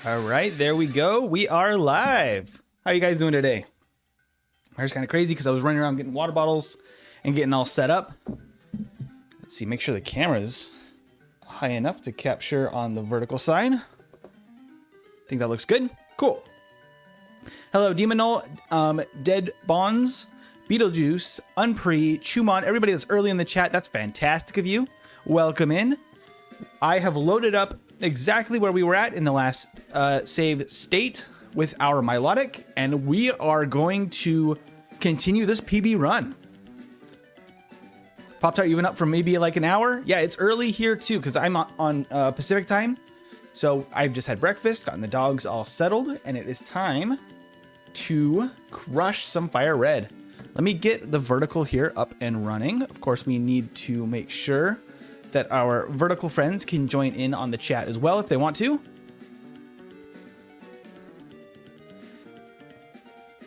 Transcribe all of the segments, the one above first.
All right, there we go. We are live. How are you guys doing today? My hair's kind of crazy because I was running around getting water bottles and getting all set up. Let's see, make sure the camera's high enough to capture on the vertical side. I think that looks good. Cool. Hello, Demonol, Dead Bonds, Beetlejuice, Unpre, Chumon, everybody that's early in the chat. That's fantastic of you. Welcome in. I have loaded up exactly where we were at in the last save state with our Milotic, and we are going to continue this PB run. Pop-Tart, you went up for maybe like an hour? Yeah, it's early here too, because I'm on Pacific time. So I've just had breakfast, gotten the dogs all settled, and it is time to crush some Fire Red. Let me get the vertical here up and running. Of course, we need to make sure that our vertical friends can join in on the chat as well if they want to.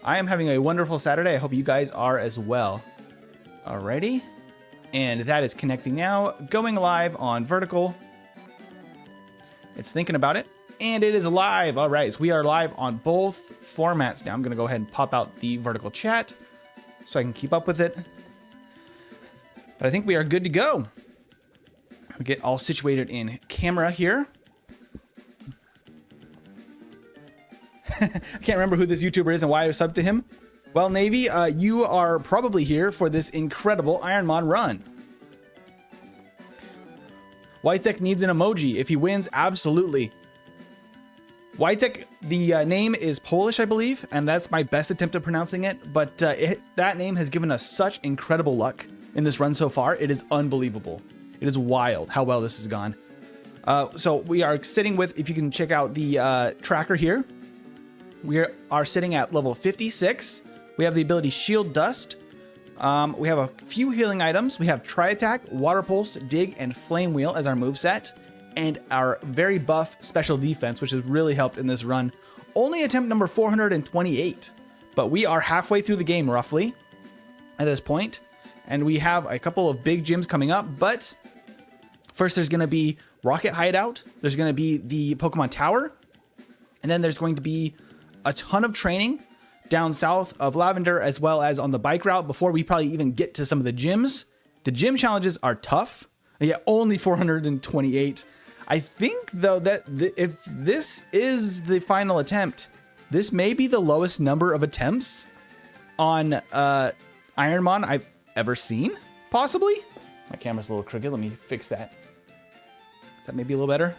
I am having a wonderful Saturday. I hope you guys are as well. Alrighty. And that is connecting now. Going live on vertical. It's thinking about it. And it is live. All right. So we are live on both formats now. I'm going to go ahead and pop out the vertical chat so I can keep up with it. But I think we are good to go. We get all situated in camera here. I can't remember who this YouTuber is and why I subbed to him. Well, Navy, you are probably here for this incredible Ironmon run. Whitethek needs an emoji. If he wins, absolutely. Whitethek, the name is Polish, I believe, and that's my best attempt at pronouncing it. But that name has given us such incredible luck in this run so far. It is unbelievable. It is wild how well this has gone. So we are sitting with, if you can check out the tracker here, we are sitting at level 56. We have the ability Shield Dust. We have a few healing items. We have Tri Attack, Water Pulse, Dig, and Flame Wheel as our moveset. And our very buff Special Defense, which has really helped in this run. Only attempt number 428. But we are halfway through the game, roughly, at this point. And we have a couple of big gyms coming up, but first there's going to be Rocket Hideout. There's going to be the Pokemon Tower. And then there's going to be a ton of training down south of Lavender, as well as on the bike route before we probably even get to some of the gyms. The gym challenges are tough. Yeah, only 428. I think, though, that if this is the final attempt, this may be the lowest number of attempts on Ironmon I've ever seen, possibly. My camera's a little crooked. Let me fix that. Is that maybe a little better?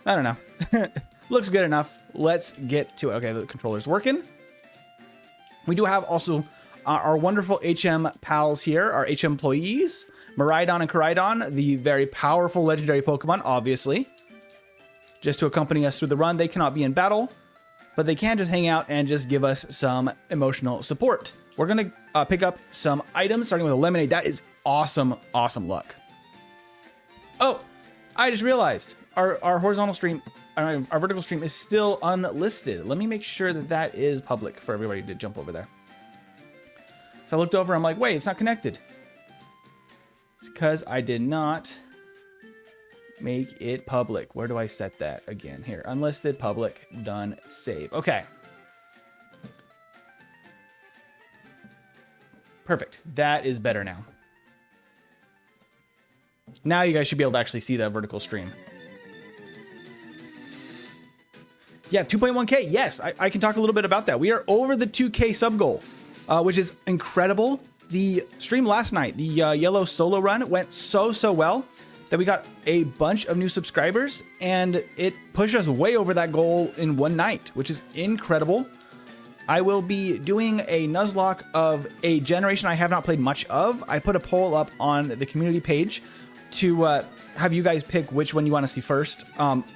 I don't know. Looks good enough. Let's get to it. Okay, the controller's working. We do have also our wonderful HM pals here, our HM employees, Miraidon and Koraidon, the very powerful legendary Pokemon, obviously. Just to accompany us through the run. They cannot be in battle, but they can just hang out and just give us some emotional support. We're going to pick up some items, starting with a lemonade. That is awesome, awesome luck. Oh, I just realized our horizontal stream, our vertical stream is still unlisted. Let me make sure that that is public for everybody to jump over there. So I looked over, I'm like, wait, it's not connected. It's because I did not make it public. Where do I set that again? Here, unlisted, public, done, save. Okay. Perfect. That is better now. Now you guys should be able to actually see that vertical stream. Yeah, 2.1K. Yes, I can talk a little bit about that. We are over the 2K sub goal, which is incredible. The stream last night, the yellow solo run, went so well that we got a bunch of new subscribers, and it pushed us way over that goal in one night, which is incredible. I will be doing a Nuzlocke of a generation I have not played much of. I put a poll up on the community page to have you guys pick which one you want to see first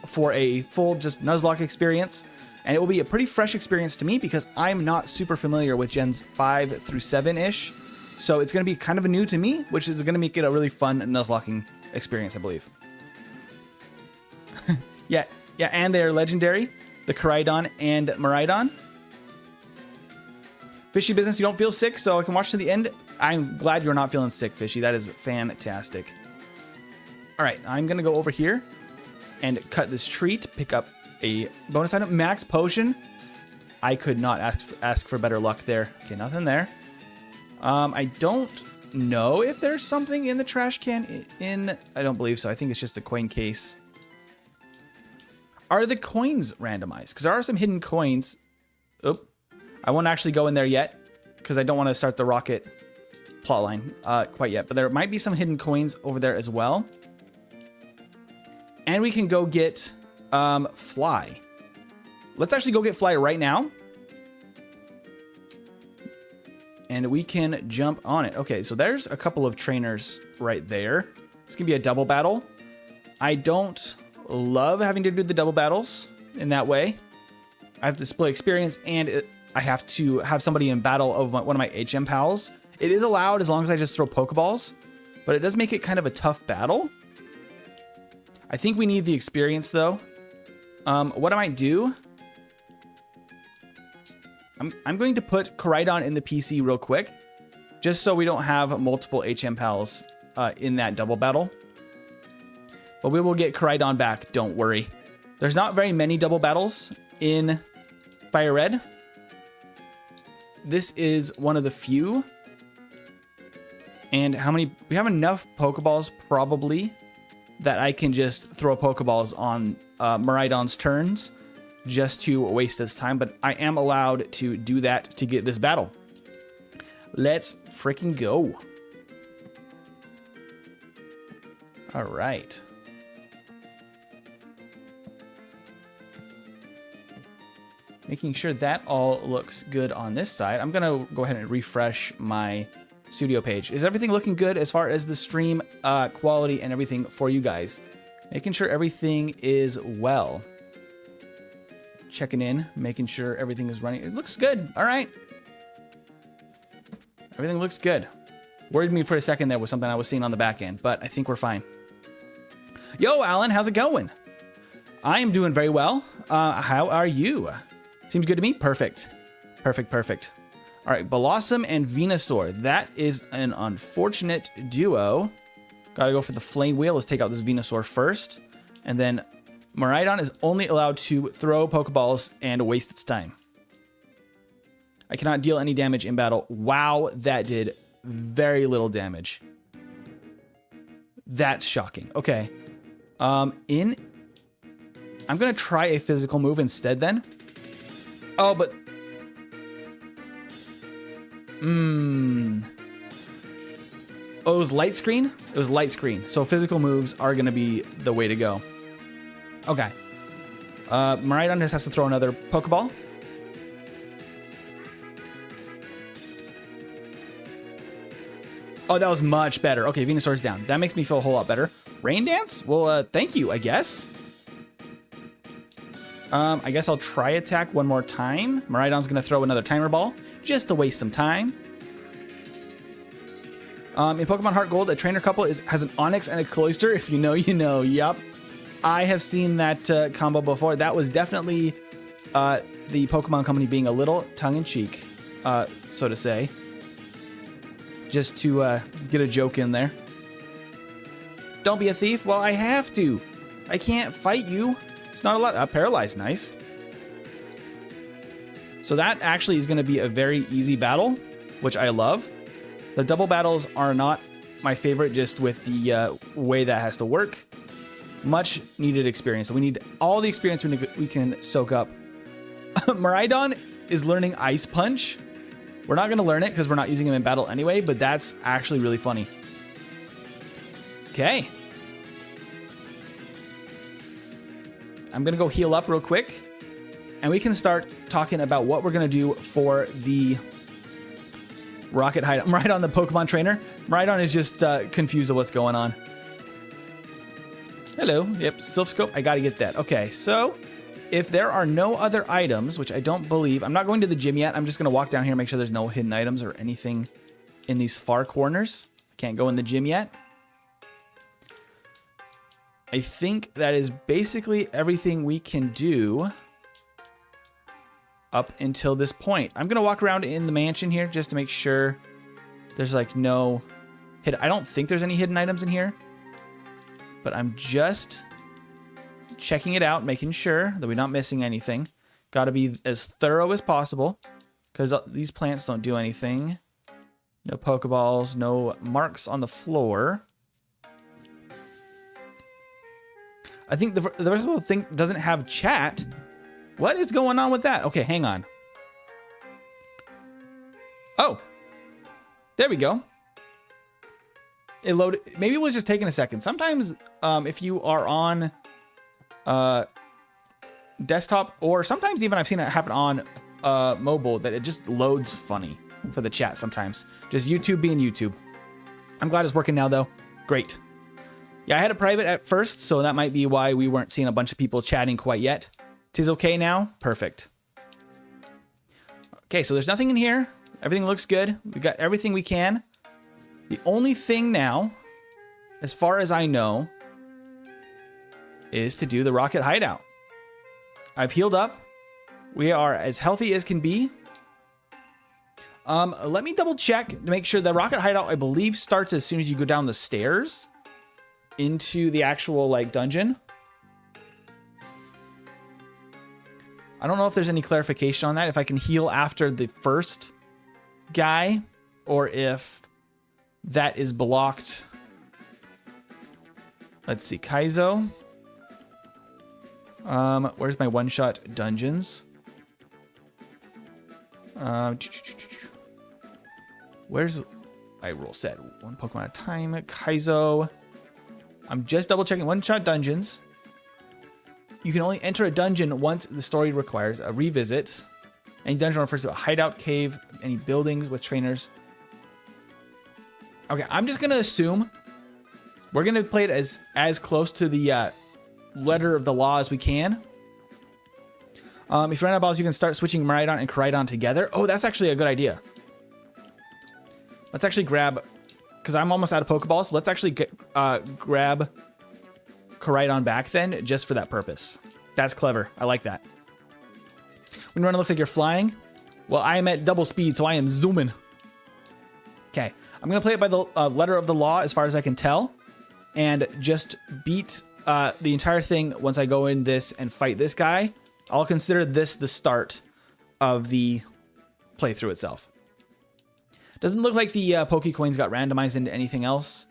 for a full just Nuzlocke experience. And it will be a pretty fresh experience to me because I'm not super familiar with gens 5 through 7-ish. So it's going to be kind of new to me, which is going to make it a really fun Nuzlocking experience, I believe. yeah, and they are legendary, the Koraidon and Miraidon. Fishy business, you don't feel sick, so I can watch to the end. I'm glad you're not feeling sick, Fishy. That is fantastic. All right, I'm going to go over here and cut this tree to pick up a bonus item. Max potion. I could not ask for better luck there. Okay, nothing there. I don't know if there's something in the trash can I don't believe so. I think it's just a coin case. Are the coins randomized? Because there are some hidden coins. Oop. I won't actually go in there yet because I don't want to start the rocket plotline quite yet. But there might be some hidden coins over there as well. And we can go get Fly. Let's actually go get Fly right now. And we can jump on it. Okay, so there's a couple of trainers right there. It's going to be a double battle. I don't love having to do the double battles in that way. I have to split experience, and I have to have somebody in battle of one of my HM pals. It is allowed as long as I just throw Pokeballs, but it does make it kind of a tough battle. I think we need the experience, though. What I might do... I'm going to put Koraidon in the PC real quick, just so we don't have multiple HM pals in that double battle. But we will get Koraidon back, don't worry. There's not very many double battles in FireRed. This is one of the few. And how many... We have enough Pokeballs, probably, that I can just throw Pokeballs on Miraidon's turns, just to waste his time, but I am allowed to do that to get this battle. Let's freaking go. All right. Making sure that all looks good on this side. I'm gonna go ahead and refresh my studio page. Is everything looking good as far as the stream quality and everything for you guys? Making sure everything is well. Checking in, making sure everything is running. It looks good. All right. Everything looks good. Worried me for a second there with something I was seeing on the back end, but I think we're fine. Yo, Alan, how's it going? I am doing very well. How are you? Seems good to me. Perfect. Perfect, perfect. All right, Blossom and Venusaur. That is an unfortunate duo. Gotta go for the Flame Wheel. Let's take out this Venusaur first. And then Miraidon is only allowed to throw Pokeballs and waste its time. I cannot deal any damage in battle. Wow, that did very little damage. That's shocking. Okay. I'm going to try a physical move instead then. Oh, but... Oh, it was light screen? It was light screen. So physical moves are going to be the way to go. Okay. Miraidon just has to throw another Pokeball. Oh, that was much better. Okay, Venusaur's down. That makes me feel a whole lot better. Rain Dance? Well, thank you, I guess. I guess I'll try attack one more time. Miraidon's going to throw another Timer Ball just to waste some time. In Pokemon Heart Gold, a trainer couple has an Onix and a Cloyster. If you know, you know. Yup. I have seen that combo before. That was definitely the Pokemon Company being a little tongue-in-cheek, so to say. Just to get a joke in there. Don't be a thief. Well, I have to. I can't fight you. It's not a lot. Paralyzed. Nice. So that actually is going to be a very easy battle, which I love. The double battles are not my favorite, just with the way that has to work. Much needed experience. So we need all the experience we can soak up. Miraidon is learning Ice Punch. We're not going to learn it because we're not using him in battle anyway, but that's actually really funny. Okay. I'm going to go heal up real quick, and we can start talking about what we're going to do for the Rocket Hideout. Miraidon, the Pokemon trainer. Miraidon is just confused of what's going on. Hello. Yep, Sylph Scope. I got to get that. Okay, so if there are no other items, which I don't believe, I'm not going to the gym yet. I'm just going to walk down here and make sure there's no hidden items or anything in these far corners. Can't go in the gym yet. I think that is basically everything we can do up until this point. I'm going to walk around in the mansion here just to make sure there's like no hidden. I don't think there's any hidden items in here, but I'm just checking it out, making sure that we're not missing anything. Got to be as thorough as possible because these plants don't do anything. No Pokeballs, no marks on the floor. I think the versatile thing doesn't have chat. What is going on with that? Okay, hang on. Oh, there we go. It loaded. Maybe it was just taking a second. Sometimes if you are on desktop, or sometimes even I've seen it happen on mobile, that it just loads funny for the chat sometimes. Just YouTube being YouTube. I'm glad it's working now though. Great. Yeah, I had it private at first, so that might be why we weren't seeing a bunch of people chatting quite yet. Tis okay now. Perfect. Okay, so there's nothing in here. Everything looks good. We've got everything we can. The only thing now, as far as I know, is to do the rocket hideout. I've healed up. We are as healthy as can be. Let me double check to make sure the rocket hideout, I believe, starts as soon as you go down the stairs into the actual like dungeon. I don't know if there's any clarification on that, if I can heal after the first guy or if that is blocked. Let's see, Kaizo. Where's my one-shot dungeons? Where's I rule set? One Pokemon at a time. Kaizo. I'm just double checking one-shot dungeons. You can only enter a dungeon once the story requires a revisit. Any dungeon refers to a hideout, cave, any buildings with trainers. Okay, I'm just gonna assume we're gonna play it as close to the letter of the law as we can. If you run out of balls, you can start switching Miraidon and Koraidon together. Oh, that's actually a good idea. Let's actually grab, because I'm almost out of Pokeballs, so let's actually grab Koraidon back then, just for that purpose. That's clever. I like that. When you run, it looks like you're flying. Well, I am at double speed, so I am zooming. Okay, I'm going to play it by the letter of the law as far as I can tell, and just beat the entire thing once I go in this and fight this guy. I'll consider this the start of the playthrough itself. Doesn't look like the Pokecoins got randomized into anything else.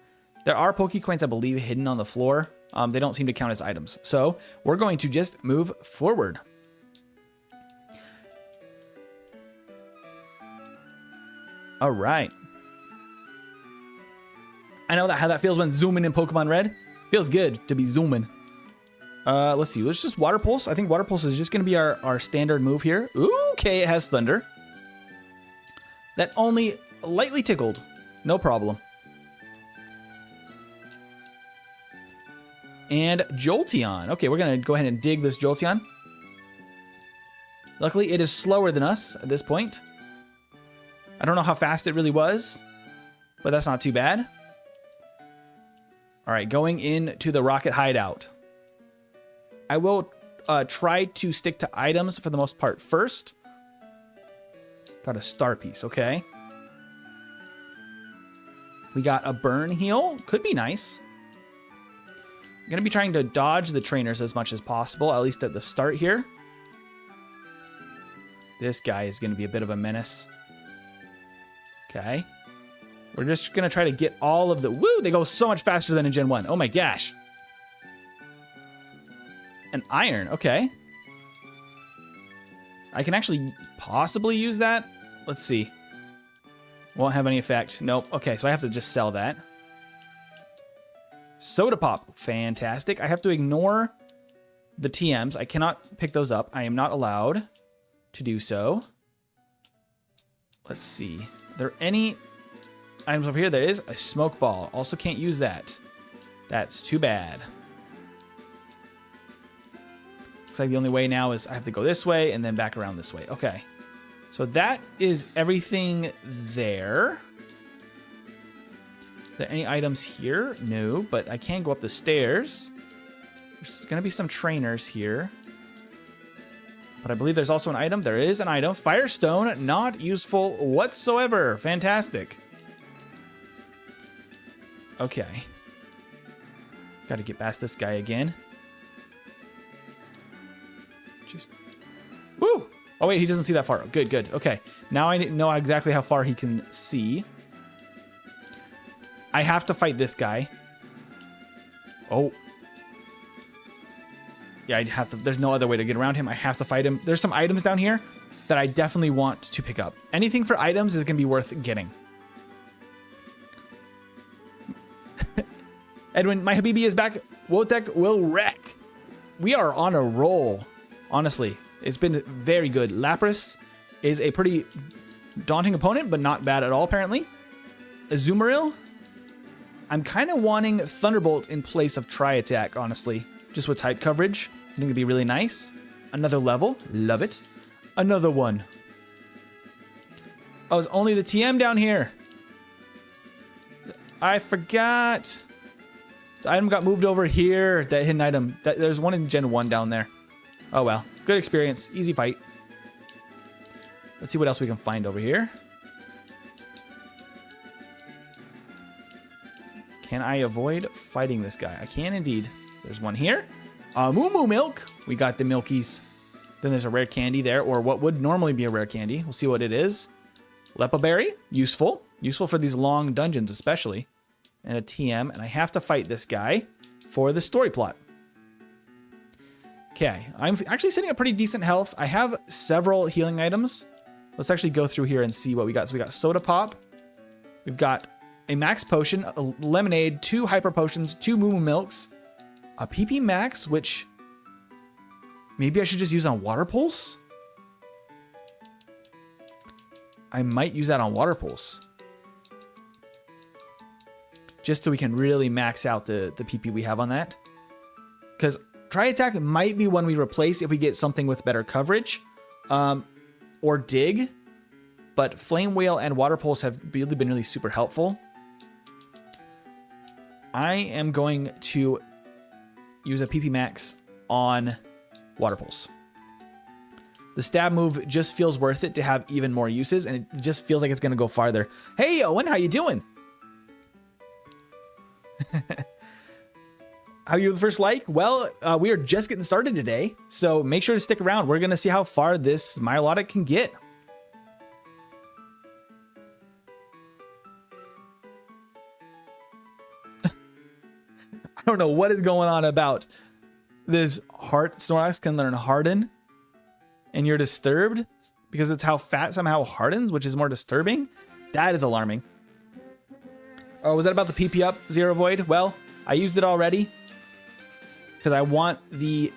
There are Pokecoins, I believe, hidden on the floor. They don't seem to count as items. So we're going to just move forward. All right. I know how that feels when zooming in Pokemon Red. Feels good to be zooming. Let's see. Let's just Water Pulse. I think Water Pulse is just going to be our standard move here. Ooh, okay, it has Thunder. That only lightly tickled. No problem. And Jolteon. Okay, we're going to go ahead and dig this Jolteon. Luckily, it is slower than us at this point. I don't know how fast it really was, but that's not too bad. All right, going into the Rocket Hideout. I will try to stick to items for the most part first. Got a star piece, okay. We got a burn heal. Could be nice. I'm going to be trying to dodge the trainers as much as possible, at least at the start here. This guy is going to be a bit of a menace. Okay. We're just going to try to get all of the... Woo! They go so much faster than in Gen 1. Oh my gosh. An iron. Okay. I can actually possibly use that. Let's see. Won't have any effect. Nope. Okay, so I have to just sell that. Soda Pop. Fantastic. I have to ignore the TMs. I cannot pick those up. I am not allowed to do so. Let's see. Are there any items over here? There is a smoke ball. Also can't use that. That's too bad. Looks like the only way now is I have to go this way and then back around this way. Okay. So that is everything there. Are there any items here? No, but I can go up the stairs. There's going to be some trainers here. But I believe there's also an item. There is an item. Firestone, not useful whatsoever. Fantastic. Okay. Got to get past this guy again. Just... Woo! Oh, wait, he doesn't see that far. Good, good. Okay. Now I know exactly how far he can see. I have to fight this guy. Oh. Yeah, I'd have to... There's no other way to get around him. I have to fight him. There's some items down here that I definitely want to pick up. Anything for items is going to be worth getting. Edwin, my Habibi is back. Wotek will wreck. We are on a roll. Honestly, it's been very good. Lapras is a pretty daunting opponent, but not bad at all, apparently. Azumarill. I'm kind of wanting Thunderbolt in place of Tri-Attack, honestly. Just with type coverage. I think it'd be really nice. Another level. Love it. Another one. Oh, it's only the TM down here. I forgot. The item got moved over here. That hidden item. There's one in Gen 1 down there. Oh, well. Good experience. Easy fight. Let's see what else we can find over here. Can I avoid fighting this guy? I can indeed. There's one here. Moo Moo Milk. We got the Milkies. Then there's a rare candy there, or what would normally be a rare candy. We'll see what it is. Lepa Berry. Useful. Useful for these long dungeons, especially. And a TM. And I have to fight this guy for the story plot. Okay. I'm actually sitting at pretty decent health. I have several healing items. Let's actually go through here and see what we got. So we got Soda Pop. We've got a Max Potion, a Lemonade, 2 Hyper Potions, 2 Moo Moo Milks, a PP Max, which maybe I should just use on Water Pulse. I might use that on Water Pulse. Just so we can really max out the PP we have on that. Because Tri-Attack might be one we replace if we get something with better coverage. Or Dig. But Flame Whale and Water Pulse have really been really super helpful. I am going to use a PP Max on Water Pulse. The stab move just feels worth it to have even more uses, and it just feels like it's going to go farther. Hey, Owen, how you doing? How you the first like? Well, we are just getting started today, so make sure to stick around. We're going to see how far this Milotic can get. I don't know what is going on about this heart. Snorlax can learn Harden, and you're disturbed because it's how fat somehow hardens, which is more disturbing. That is alarming. Oh, was that about the PP up, Zero Void? Well, I used it already because I want the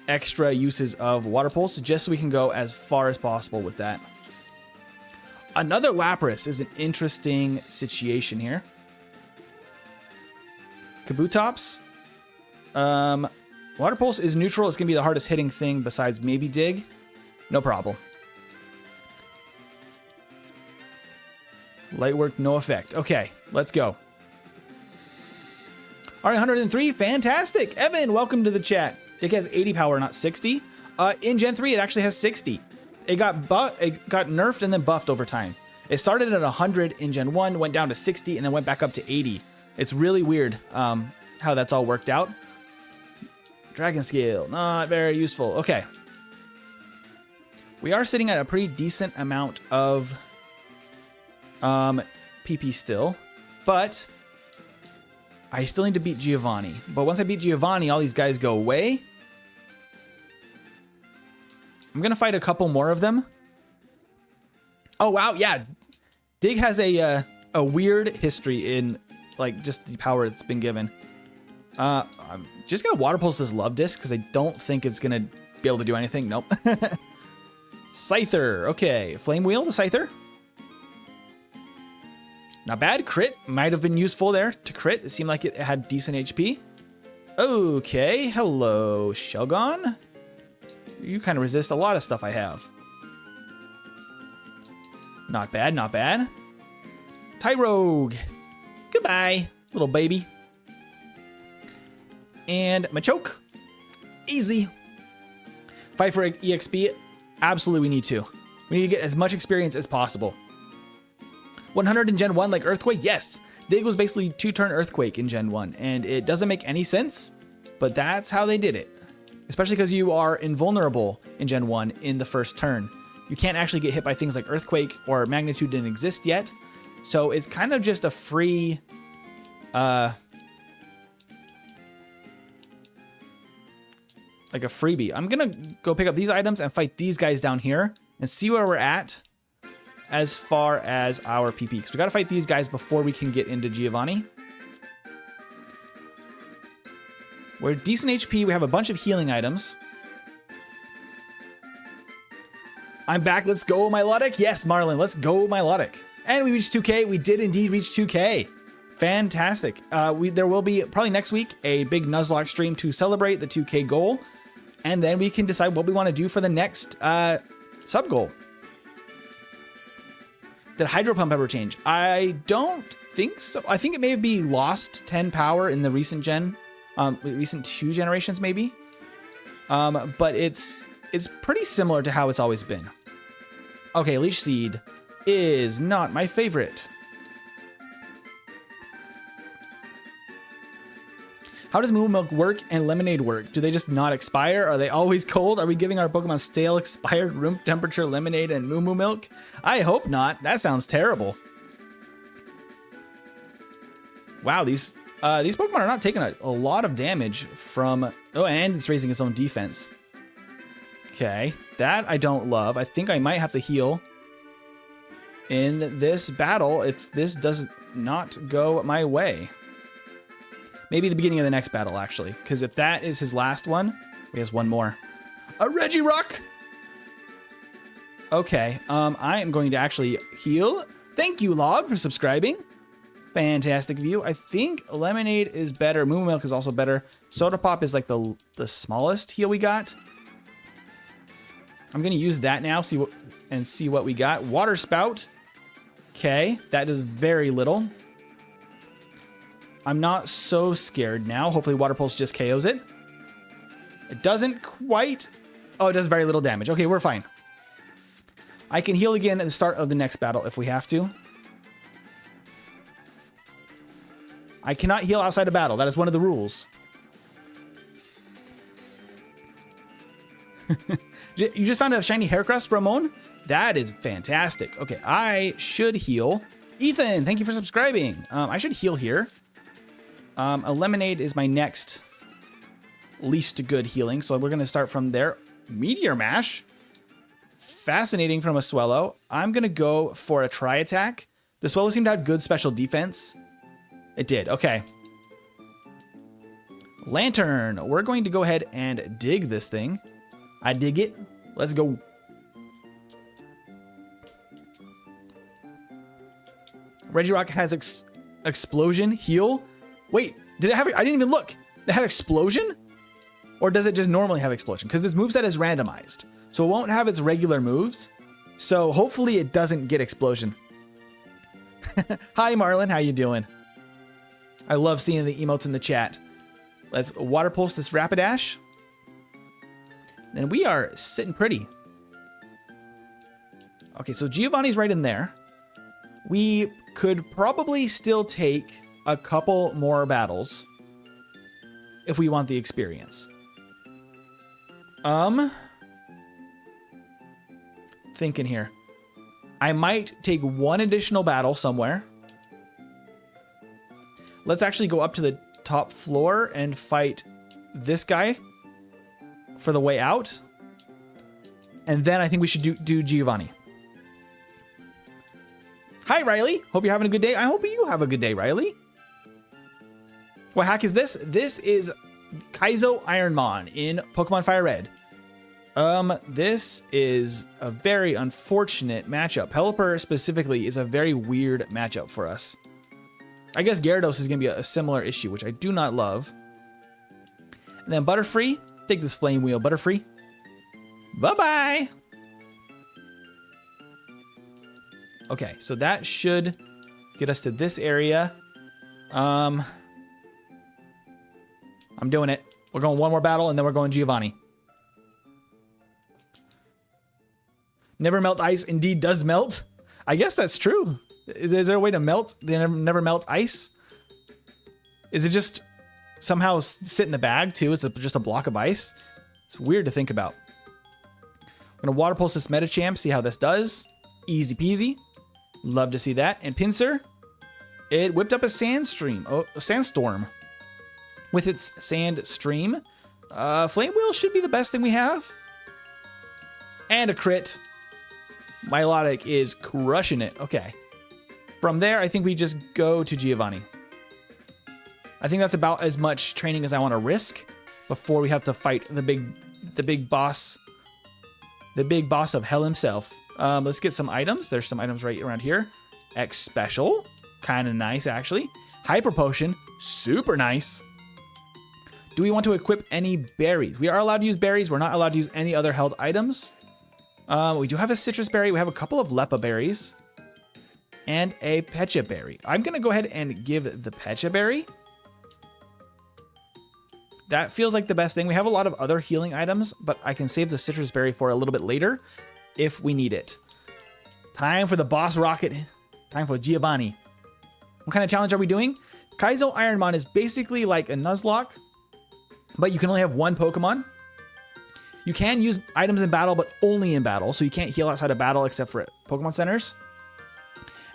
extra uses of Water Pulse just so we can go as far as possible with that. Another Lapras is an interesting situation here. Kabutops. Water Pulse is neutral. It's going to be the hardest hitting thing besides maybe Dig. No problem. Light work, no effect. Okay, let's go. All right, 103. Fantastic. Evan, welcome to the chat. Dig has 80 power, not 60. In Gen 3, it actually has 60. It got nerfed and then buffed over time. It started at 100 in Gen 1, went down to 60, and then went back up to 80. It's really weird how that's all worked out. Dragon Scale, not very useful. Okay. We are sitting at a pretty decent amount of PP still, but I still need to beat Giovanni. But once I beat Giovanni, all these guys go away. I'm going to fight a couple more of them. Oh, wow. Yeah. Dig has a weird history in like just the power it's been given. I'm just gonna Water Pulse this Love Disc because I don't think it's gonna be able to do anything. Nope. Scyther. Okay. Flame Wheel, the Scyther. Not bad. Crit. Might have been useful there to crit. It seemed like it had decent HP. Okay. Hello, Shelgon. You kind of resist a lot of stuff I have. Not bad. Not bad. Tyrogue. Goodbye, little baby. And Machoke. Easy. Fight for EXP. Absolutely, we need to. We need to get as much experience as possible. 100 in Gen 1 like Earthquake? Yes. Dig was basically 2-turn Earthquake in Gen 1, and it doesn't make any sense, but that's how they did it. especially because you are invulnerable in Gen 1 in the first turn. You can't actually get hit by things like Earthquake or Magnitude didn't exist yet. So it's kind of just a free... like a freebie. I'm going to go pick up these items and fight these guys down here and see where we're at as far as our PP. Because we got to fight these guys before we can get into Giovanni. We're decent HP. We have a bunch of healing items. I'm back. Let's go, Milotic. Yes, Marlon. Let's go, Milotic. And we reached 2K. We did indeed reach 2K. Fantastic. There will be, probably next week, a big Nuzlocke stream to celebrate the 2K goal. And then we can decide what we want to do for the next sub goal. Did Hydro Pump ever change? I don't think so. I think it may be lost 10 power in the recent gen. Recent 2 generations, maybe. But it's pretty similar to how it's always been. Okay, Leech Seed is not my favorite. How does Moo Milk work and Lemonade work? Do they just not expire? Are they always cold? Are we giving our Pokemon stale, expired, room temperature Lemonade and Moo Moo Milk? I hope not. That sounds terrible. Wow, these Pokemon are not taking a lot of damage from... Oh, and it's raising its own defense. Okay, that I don't love. I think I might have to heal in this battle if this does not go my way. Maybe the beginning of the next battle, actually. Because if that is his last one, he has one more. A Regirock! Okay, I am going to actually heal. Thank you, Log, for subscribing. Fantastic view. I think Lemonade is better. Moo Milk is also better. Soda Pop is like the smallest heal we got. I'm going to use that now see what we got. Water Spout. Okay, that does very little. I'm not so scared now. Hopefully Water Pulse just KOs it. It doesn't quite. Oh, it does very little damage. Okay, we're fine. I can heal again at the start of the next battle if we have to. I cannot heal outside of battle. That is one of the rules. You just found a shiny Haircrest, Ramon? That is fantastic. Okay, I should heal. Ethan, thank you for subscribing. I should heal here. A Lemonade is my next least good healing, so we're going to start from there. Meteor Mash. Fascinating from a Swellow. I'm going to go for a Tri-Attack. The Swellow seemed to have good special defense. It did. Okay. Lantern. We're going to go ahead and dig this thing. I dig it. Let's go. Regirock has Explosion. Heal. Wait, did it have... I didn't even look. It had Explosion? Or does it just normally have Explosion? Because this moveset is randomized. So it won't have its regular moves. So hopefully it doesn't get Explosion. Hi, Marlon. How you doing? I love seeing the emotes in the chat. Let's Water Pulse this Rapidash. Then we are sitting pretty. Okay, so Giovanni's right in there. We could probably still take a couple more battles if we want the experience. Thinking here. I might take one additional battle somewhere. Let's actually go up to the top floor and fight this guy for the way out. And then I think we should do Giovanni. Hi, Riley. Hope you're having a good day. I hope you have a good day, Riley. What hack is this? This is Kaizo Ironmon in Pokemon FireRed. This is a very unfortunate matchup. Pelipper specifically is a very weird matchup for us. I guess Gyarados is going to be a similar issue, which I do not love. And then Butterfree. Take this Flame Wheel, Butterfree. Bye-bye. Okay, so that should get us to this area. I'm doing it. We're going one more battle, and then we're going Giovanni. Never melt ice indeed does melt. I guess that's true. Is there a way to melt? They never melt ice? Is it just somehow sit in the bag too? It's just a block of ice? It's weird to think about. I'm going to Water Pulse this Metachamp, see how this does. Easy peasy. Love to see that. And Pinsir, it whipped up a Sandstorm with its Sand Stream. Flame Wheel should be the best thing we have. And a crit. Milotic is crushing it. Okay. From there, I think we just go to Giovanni. I think that's about as much training as I want to risk before we have to fight the big boss. The big boss of hell himself. Let's get some items. There's some items right around here. X Special. Kind of nice, actually. Hyper Potion. Super nice. Do we want to equip any berries? We are allowed to use berries. We're not allowed to use any other held items. We do have a citrus berry. We have a couple of Lepa berries. And a Pecha berry. I'm going to go ahead and give the Pecha berry. That feels like the best thing. We have a lot of other healing items, but I can save the citrus berry for a little bit later if we need it. Time for the boss rocket. Time for Giovanni. What kind of challenge are we doing? Kaizo Ironmon is basically like a Nuzlocke, but you can only have one Pokemon. You can use items in battle, but only in battle, so you can't heal outside of battle except for Pokemon centers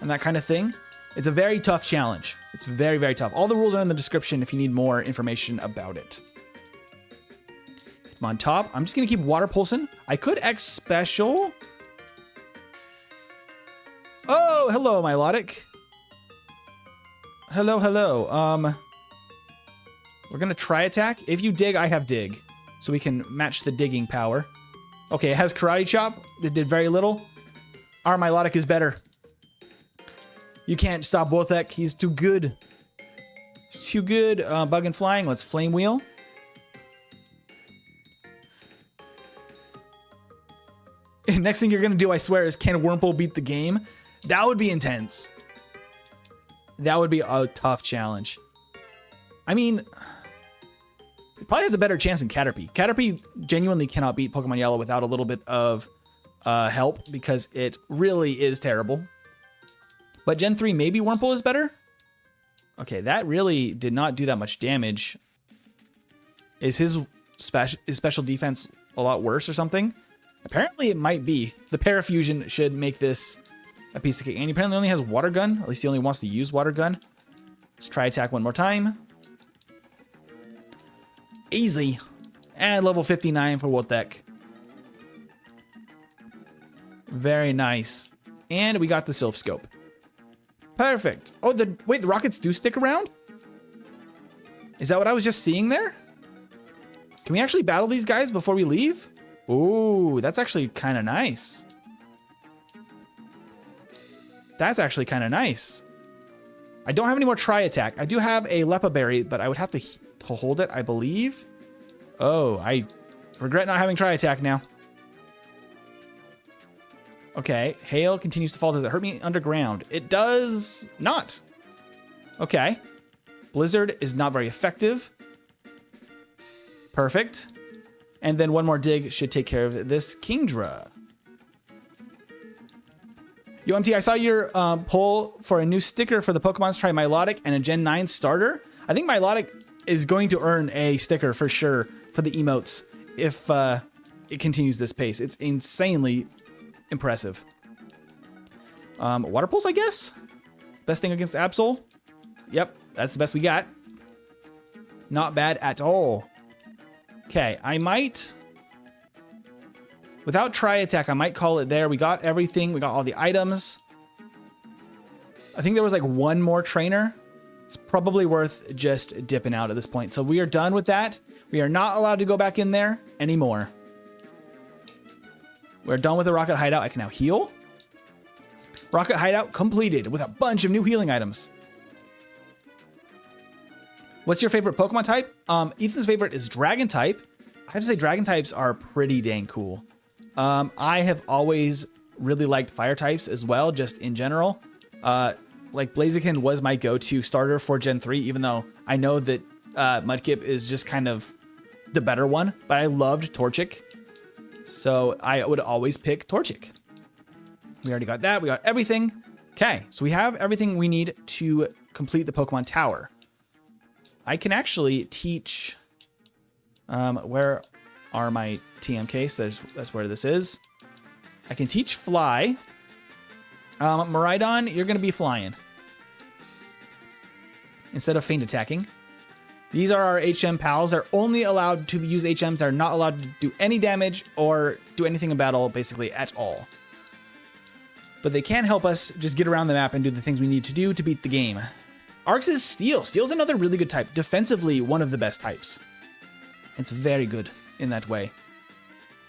and that kind of thing. It's a very tough challenge. It's very, very tough. All the rules are in the description if you need more information about it. I'm on top. I'm just going to keep Water Pulsing. I could X Special. Oh, hello, Milotic. Hello, hello. We're going to try attack. If you dig, I have dig. So we can match the digging power. Okay, it has Karate Chop. It did very little. Our Milotic is better. You can't stop Wothek. He's too good. He's too good. Bug and Flying. Let's Flame Wheel. Next thing you're going to do, I swear, is can Wurmple beat the game? That would be intense. That would be a tough challenge. I mean, it probably has a better chance than Caterpie. Caterpie genuinely cannot beat Pokemon Yellow without a little bit of help because it really is terrible. But Gen 3, maybe Wurmple is better? Okay, that really did not do that much damage. Is his special defense a lot worse or something? Apparently it might be. The Parafusion should make this a piece of cake. And he apparently only has Water Gun. At least he only wants to use Water Gun. Let's try attack one more time. Easy. And level 59 for Wothek. Very nice. And we got the Sylph Scope. Perfect. Oh, wait, the rockets do stick around? Is that what I was just seeing there? Can we actually battle these guys before we leave? Ooh, that's actually kind of nice. That's actually kind of nice. I don't have any more Tri Attack. I do have a Lepa Berry, but I would have to hold it, I believe. Oh, I regret not having Tri Attack now. Okay, hail continues to fall. Does it hurt me underground? It does not. Okay. Blizzard is not very effective. Perfect. And then one more dig should take care of this Kingdra. Yo, MT, I saw your poll for a new sticker for the Pokemons. Try Milotic and a Gen 9 starter. I think Milotic is going to earn a sticker for sure for the emotes if it continues this pace. It's insanely impressive. Water Pulse, I guess? Best thing against Absol? Yep, that's the best we got. Not bad at all. Okay, I might... Without Tri Attack, I might call it there. We got everything. We got all the items. I think there was like one more trainer. It's probably worth just dipping out at this point. So we are done with that. We are not allowed to go back in there anymore. We're done with the Rocket Hideout. I can now heal. Rocket Hideout completed with a bunch of new healing items. What's your favorite Pokemon type? Ethan's favorite is Dragon type. I have to say Dragon types are pretty dang cool. I have always really liked Fire types as well, just in general. Like Blaziken was my go-to starter for Gen 3, even though I know that Mudkip is just kind of the better one, but I loved Torchic. So I would always pick Torchic. We already got that. We got everything. Okay, so we have everything we need to complete the Pokemon Tower. I can actually teach... where are my TM case. That's where this is. I can teach fly. Miraidon, you're going to be flying instead of feint attacking. These are our HM pals. They're only allowed to use HMs. They're not allowed to do any damage or do anything in battle, basically, at all. But they can help us just get around the map and do the things we need to do to beat the game. Arcs is Steel. Steel's another really good type. Defensively, one of the best types. It's very good in that way.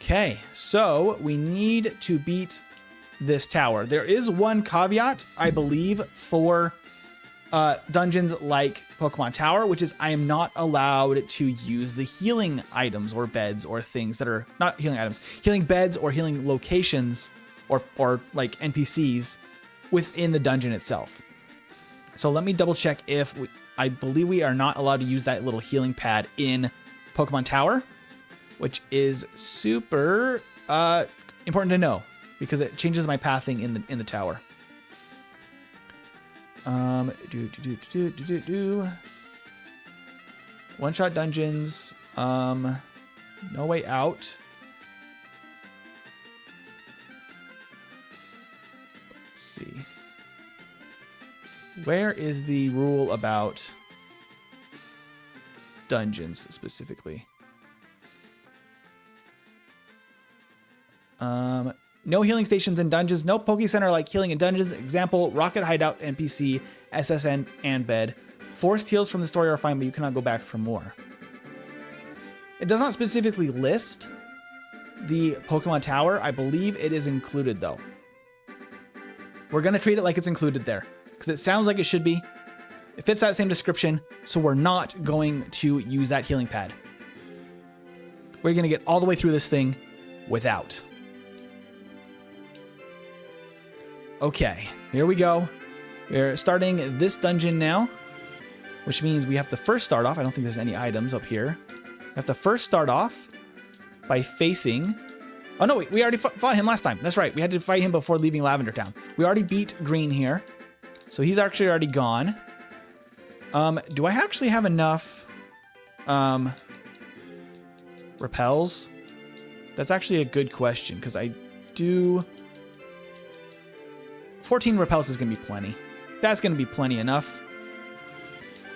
Okay, so we need to beat this tower. There is one caveat, I believe, for dungeons like Pokemon Tower, which is I am not allowed to use the healing items or beds or things that are not healing items, healing beds or healing locations or like NPCs within the dungeon itself. So let me double check if I believe we are not allowed to use that little healing pad in Pokemon Tower, which is super important to know because it changes my pathing in the tower. One-shot dungeons. No way out. Let's see. Where is the rule about dungeons specifically? No healing stations in dungeons. No Poke Center like healing in dungeons. Example, Rocket Hideout NPC, SSN, and bed. Forced heals from the story are fine, but you cannot go back for more. It does not specifically list the Pokemon Tower. I believe it is included, though. We're going to treat it like it's included there, because it sounds like it should be. It fits that same description, so we're not going to use that healing pad. We're going to get all the way through this thing without. Okay, here we go. We're starting this dungeon now, which means we have to first start off. I don't think there's any items up here. We have to first start off by facing... Oh, no, wait, we already fought him last time. That's right. We had to fight him before leaving Lavender Town. We already beat Green here, so he's actually already gone. Do I actually have enough repels? That's actually a good question, because I do... 14 repels is going to be plenty. That's going to be plenty enough.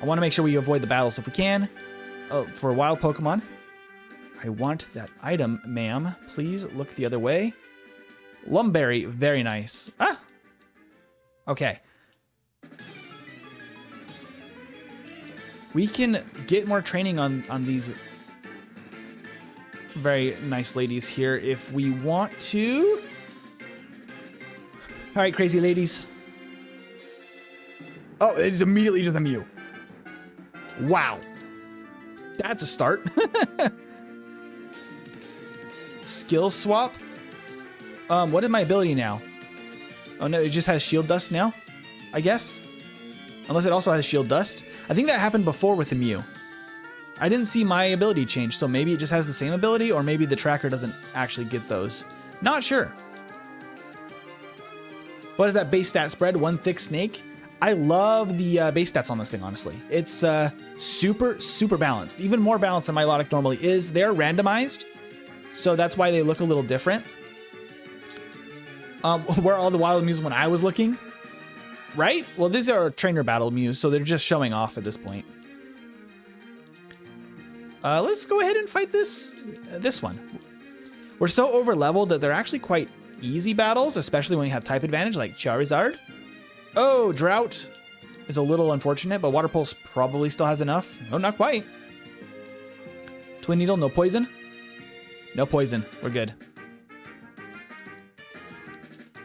I want to make sure we avoid the battles if we can. For wild Pokemon. I want that item, ma'am. Please look the other way. Lumberry, very nice. Ah! Okay. We can get more training on these very nice ladies here if we want to. All right, crazy ladies. Oh, it is immediately just a Mew. Wow. That's a start. Skill swap. What is my ability now? Oh no, it just has Shield Dust now, I guess. Unless it also has Shield Dust. I think that happened before with the Mew. I didn't see my ability change, so maybe it just has the same ability, or maybe the tracker doesn't actually get those. Not sure. What is that base stat spread? One thick snake. I love the base stats on this thing, honestly. It's super, super balanced. Even more balanced than Milotic normally is. They're randomized, so that's why they look a little different. Where are all the wild Mews when I was looking? Right? Well, these are trainer battle Mews, so they're just showing off at this point. Let's go ahead and fight this one. We're so over leveled that they're actually quite easy battles, especially when you have type advantage like Charizard. Oh, Drought is a little unfortunate, but Water Pulse probably still has enough. No, not quite. Twin Needle, no poison. No poison. We're good.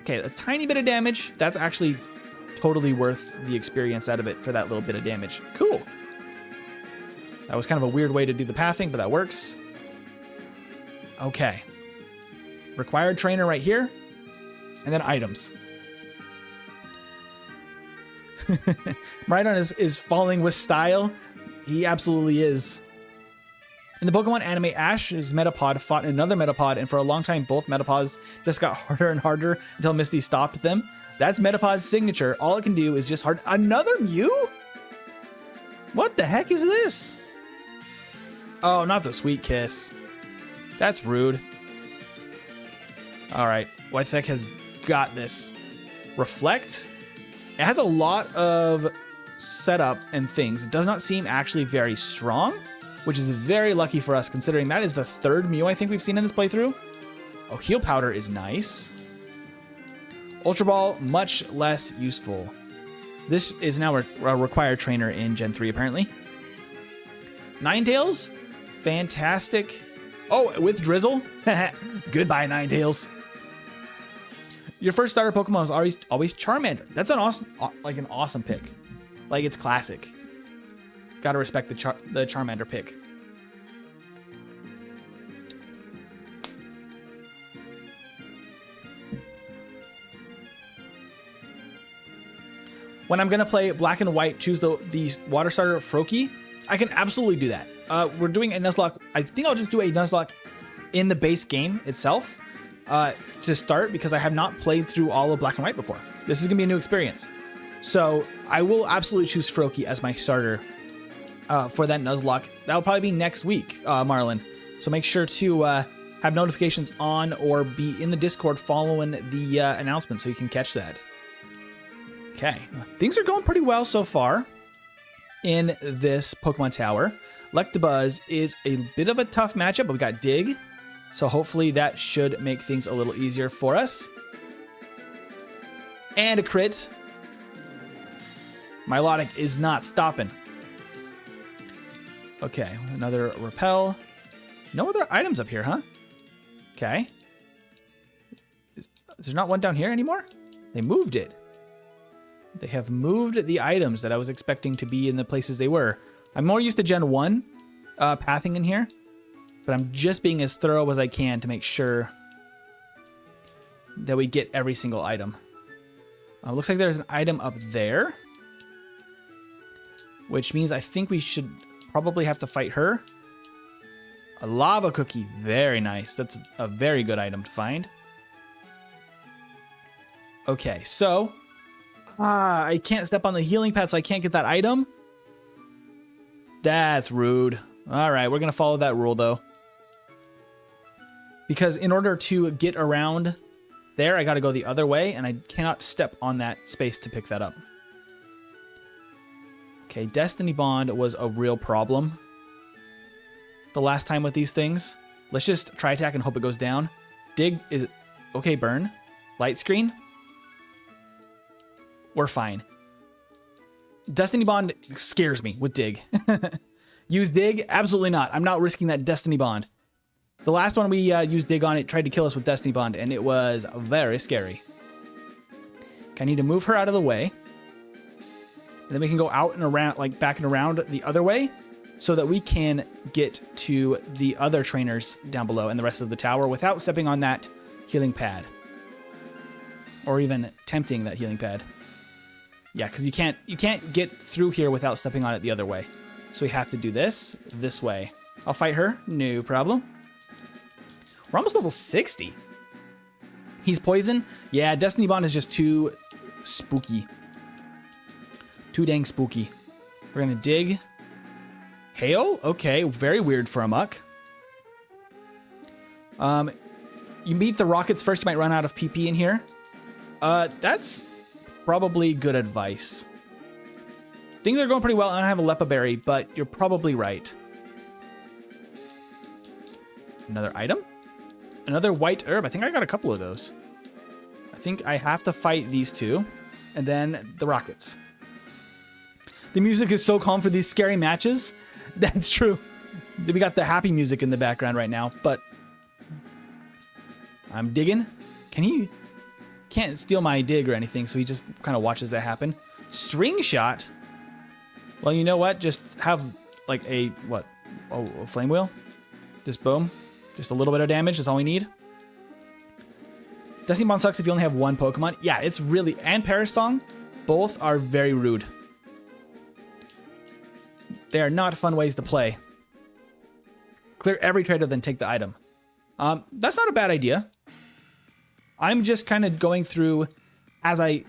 Okay, a tiny bit of damage. That's actually totally worth the experience out of it for that little bit of damage. Cool. That was kind of a weird way to do the pathing, but that works. Okay. Required trainer right here. And then items. Miraidon is falling with style. He absolutely is. In the Pokemon anime, Ash's Metapod fought another Metapod, and for a long time, both Metapods just got harder and harder until Misty stopped them. That's Metapod's signature. All it can do is just hard. Another Mew? What the heck is this? Oh, not the Sweet Kiss. That's rude. All right, Whitethek has got this. Reflect. It has a lot of setup and things. It does not seem actually very strong, which is very lucky for us considering that is the third Mew I think we've seen in this playthrough. Oh, Heal Powder is nice. Ultra Ball, much less useful. This is now a required trainer in Gen 3 apparently. Ninetales, fantastic. Oh, with Drizzle? Goodbye, Ninetales. Your first starter Pokemon is always Charmander. That's an awesome pick. Like, it's classic. Gotta respect the Charmander pick. When I'm gonna play Black and White, choose the water starter Froakie, I can absolutely do that. We're doing a Nuzlocke. I think I'll just do a Nuzlocke in the base game itself to start because I have not played through all of Black and White before. This is gonna be a new experience. So I will absolutely choose Froakie as my starter for that Nuzlocke. That'll probably be next week, Marlon. So make sure to have notifications on or be in the Discord following the announcement so you can catch that. Okay, things are going pretty well so far in this Pokemon Tower. Electabuzz is a bit of a tough matchup, but we got Dig. So hopefully that should make things a little easier for us. And a crit. Milotic is not stopping. Okay, another Repel. No other items up here, huh? Okay. Is there not one down here anymore? They moved it. They have moved the items that I was expecting to be in the places they were. I'm more used to Gen 1 pathing in here, but I'm just being as thorough as I can to make sure that we get every single item. Looks like there's an item up there, which means I think we should probably have to fight her. A lava cookie, very nice. That's a very good item to find. Okay, so I can't step on the healing pad, so I can't get that item. That's rude. All right, we're going to follow that rule, though. Because in order to get around there, I got to go the other way, and I cannot step on that space to pick that up. Okay, Destiny Bond was a real problem the last time with these things. Let's just try attack and hope it goes down. Dig is... Okay, burn. Light screen. We're fine. Destiny Bond scares me with Dig. Use Dig? Absolutely not. I'm not risking that Destiny Bond. The last one we used Dig on, it tried to kill us with Destiny Bond, and it was very scary. Okay, I need to move her out of the way. And then we can go out and around, like back and around the other way, so that we can get to the other trainers down below and the rest of the tower without stepping on that healing pad. Or even tempting that healing pad. Yeah, because you can't get through here without stepping on it the other way. So we have to do this way. I'll fight her, no problem. We're almost level 60. He's poison? Yeah, Destiny Bond is just too spooky. Too dang spooky. We're gonna dig. Hail? Okay, very weird for a muck. You beat the rockets first, you might run out of PP in here. That's probably good advice. Things are going pretty well. I don't have a Lepa Berry, but you're probably right. Another item? Another white herb. I think I got a couple of those. I think I have to fight these two. And then the rockets. The music is so calm for these scary matches. That's true. We got the happy music in the background right now, but I'm digging. Can't steal my dig or anything, so he just kind of watches that happen. String shot? Well, you know what? Just have like a flame wheel. Just boom. Just a little bit of damage. That's all we need. Destiny Bond sucks if you only have one Pokemon. Yeah, it's really... And Paris Song, both are very rude. They are not fun ways to play. Clear every trader, then take the item. That's not a bad idea. I'm just kind of going through as I,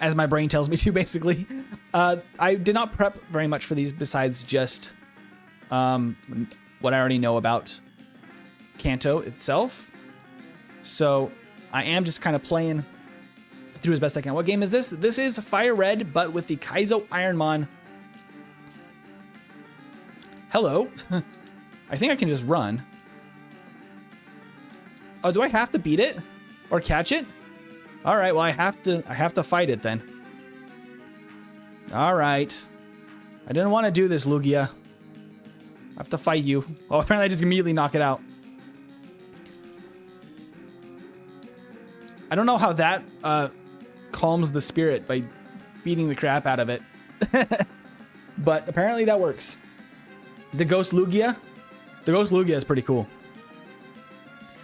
as my brain tells me to, basically. I did not prep very much for these besides just what I already know about Kanto itself. So I am just kind of playing through as best I can. What game is this? This is FireRed, but with the Kaizo Ironmon. Hello. I think I can just run. Oh, do I have to beat it or catch it? All right, well I have to fight it then. All right. I didn't want to do this, Lugia. I have to fight you. Oh, apparently I just immediately knock it out. I don't know how that calms the spirit by beating the crap out of it. But apparently that works. The Ghost Lugia? The Ghost Lugia is pretty cool.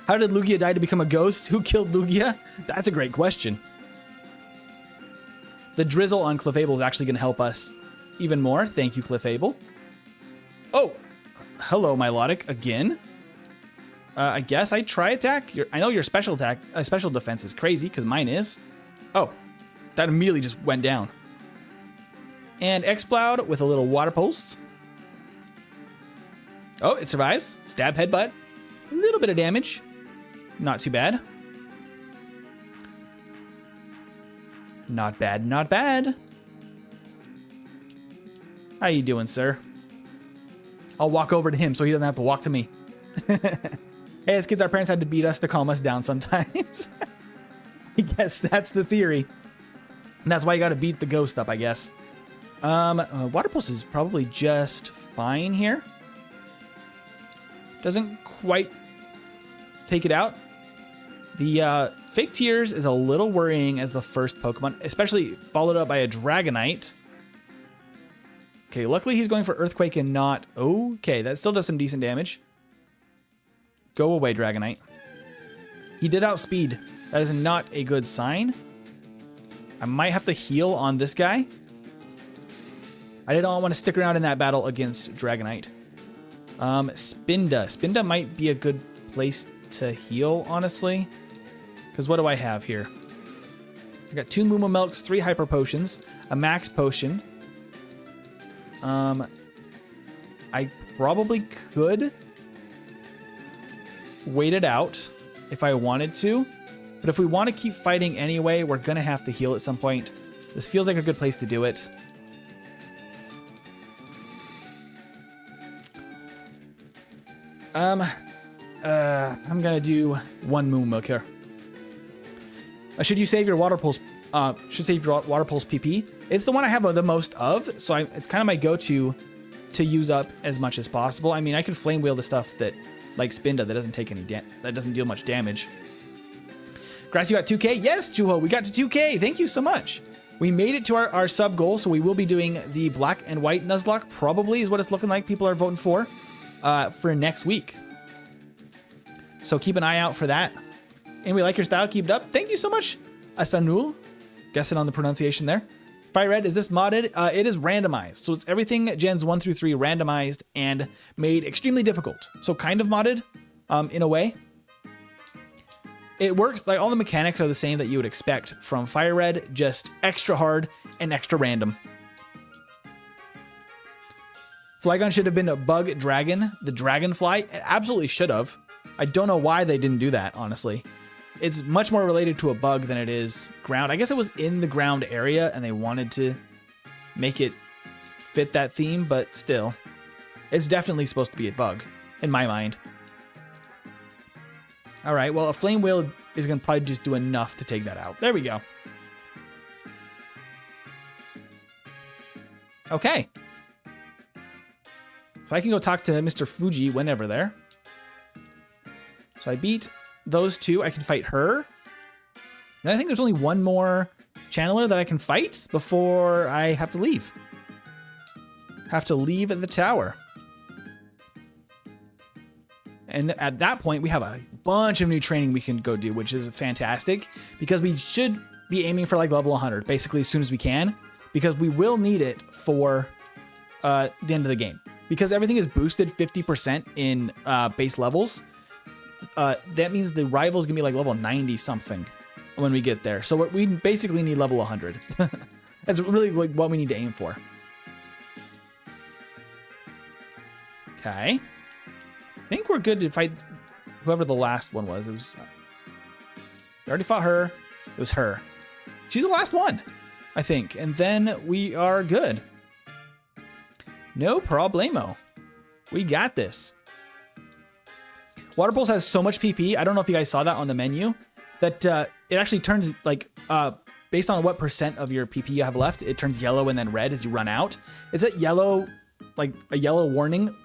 How did Lugia die to become a ghost? Who killed Lugia? That's a great question. The drizzle on Clefable is actually going to help us even more. Thank you, Clefable. Oh, hello, Milotic, again. I guess I try attack. I know your special attack, special defense is crazy because mine is. Oh, that immediately just went down. And Exploud with a little water pulse. Oh, it survives. Stab, headbutt. A little bit of damage. Not too bad. Not bad, not bad. How you doing, sir? I'll walk over to him so he doesn't have to walk to me. Hey, as kids, our parents had to beat us to calm us down sometimes. I guess that's the theory. And that's why you got to beat the ghost up, I guess. Water pulse is probably just fine here. Doesn't quite take it out. The Fake Tears is a little worrying as the first Pokemon, especially followed up by a Dragonite. Okay, luckily he's going for Earthquake and not... Okay, that still does some decent damage. Go away, Dragonite. He did outspeed. That is not a good sign. I might have to heal on this guy. I didn't want to stick around in that battle against Dragonite. Spinda. Spinda might be a good place to heal, honestly. Because what do I have here? I got 2 Moomoo Milks, 3 Hyper Potions, a Max Potion. I probably could wait it out if I wanted to. But if we want to keep fighting anyway, we're going to have to heal at some point. This feels like a good place to do it. I'm going to do 1 Moomoo Milk here. Should you save your Water Pulse? Should save your Water Pulse PP. It's the one I have the most of, so it's kind of my go-to to use up as much as possible. I mean, I can Flame Wheel the stuff that, like Spinda, that doesn't take any that doesn't deal much damage. Grass, you got 2K? Yes, Juho, we got to 2K. Thank you so much. We made it to our sub goal, so we will be doing the black and white Nuzlocke. Probably is what it's looking like. People are voting for next week. So keep an eye out for that. And we like your style. Keep it up. Thank you so much, Asanul. Guessing on the pronunciation there. FireRed, is this modded? It is randomized. So it's everything gens 1 through 3 randomized and made extremely difficult. So kind of modded in a way. It works, like all the mechanics are the same that you would expect from FireRed, just extra hard and extra random. Flygon should have been a bug dragon, the dragonfly. It absolutely should have. I don't know why they didn't do that, honestly. It's much more related to a bug than it is ground. I guess it was in the ground area and they wanted to make it fit that theme, but still. It's definitely supposed to be a bug, in my mind. All right, well, a Flame Wheel is going to probably just do enough to take that out. There we go. Okay. So I can go talk to Mr. Fuji whenever there. So I beat those 2. I can fight her. Then I think there's only 1 more channeler that I can fight before I have to leave. Have to leave the tower. And at that point, we have a bunch of new training we can go do, which is fantastic because we should be aiming for like level 100 basically as soon as we can, because we will need it for the end of the game. Because everything is boosted 50% in base levels. That means the rival is going to be like level 90 something when we get there. So we basically need level 100. That's really like what we need to aim for. Okay. think we're good to fight whoever the last one was. It was... we already fought her. It was her. She's the last one, I think. And then we are good. No problemo. We got this. Water Pulse has so much PP. I don't know if you guys saw that on the menu. That it actually turns like... based on what percent of your PP you have left, it turns yellow and then red as you run out. It's at yellow, like a yellow warning.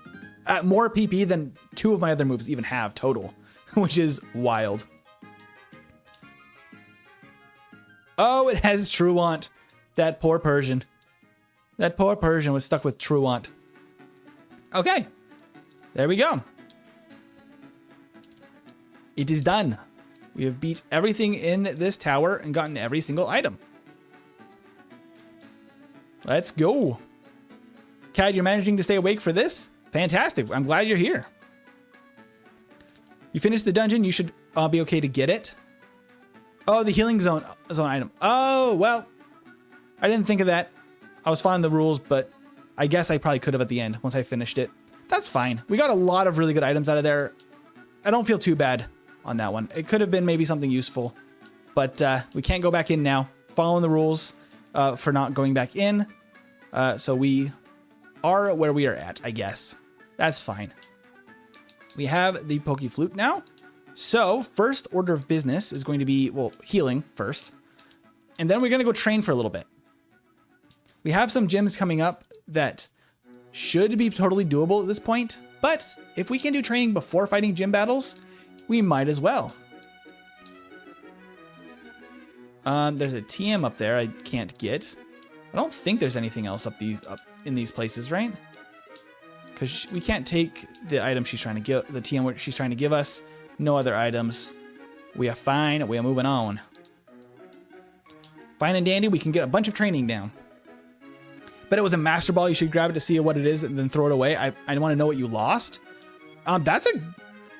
At more PP than 2 of my other moves even have total, which is wild. Oh, it has Truant. That poor Persian. That poor Persian was stuck with Truant. Okay. There we go. It is done. We have beat everything in this tower and gotten every single item. Let's go. Cad, you're managing to stay awake for this? Fantastic. I'm glad you're here. You finished the dungeon. You should be okay to get it. Oh, the healing zone item. Oh, well, I didn't think of that. I was following the rules, but I guess I probably could have at the end once I finished it. That's fine. We got a lot of really good items out of there. I don't feel too bad on that one. It could have been maybe something useful, but we can't go back in now. Following the rules for not going back in. So we are where we are at, I guess. That's fine. We have the Poke Flute now. So first order of business is going to be, well, healing first. And then we're going to go train for a little bit. We have some gyms coming up that should be totally doable at this point. But if we can do training before fighting gym battles, we might as well. There's a TM up there I can't get. I don't think there's anything else up in these places, right? Because we can't take the item she's trying to give, the TM she's trying to give us. No other items. We are fine. We are moving on. Fine and dandy. We can get a bunch of training down. But it was a Master Ball. You should grab it to see what it is and then throw it away. I want to know what you lost. That's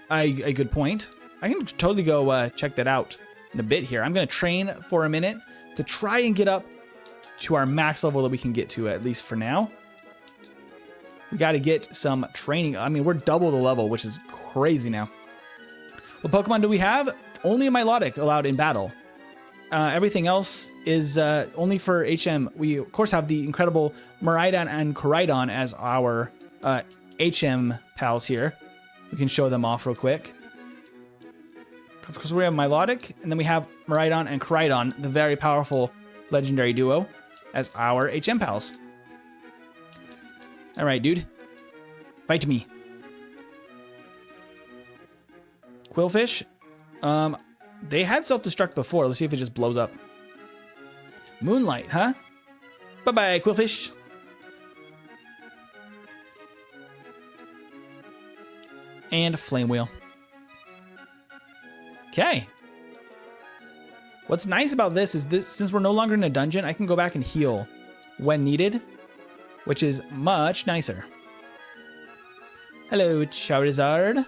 a good point. I can totally go check that out in a bit here. I'm going to train for a minute to try and get up to our max level that we can get to, at least for now. We got to get some training. I mean, we're double the level, which is crazy now. What Pokemon do we have? Only a Milotic allowed in battle. Everything else is only for HM. We, of course, have the incredible Miraidon and Koraidon as our HM pals here. We can show them off real quick. Of course, we have Milotic, and then we have Miraidon and Koraidon, the very powerful legendary duo, as our HM pals. All right, dude. Fight me. Quillfish. They had self-destruct before. Let's see if it just blows up. Moonlight, huh? Bye-bye, Quillfish. And Flame Wheel. Okay. What's nice about this is since we're no longer in a dungeon, I can go back and heal when needed, which is much nicer. Hello, Charizard.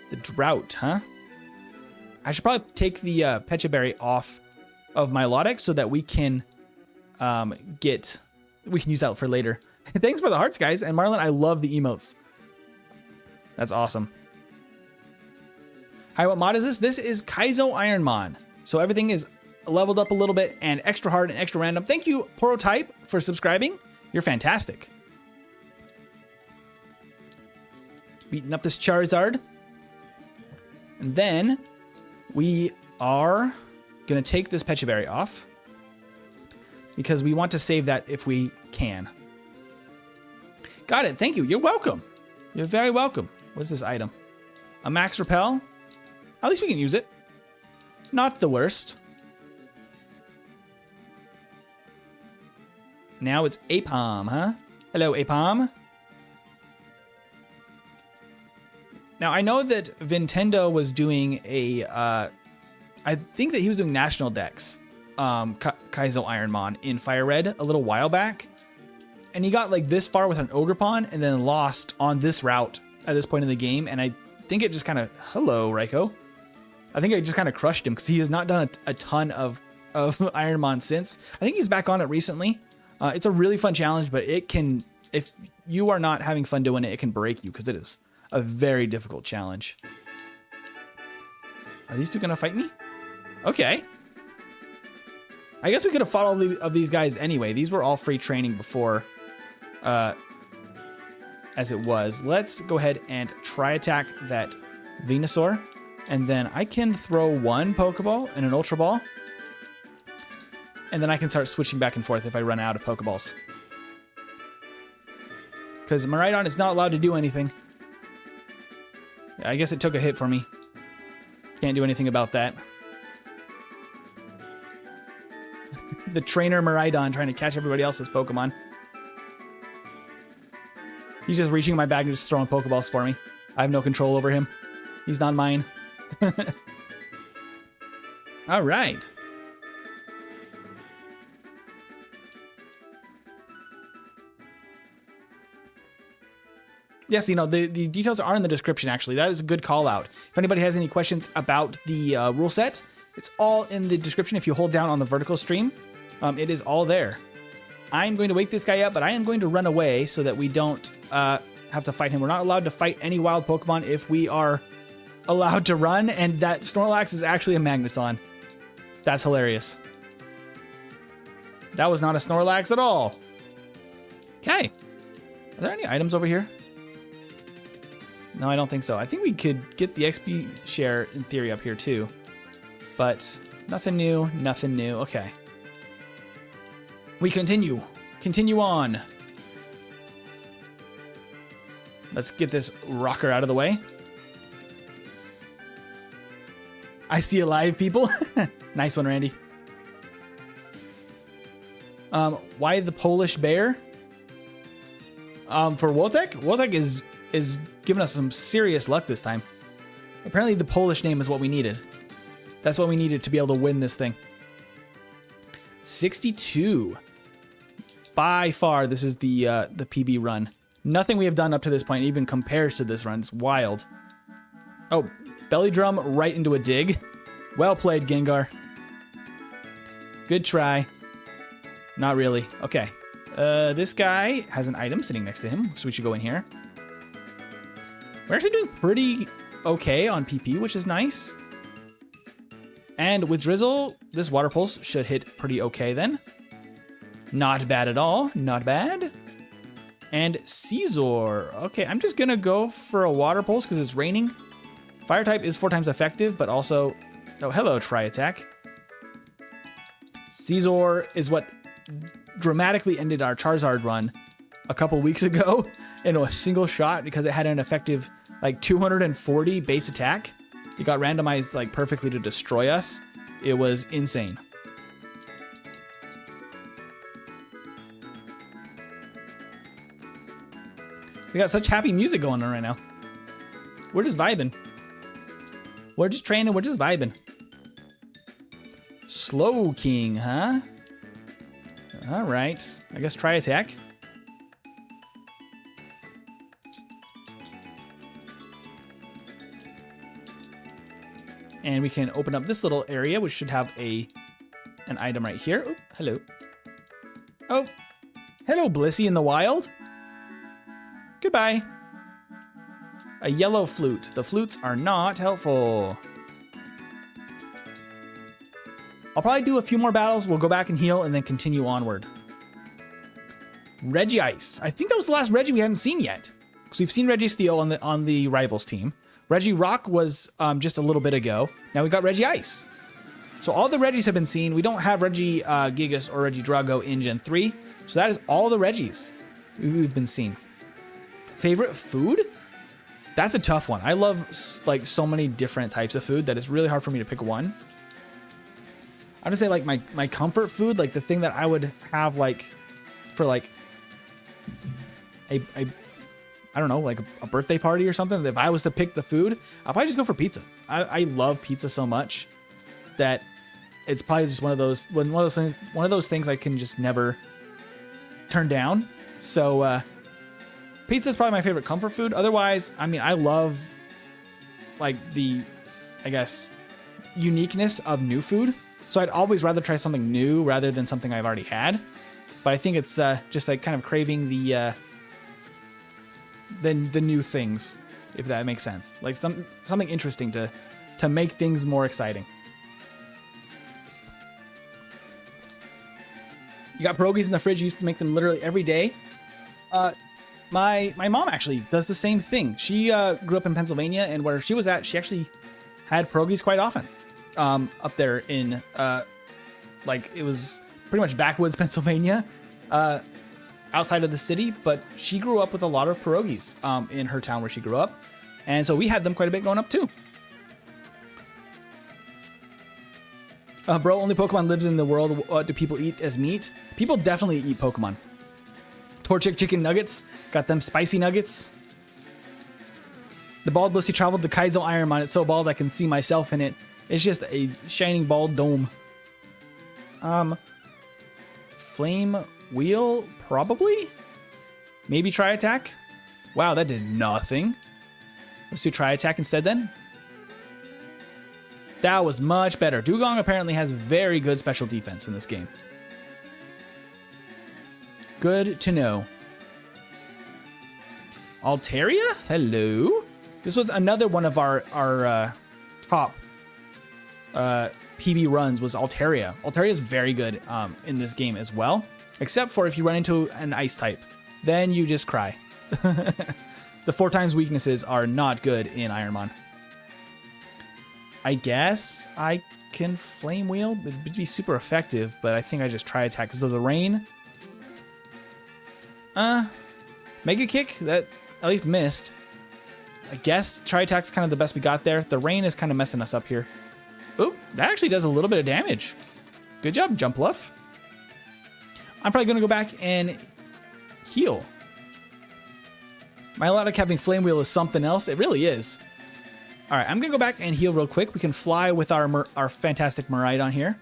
The Drought, huh? I should probably take the Pecha Berry off of Milotic so that we can use that for later. Thanks for the hearts, guys. And Marlon, I love the emotes. That's awesome. Hi, what mod is this? This is Kaizo Ironmon. So everything is leveled up a little bit and extra hard and extra random. Thank you, Porotype, for subscribing. You're fantastic. Beating up this Charizard. And then we are going to take this Pecha Berry off because we want to save that if we can. Got it. Thank you. You're welcome. You're very welcome. What's this item? A Max Repel. At least we can use it. Not the worst. Now it's Apom, huh? Hello, Apom. Now, I know that Nintendo was doing a... I think that he was doing National Dex, Kaizo Ironmon in FireRed a little while back. And he got like this far with an Ogerpon and then lost on this route at this point in the game. And I think it just kind of... Hello, Raikou. I think I just kind of crushed him because he has not done a ton of Ironmon since. I think he's back on it recently. It's a really fun challenge, but it can... If you are not having fun doing it, it can break you because it is a very difficult challenge. Are these two gonna fight me? Okay. I guess we could have fought all of these guys anyway. These were all free training before, as it was. Let's go ahead and try attack that Venusaur. And then I can throw one Pokeball and an Ultra Ball. And then I can start switching back and forth if I run out of Pokeballs. Because Miraidon is not allowed to do anything. I guess it took a hit for me. Can't do anything about that. The trainer Miraidon trying to catch everybody else's Pokemon. He's just reaching in my bag and just throwing Pokeballs for me. I have no control over him. He's not mine. All right. Yes, you know, the details are in the description, actually. That is a good call out. If anybody has any questions about the rule set, it's all in the description. If you hold down on the vertical stream, it is all there. I'm going to wake this guy up, but I am going to run away so that we don't have to fight him. We're not allowed to fight any wild Pokemon if we are allowed to run, and that Snorlax is actually a Magneton. That's hilarious. That was not a Snorlax at all. Okay. Are there any items over here? No, I don't think so. I think we could get the XP share in theory up here too. But nothing new, nothing new. Okay. We continue. Continue on. Let's get this rocker out of the way. I see alive people. Nice one, Randy. Why the Polish bear? For Woltek? Woltek is giving us some serious luck this time. Apparently the Polish name is what we needed. That's what we needed to be able to win this thing. 62. By far, this is the PB run. Nothing we have done up to this point even compares to this run. It's wild. Oh, belly drum right into a dig. Well played, Gengar. Good try. Not really. Okay. This guy has an item sitting next to him, so we should go in here. We're actually doing pretty okay on PP, which is nice. And with Drizzle, this Water Pulse should hit pretty okay then. Not bad at all. Not bad. And Caesar. Okay, I'm just going to go for a Water Pulse because it's raining. Fire type is 4 times effective, but also... Oh, hello, Tri Attack. Caesar is what dramatically ended our Charizard run a couple weeks ago in a single shot because it had an effective like 240 base attack. It got randomized like perfectly to destroy us. It was insane. We got such happy music going on right now. We're just vibing. We're just training, we're just vibing. Slow King, huh? All right, I guess try attack. And we can open up this little area, which should have an item right here. Oh, hello. Oh, hello, Blissey in the wild. Goodbye. A yellow flute. The flutes are not helpful. I'll probably do a few more battles. We'll go back and heal and then continue onward. Regice. I think that was the last Reggie we hadn't seen yet. Because we've seen Registeel on the Rivals team. Regirock was just a little bit ago. Now we got Regice. So all the Regis have been seen. We don't have Regigigas or Regidrago in Gen 3. So that is all the Regis we've been seen. Favorite food? That's a tough one. I love like so many different types of food that it's really hard for me to pick one. I would say like my comfort food, like the thing that I would have like for like a I don't know, like a birthday party or something. If I was to pick the food, I'll probably just go for pizza. I love pizza so much that it's probably just one of those things I can just never turn down. So pizza is probably my favorite comfort food. Otherwise, I mean, I love like the, I guess, uniqueness of new food. So I'd always rather try something new rather than something I've already had. But I think it's just like kind of craving the new things if that makes sense. Like something interesting to make things more exciting. You got pierogies in the fridge. You used to make them literally every day. My mom actually does the same thing. She grew up in Pennsylvania, and where she was at, she actually had pierogies quite often. Up there in like it was pretty much backwoods Pennsylvania, outside of the city. But she grew up with a lot of pierogies in her town where she grew up, and so we had them quite a bit growing up too. Bro, only Pokemon lives in the world. Do people eat as meat? People definitely eat Pokemon. Torchic chicken nuggets. Got them spicy nuggets. The bald blissey traveled to Kaizo Ironmon. It's so bald I can see myself in it. It's just a shining bald dome. Flame wheel, probably? Maybe try attack? Wow, that did nothing. Let's do try attack instead then. That was much better. Dugong apparently has very good special defense in this game. Good to know. Altaria? Hello. This was another one of our top PB runs was Altaria. Altaria is very good in this game as well, except for if you run into an ice type. Then you just cry. The 4 times weaknesses are not good in Ironmon. I guess I can Flame Wheel. It'd be super effective, but I think I just try attack because of the rain. Mega Kick, that at least missed. I guess try attack's kind of the best we got there. The rain is kind of messing us up here. Oop, that actually does a little bit of damage. Good job, Jump Bluff. I'm probably going to go back and heal. Milotic having Flame Wheel is something else. It really is. All right, I'm going to go back and heal real quick. We can fly with our fantastic Miraidon here.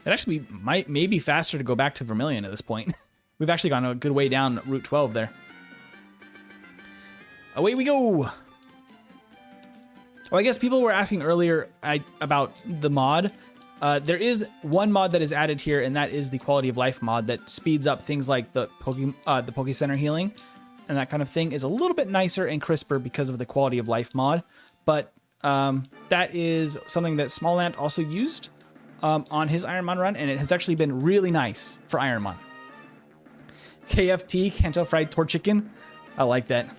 It actually may be faster to go back to Vermilion at this point. We've actually gone a good way down Route 12 there. Away we go. Oh, I guess people were asking earlier about the mod. There is one mod that is added here, and that is the quality of life mod that speeds up things like the Poke Center healing and that kind of thing. Is a little bit nicer and crisper because of the quality of life mod. But that is something that Smallant also used on his Ironmon run, and it has actually been really nice for Ironmon. KFT, Kanto Fried Torchicken. I like that.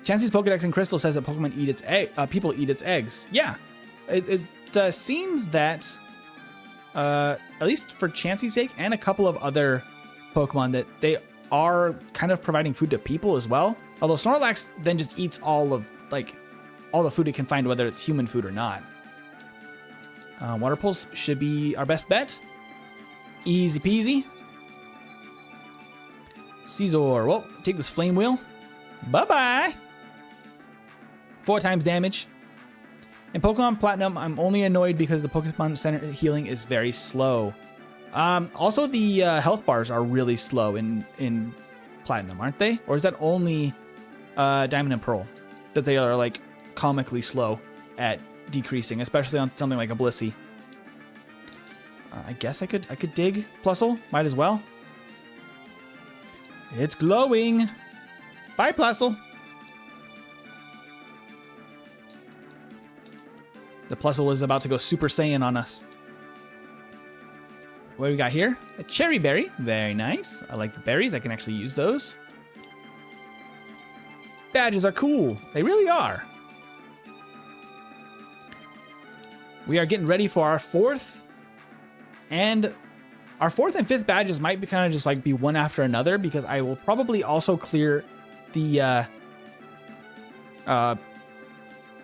Chansey's Pokedex and Crystal says that Pokemon eat its people eat its eggs. Yeah, it seems that at least for Chansey's sake and a couple of other Pokemon that they are kind of providing food to people as well. Although Snorlax then just eats all the food it can find, whether it's human food or not. Water Pulse should be our best bet. Easy peasy. Caesar, well, take this Flame Wheel. Bye-bye. 4 times damage. In Pokemon Platinum, I'm only annoyed because the Pokemon Center healing is very slow. Also, the health bars are really slow in Platinum, aren't they? Or is that only Diamond and Pearl? That they are, like, comically slow at decreasing, especially on something like a Blissey. I guess I could dig Plusle. Might as well. It's glowing. Bye, Plusle. The Plusle was about to go Super Saiyan on us. What do we got here? A Cherry Berry. Very nice. I like the berries. I can actually use those. Badges are cool. They really are. We are getting ready for our 4th. And our 4th and 5th badges might be kind of just like be one after another, because I will probably also clear the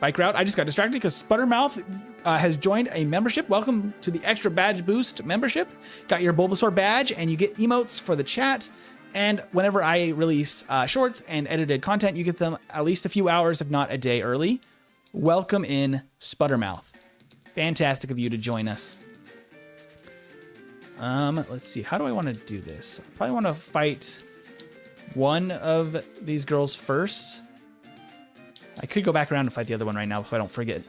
bike route. I just got distracted because Sputtermouth has joined a membership. Welcome to the Extra Badge Boost membership. Got your Bulbasaur badge, and you get emotes for the chat. And whenever I release shorts and edited content, you get them at least a few hours, if not a day early. Welcome in, Sputtermouth. Fantastic of you to join us. Let's see. How do I want to do this? I probably want to fight one of these girls first. I could go back around and fight the other one right now so I don't forget.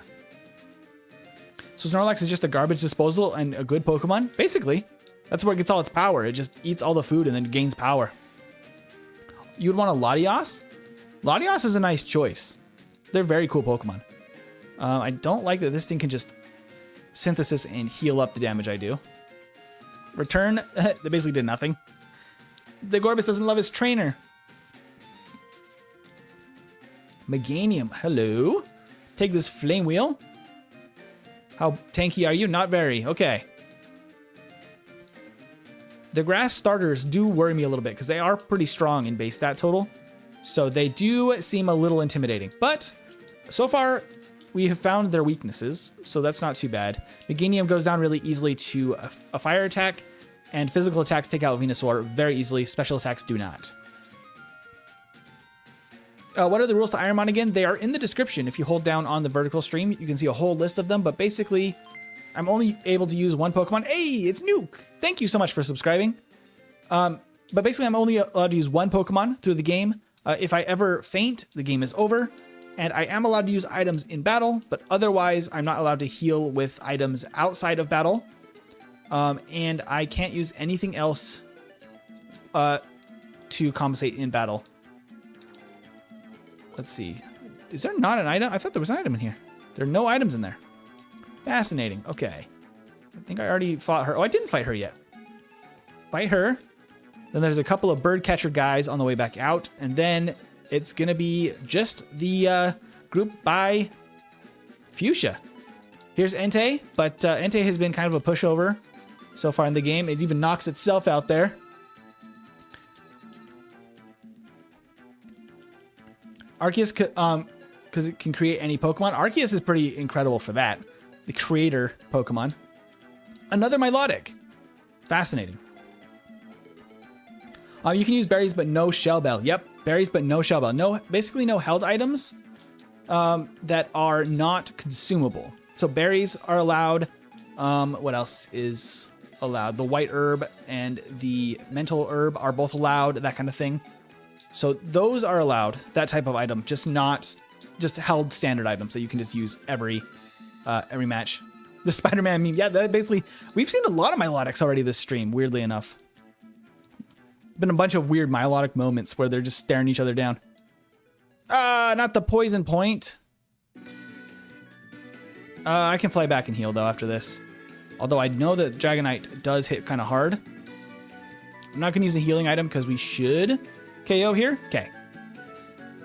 So Snorlax is just a garbage disposal and a good Pokemon? Basically. That's where it gets all its power. It just eats all the food and then gains power. you'd want a Latios. Latios is a nice choice. They're very cool Pokemon. I don't like that this thing can just synthesis and heal up the damage I do. Return, they basically did nothing. The Gorbis doesn't love his trainer. Meganium, hello. Take this Flame Wheel. How tanky are you? Not very, okay. The grass starters do worry me a little bit because they are pretty strong in base stat total. So they do seem a little intimidating, but so far we have found their weaknesses, so that's not too bad. Meganium goes down really easily to a fire attack, and physical attacks take out Venusaur very easily. Special attacks do not. What are the rules to Ironmon again? They are in the description. If you hold down on the vertical stream, you can see a whole list of them, but basically, I'm only able to use one Pokemon. Hey, it's Nuke! Thank you so much for subscribing. But basically, I'm only allowed to use one Pokemon through the game. If I ever faint, the game is over. And I am allowed to use items in battle, but otherwise I'm not allowed to heal with items outside of battle. And I can't use anything else to compensate in battle. Let's see. Is there not an item? I thought there was an item in here. There are no items in there. Fascinating. Okay. I think I already fought her. Oh, I didn't fight her yet. Fight her. Then there's a couple of bird catcher guys on the way back out. And then it's going to be just the group by Fuchsia. Here's Entei, but Entei has been kind of a pushover so far in the game. It even knocks itself out there. Arceus, because it can create any Pokemon. Arceus is pretty incredible for that. The creator Pokemon. Another Milotic. Fascinating. You can use berries, but no shell bell. Yep, berries, but no shell bell. Basically no held items that are not consumable. So berries are allowed. What else is allowed? The white herb and the mental herb are both allowed, that kind of thing. So those are allowed, that type of item, just not just held standard items that you can just use every match. The Spider-Man meme, yeah, that basically, we've seen a lot of Milotics already this stream, weirdly enough. Been a bunch of weird Milotic moments where they're just staring each other down. Not the poison point. I can fly back and heal though after this. Although I know that Dragonite does hit kind of hard. I'm not gonna use the healing item because we should KO here. Okay.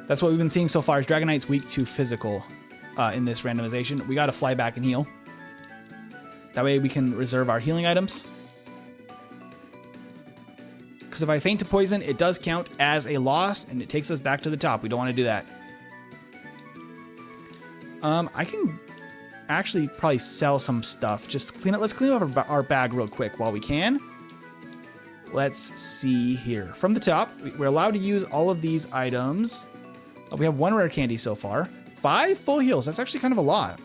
That's what we've been seeing so far is Dragonite's weak to physical in this randomization. We gotta fly back and heal. That way we can reserve our healing items. Because if I faint to poison, it does count as a loss, and it takes us back to the top. We don't want to do that. I can actually probably sell some stuff. Just clean up. Let's clean up our bag real quick while we can. Let's see here. From the top, we're allowed to use all of these items. We have one rare candy so far. 5 full heals. That's actually kind of a lot.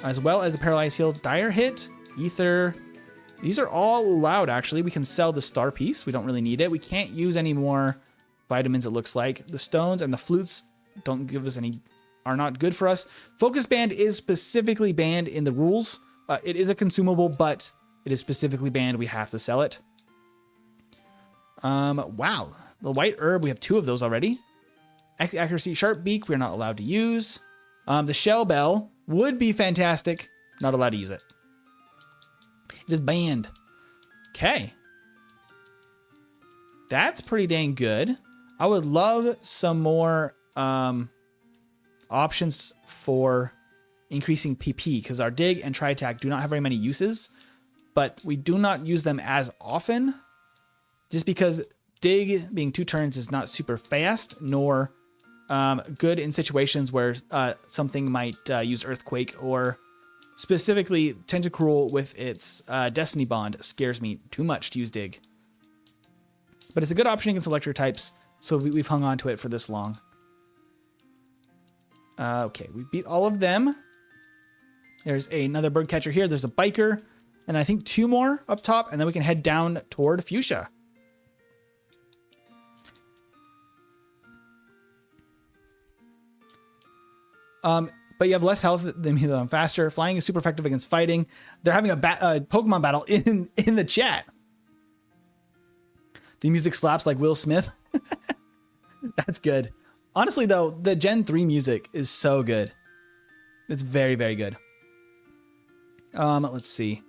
As well as a paralyzed heal, dire hit, ether. These are all allowed, actually. We can sell the star piece. We don't really need it. We can't use any more vitamins, it looks like. The stones and the flutes don't give us any, are not good for us. Focus band is specifically banned in the rules. It is a consumable, but it is specifically banned. We have to sell it. Wow. The white herb, we have 2 of those already. Accuracy, sharp beak, we're not allowed to use. The shell bell would be fantastic. Not allowed to use it. It is banned. Okay. That's pretty dang good. I would love some more options for increasing PP because our dig and try attack do not have very many uses, but we do not use them as often just because dig being 2 turns is not super fast nor good in situations where something might use earthquake or specifically, Tentacruel with its Destiny Bond scares me too much to use Dig. But it's a good option against electric types, so we've hung on to it for this long. Okay, we beat all of them. There's another bird catcher here. There's a biker, and I think 2 more up top, and then we can head down toward Fuchsia. But you have less health than me, though I'm faster. Flying is super effective against fighting. They're having a Pokemon battle in the chat. The music slaps like Will Smith. That's good. Honestly, though, the Gen 3 music is so good. It's very, very good. Let's see.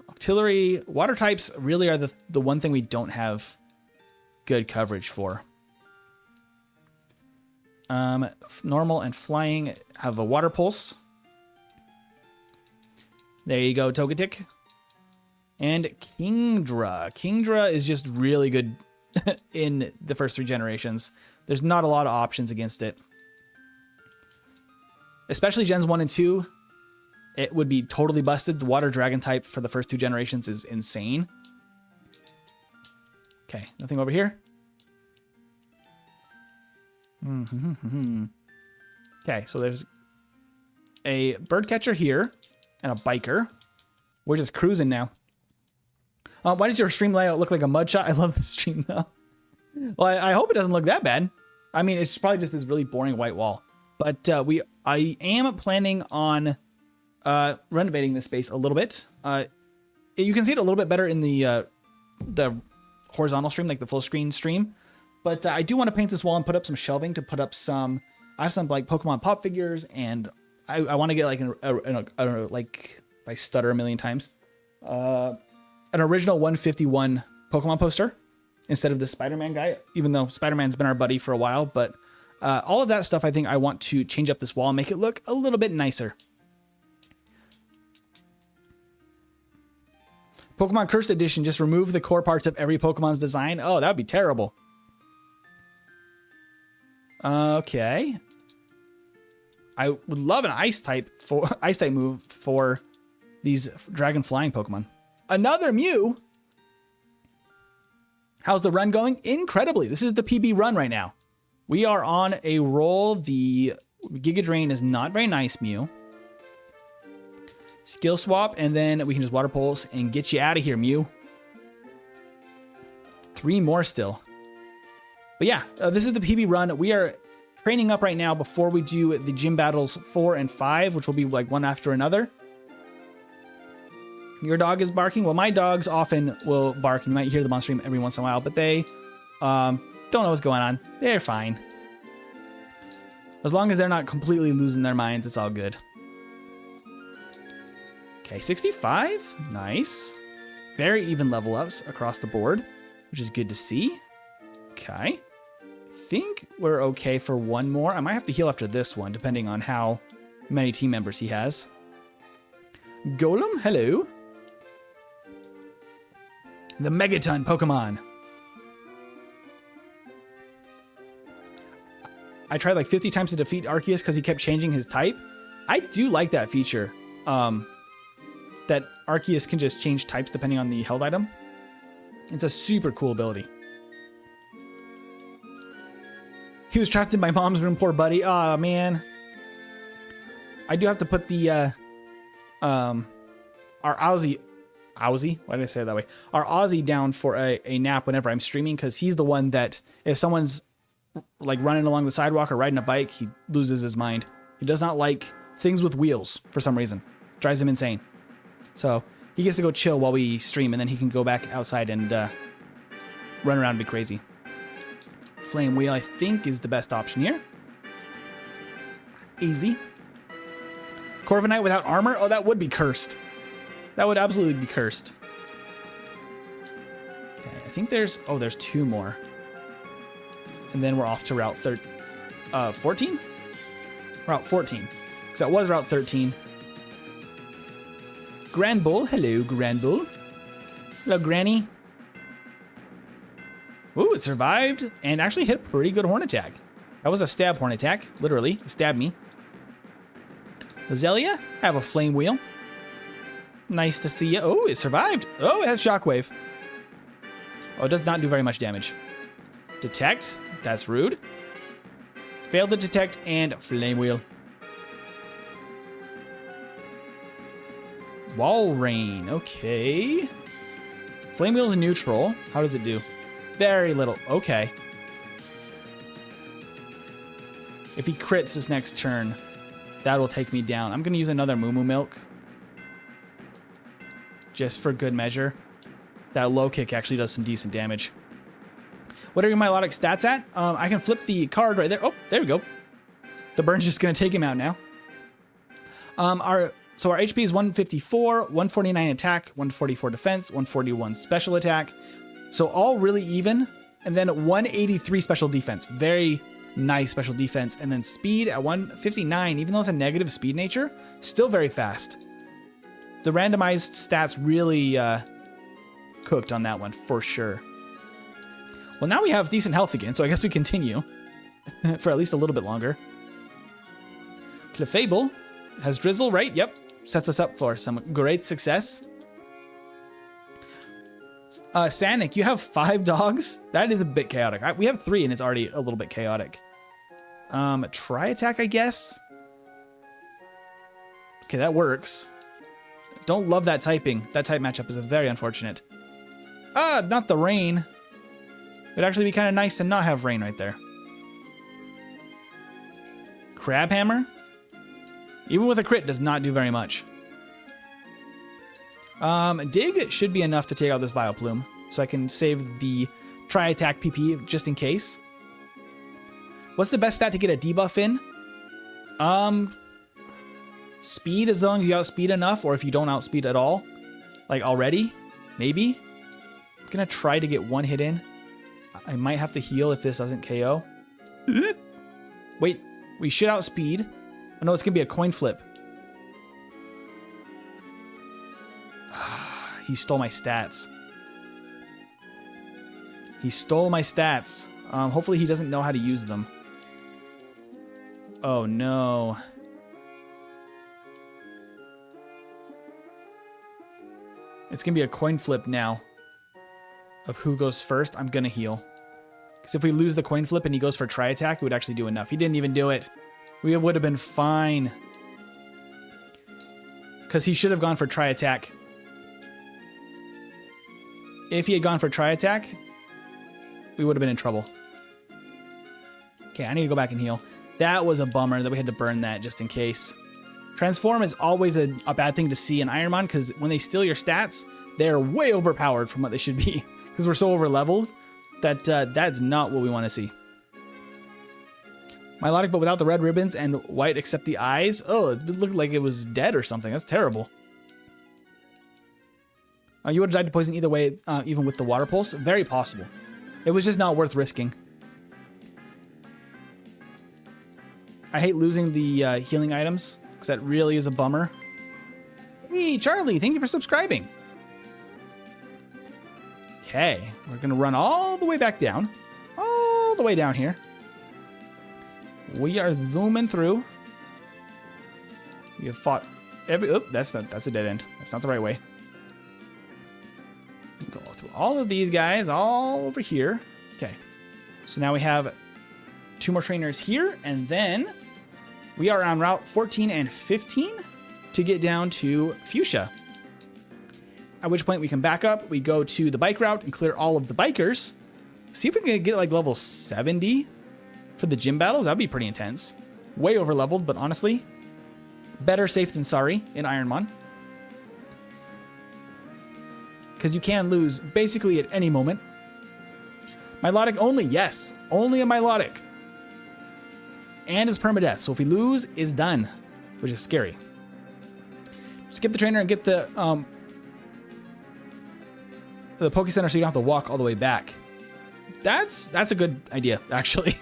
Artillery, water types really are the one thing we don't have good coverage for. Normal and flying have a water pulse. There you go, Togetic. And Kingdra. Kingdra is just really good in the first 3 generations. There's not a lot of options against it. Especially Gens 1 and 2. It would be totally busted. The water dragon type for the first 2 generations is insane. Okay, nothing over here. Okay, so there's a bird catcher here and a biker. We're just cruising now. Why does your stream layout look like a mud shot? I love this stream though. Well, I hope it doesn't look that bad. I mean, it's probably just this really boring white wall. But I am planning on renovating this space a little bit. You can see it a little bit better in the horizontal stream, like the full screen stream. But I do want to paint this wall and put up some shelving to put up some. I have some like Pokemon pop figures, and I want to get like like if I stutter a million times, an original 151 Pokemon poster instead of the Spider-Man guy. Even though Spider-Man's been our buddy for a while, but all of that stuff, I think I want to change up this wall and make it look a little bit nicer. Pokemon Cursed Edition, just remove the core parts of every Pokemon's design. Oh, that would be terrible. Okay. I would love an ice type move for these dragon flying Pokemon. Another Mew. How's the run going? Incredibly. This is the PB run right now. We are on a roll. The Giga Drain is not very nice, Mew. Skill swap, and then we can just water pulse and get you out of here, Mew. 3 more still. But yeah, this is the PB run. We are training up right now before we do the gym battles 4 and 5, which will be like one after another. Your dog is barking. Well, my dogs often will bark, and you might hear them on stream every once in a while, but they don't know what's going on. They're fine. As long as they're not completely losing their minds, it's all good. Okay, 65. Nice. Very even level ups across the board, which is good to see. Okay. I think we're okay for one more. I might have to heal after this one, depending on how many team members he has. Golem, hello. The Megaton Pokemon. I tried like 50 times to defeat Arceus because he kept changing his type. I do like that feature. That Arceus can just change types depending on the held item. It's a super cool ability. He was trapped in my mom's room, poor buddy. Aw, man. I do have to put the, our Ozzy, why did I say it that way? Our Ozzy down for a nap whenever I'm streaming, because he's the one that, if someone's like running along the sidewalk or riding a bike, he loses his mind. He does not like things with wheels for some reason. Drives him insane. So he gets to go chill while we stream, and then he can go back outside and run around and be crazy. Flame Wheel, I think, is the best option here. Easy. Corviknight without armor? Oh, that would be cursed. That would absolutely be cursed. Okay, I think there's 2 more. And then we're off to Route 14? Route 14. Because that was Route 13. Grand Bull. Hello, Grand Bull. Hello, Granny. Ooh, it survived and actually hit a pretty good horn attack. That was a stab horn attack, literally. It stabbed me. Azalea, have a Flame Wheel. Nice to see you. Oh, it survived. Oh, it has Shockwave. Oh, it does not do very much damage. Detect, that's rude. Failed to detect and Flame Wheel. Wall Rain, okay. Flame Wheel's neutral. How does it do? Very little. Okay. If he crits this next turn, that will take me down. I'm going to use another Moo Moo Milk. Just for good measure. that low kick actually does some decent damage. What are your Milotic stats at? I can flip the card right there. Oh, there we go. The burn's just going to take him out now. Our HP is 154, 149 attack, 144 defense, 141 special attack. So all really even. And then 183 special defense. Very nice special defense. And then speed at 159, even though it's a negative speed nature, still very fast. The randomized stats really cooked on that one for sure. Well, now we have decent health again, so I guess we continue for at least a little bit longer. Clefable has Drizzle, right? Yep. Sets us up for some great success. Sanic, you have 5 dogs? That is a bit chaotic. We have 3 and it's already a little bit chaotic. Try attack, I guess. Okay, that works. Don't love that typing. That type matchup is very unfortunate. Not the rain. It'd actually be kind of nice to not have rain right there. Crab Hammer, even with a crit, does not do very much. Dig should be enough to take out this Vileplume, so I can save the Try Attack PP just in case. What's the best stat to get a debuff in? Speed, as long as you outspeed enough, or if you don't outspeed at all. Like already, maybe. I'm gonna try to get 1 hit in. I might have to heal if this doesn't KO. Wait, we should outspeed. Oh no, it's gonna be a coin flip. He stole my stats. He stole my stats. Hopefully he doesn't know how to use them. Oh no. It's gonna be a coin flip now of who goes first. I'm gonna heal. Because if we lose the coin flip and he goes for try attack, it would actually do enough. He didn't even do it. We would have been fine. Because he should have gone for try attack. If he had gone for try attack, we would have been in trouble. Okay, I need to go back and heal. That was a bummer that we had to burn that just in case. Transform is always a bad thing to see in Ironmon because when they steal your stats, they're way overpowered from what they should be. Because we're so over leveled. That's not what we want to see. Milotic, but without the red ribbons and white except the eyes. Oh, it looked like it was dead or something. That's terrible. You would have died to poison either way, even with the water pulse. Very possible. It was just not worth risking. I hate losing the healing items because that really is a bummer. Hey, Charlie, thank you for subscribing. Okay, we're going to run all the way back down. All the way down here. We are zooming through. We have fought every... Oh, that's a dead end. That's not the right way. We can go through all of these guys all over here. Okay, so now we have 2 more trainers here, and then we are on Route 14 and 15 to get down to Fuchsia. At which point we can back up, we go to the bike route and clear all of the bikers. See if we can get like level 70 for the gym battles. That'd be pretty intense. Way over leveled, but honestly, better safe than sorry in Ironmon. Because you can lose basically at any moment. Milotic only, yes. Only a Milotic. And it's permadeath, so if we lose, it's done. Which is scary. Skip the trainer and get the Poke Center so you don't have to walk all the way back. That's a good idea, actually.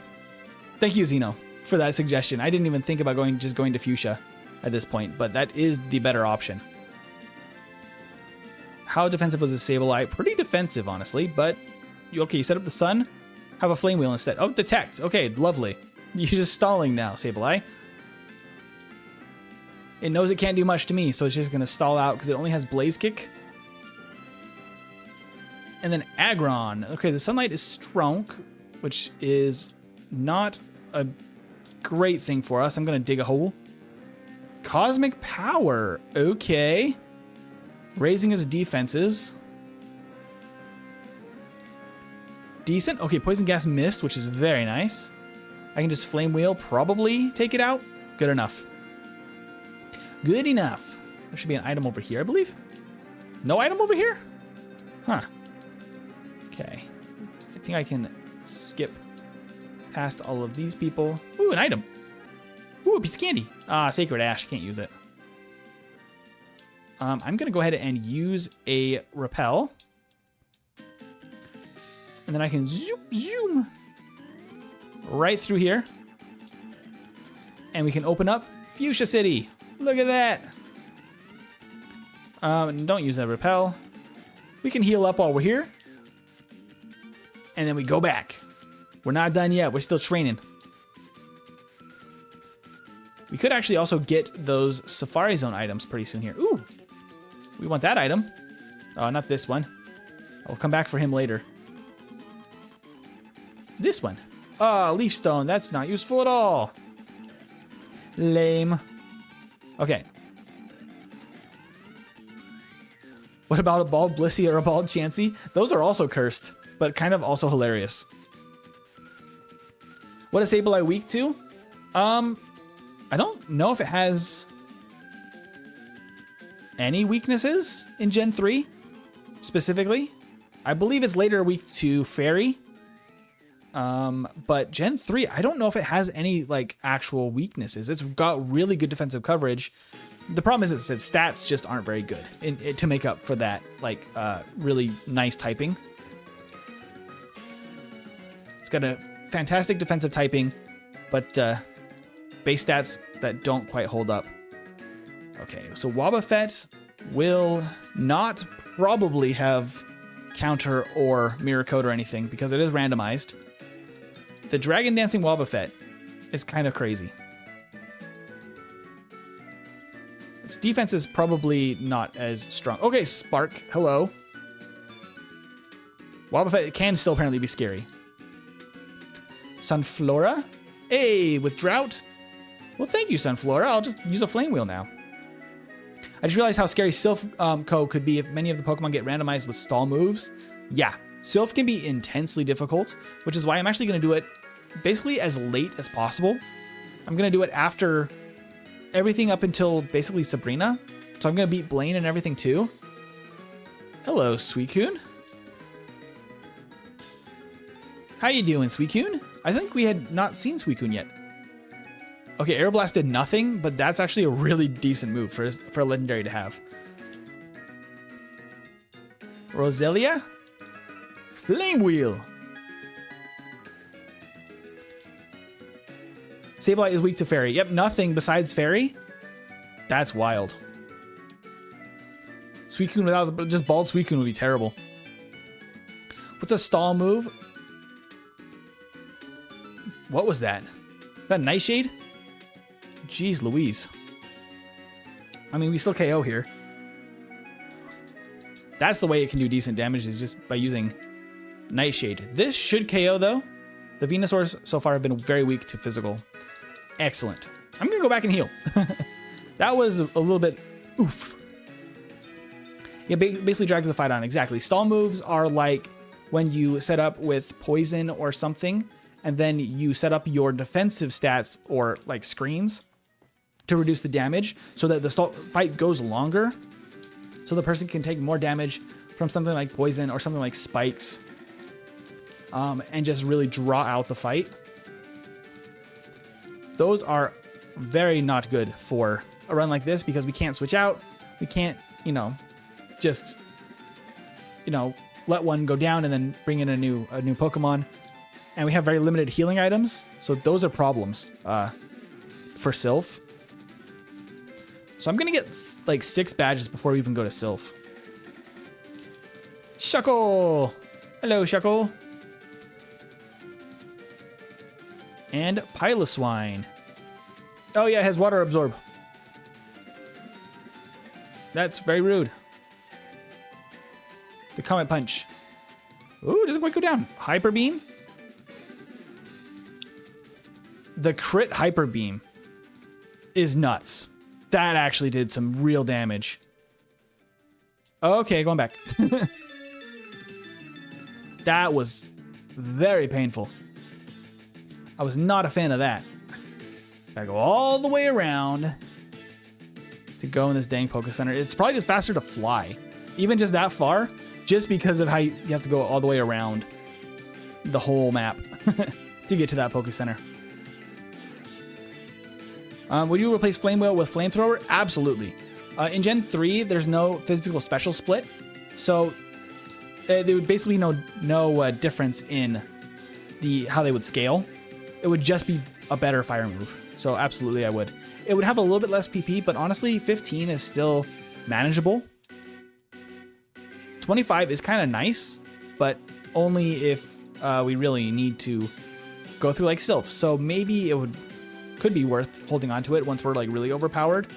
Thank you, Xeno, for that suggestion. I didn't even think about just going to Fuchsia at this point, but that is the better option. How defensive was the Sableye? Pretty defensive, honestly, but you set up the sun, have a flame wheel instead. Oh, detect. Okay, lovely. You're just stalling now, Sableye. It knows it can't do much to me, so it's just going to stall out because it only has Blaze Kick. And then Aggron. Okay, the Sunlight is strong, which is not a great thing for us. I'm going to dig a hole. Cosmic Power. Okay. Raising his defenses. Decent. Okay, Poison Gas Mist, which is very nice. I can just Flame Wheel, probably take it out. Good enough. Good enough. There should be an item over here, I believe. No item over here? Huh. Okay. I think I can skip past all of these people. Ooh, an item. Ooh, a piece of candy. Ah, Sacred Ash. Can't use it. I'm going to go ahead and use a repel. And then I can zoom right through here. And we can open up Fuchsia City. Look at that. Don't use that repel. We can heal up while we're here. And then we go back. We're not done yet. We're still training. We could actually also get those Safari Zone items pretty soon here. Ooh. We want that item. Oh, not this one. I'll come back for him later. This one. Oh, Leaf Stone. That's not useful at all. Lame. Okay. What about a Bald Blissey or a Bald Chansey? Those are also cursed, but kind of also hilarious. What is Sableye weak to? I don't know if it has any weaknesses in Gen 3 specifically. I believe it's later weak to Fairy. But Gen 3, I don't know if it has any like actual weaknesses. It's got really good defensive coverage. The problem is that its stats just aren't very good to make up for that like really nice typing. It's got a fantastic defensive typing, but base stats that don't quite hold up. Okay, so Wobbuffet will not probably have counter or mirror code or anything because it is randomized. The Dragon Dancing Wobbuffet is kind of crazy. Its defense is probably not as strong. Okay, Spark, hello. Wobbuffet can still apparently be scary. Sunflora? Hey, with Drought? Well, thank you, Sunflora. I'll just use a Flame Wheel now. I just realized how scary Sylph Co could be if many of the Pokemon get randomized with stall moves. Yeah, Sylph can be intensely difficult, which is why I'm actually going to do it basically as late as possible. I'm going to do it after everything up until basically Sabrina. So I'm going to beat Blaine and everything too. Hello, Suicune. How you doing, Suicune? I think we had not seen Suicune yet. Okay, Aeroblast did nothing, but that's actually a really decent move for a legendary to have. Roselia? Flame Wheel. Sableye is weak to Fairy. Yep, nothing besides Fairy. That's wild. Suicune without just Bald Suicune would be terrible. What's a stall move? What was that? Is that Nightshade? Jeez Louise. I mean, we still KO here. That's the way it can do decent damage, is just by using Nightshade. This should KO though. The Venusaurs so far have been very weak to physical. Excellent. I'm gonna go back and heal. That was a little bit oof. Yeah, basically drags the fight on. Exactly. Stall moves are like when you set up with poison or something, and then you set up your defensive stats or like screens to reduce the damage so that the fight goes longer, so the person can take more damage from something like poison or something like spikes, and just really draw out the fight. Those are very not good for a run like this because we can't switch out. We can't, just, let one go down and then bring in a new Pokemon. And we have very limited healing items, so those are problems for Sylph. So I'm gonna get like 6 badges before we even go to Sylph. Shuckle! Hello, Shuckle. And Piloswine. Oh yeah, it has Water Absorb. That's very rude. The Comet Punch. Ooh, doesn't quite go down. Hyper Beam. The crit Hyper Beam is nuts. That actually did some real damage. Okay, going back. That was very painful. I was not a fan of that. Gotta go all the way around to go in this dang Poké Center. It's probably just faster to fly. Even just that far, just because of how you have to go all the way around the whole map to get to that Poke Center. Would you replace Flame Wheel with Flamethrower? Absolutely. In Gen 3, there's no physical special split, so there would basically be no difference in how they would scale. It would just be a better fire move. So absolutely I would. It would have a little bit less PP, but honestly, 15 is still manageable. 25 is kind of nice, but only if we really need to go through like Sylph. So maybe it could be worth holding on to it once we're like really overpowered.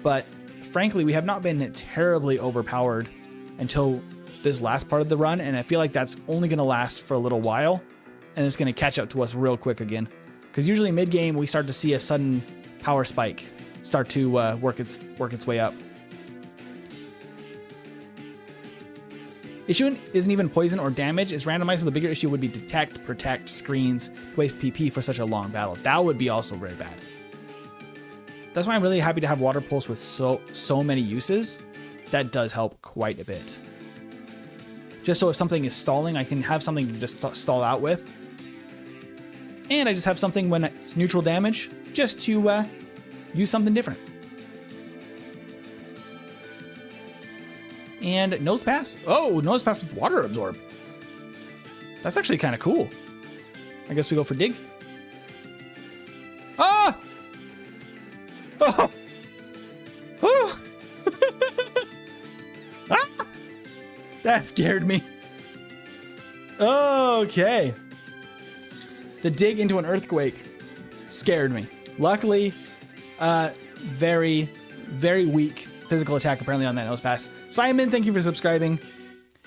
But frankly, we have not been terribly overpowered until this last part of the run, and I feel like that's only going to last for a little while, and it's going to catch up to us real quick again. Because usually mid-game, we start to see a sudden power spike start to work its way up. Issue isn't even poison or damage. It's randomized, so the bigger issue would be detect, protect, screens, waste PP for such a long battle. That would be also very bad. That's why I'm really happy to have Water Pulse with so many uses. That does help quite a bit. Just so if something is stalling, I can have something to just stall out with. And I just have something when it's neutral damage, just to use something different. And Nose Pass. Oh, Nose Pass with Water Absorb. That's actually kind of cool. I guess we go for Dig. Ah! Oh! Oh! Ah! That scared me. Okay. The Dig into an Earthquake scared me. Luckily, very, very weak physical attack apparently on that Nose Pass. Simon, thank you for subscribing.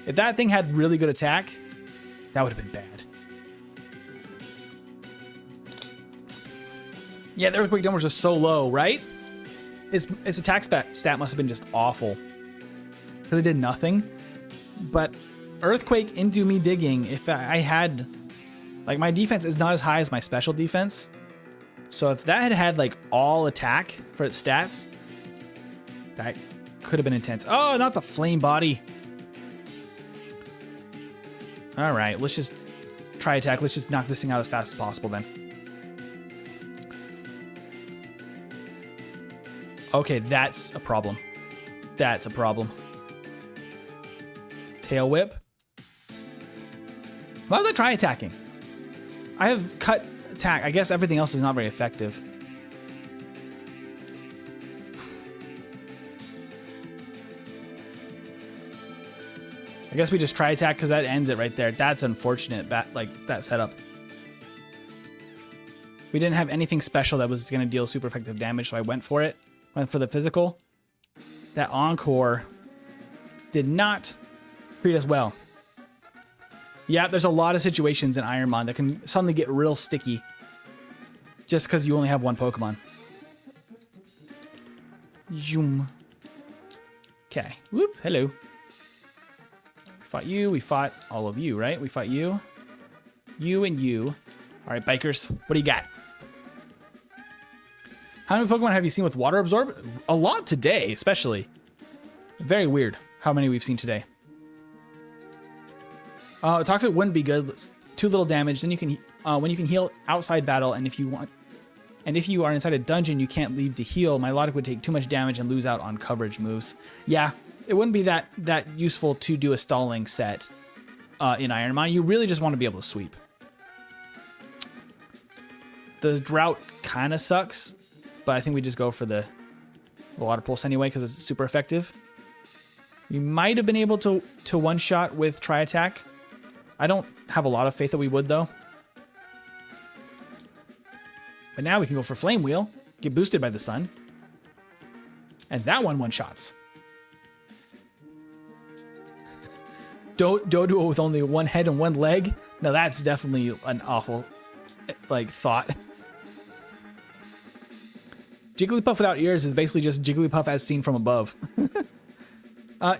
If that thing had really good attack, that would have been bad. Yeah, the Earthquake Dome was just so low, right? Its attack stat must have been just awful, because it did nothing. But Earthquake into me digging, if I had... Like, my defense is not as high as my special defense. So if that had like all attack for its stats, that could have been intense. Oh, not the flame body. All right, let's just try attack. Let's just knock this thing out as fast as possible then. Okay, that's a problem. That's a problem. Tail Whip. Why was I try attacking? I have cut attack. I guess everything else is not very effective. I guess we just try attack because that ends it right there. That's unfortunate, like that setup. We didn't have anything special that was going to deal super effective damage, so I went for it. Went for the physical. That Encore did not treat us well. Yeah, there's a lot of situations in Ironmon that can suddenly get real sticky just because you only have one Pokemon. Zoom. Okay. Whoop. Hello. We fought you. We fought all of you, right? We fought you. You and you. All right, bikers. What do you got? How many Pokemon have you seen with Water Absorb? A lot today, especially. Very weird how many we've seen today. Toxic wouldn't be good. Too little damage. Then you can when you can heal outside battle, and if you want, and if you are inside a dungeon, you can't leave to heal. Milotic would take too much damage and lose out on coverage moves. Yeah, it wouldn't be that useful to do a stalling set in Ironmon. You really just want to be able to sweep. The drought kind of sucks, but I think we just go for the Water Pulse anyway because it's super effective. We might have been able to one-shot with Tri Attack. I don't have a lot of faith that we would, though. But now we can go for Flame Wheel, get boosted by the sun. And that one-shots. Doduo with only one head and one leg? Now that's definitely an awful, like, thought. Jigglypuff without ears is basically just Jigglypuff as seen from above.